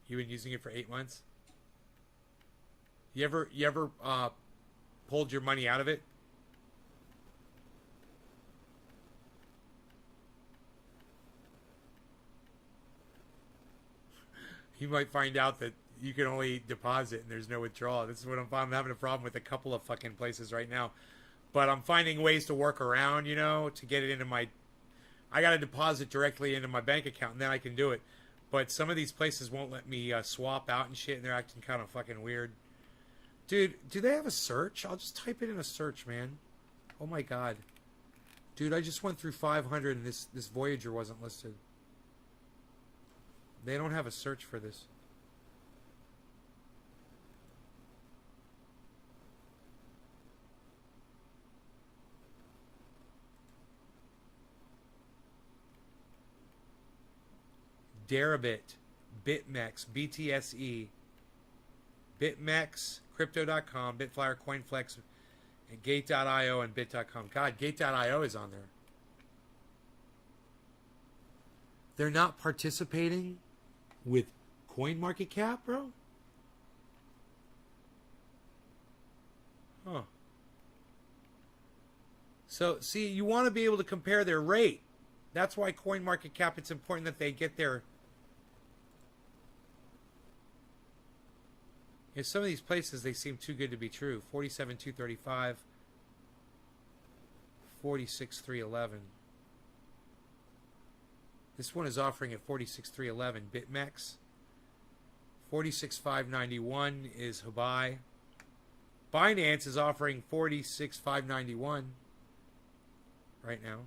You been using it for 8 months? You ever pulled your money out of it? you might find out that you can only deposit and there's no withdrawal. This is what I'm having a problem with a couple of fucking places right now. But I'm finding ways to work around, you know, to get it into my... I got to deposit directly into my bank account and then I can do it. But some of these places won't let me swap out and shit, and they're acting kind of fucking weird. Dude, do they have a search? I'll just type it in a search, man. Oh my god. Dude, I just went through 500 and this Voyager wasn't listed. They don't have a search for this. Deribit, BitMEX, BTSE, BitMEX, Crypto.com, Bitflyer, CoinFlex, and Gate.io and Bit.com. God, Gate.io is on there. They're not participating with CoinMarketCap, bro? Huh. So, see, you want to be able to compare their rate. That's why CoinMarketCap, it's important that they get their... Yeah, some of these places, they seem too good to be true. 47,235. 46,311. This one is offering at 46,311. BitMEX. 46,591 is Habai. Binance is offering 46,591 right now.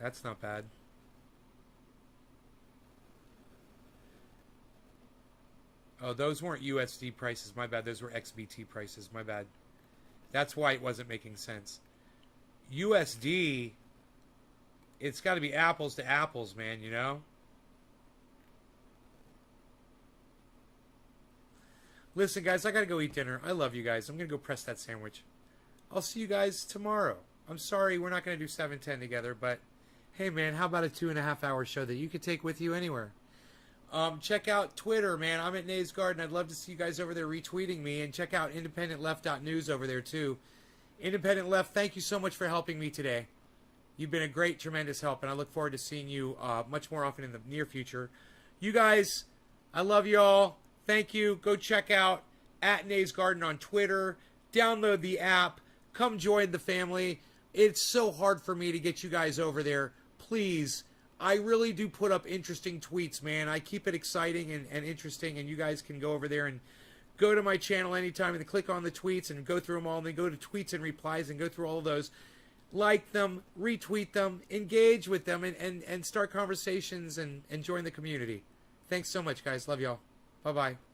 That's not bad. Oh, those weren't USD prices. My bad. Those were XBT prices. My bad. That's why it wasn't making sense. USD, it's got to be apples to apples, man, you know? Listen, guys, I got to go eat dinner. I love you guys. I'm going to go press that sandwich. I'll see you guys tomorrow. I'm sorry we're not going to do 7:10 together, but hey, man, how about a 2.5-hour show that you could take with you anywhere? Check out Twitter, man. I'm at Nays Garden. I'd love to see you guys over there retweeting me. And check out IndependentLeft.news over there, too. Independent Left, thank you so much for helping me today. You've been a great, tremendous help, and I look forward to seeing you much more often in the near future. You guys, I love you all. Thank you. Go check out at Nays Garden on Twitter. Download the app. Come join the family. It's so hard for me to get you guys over there. Please, I really do put up interesting tweets, man. I keep it exciting and interesting, and you guys can go over there and go to my channel anytime and click on the tweets and go through them all, and then go to tweets and replies and go through all of those. Like them, retweet them, engage with them, and start conversations and join the community. Thanks so much, guys. Love y'all. Bye-bye.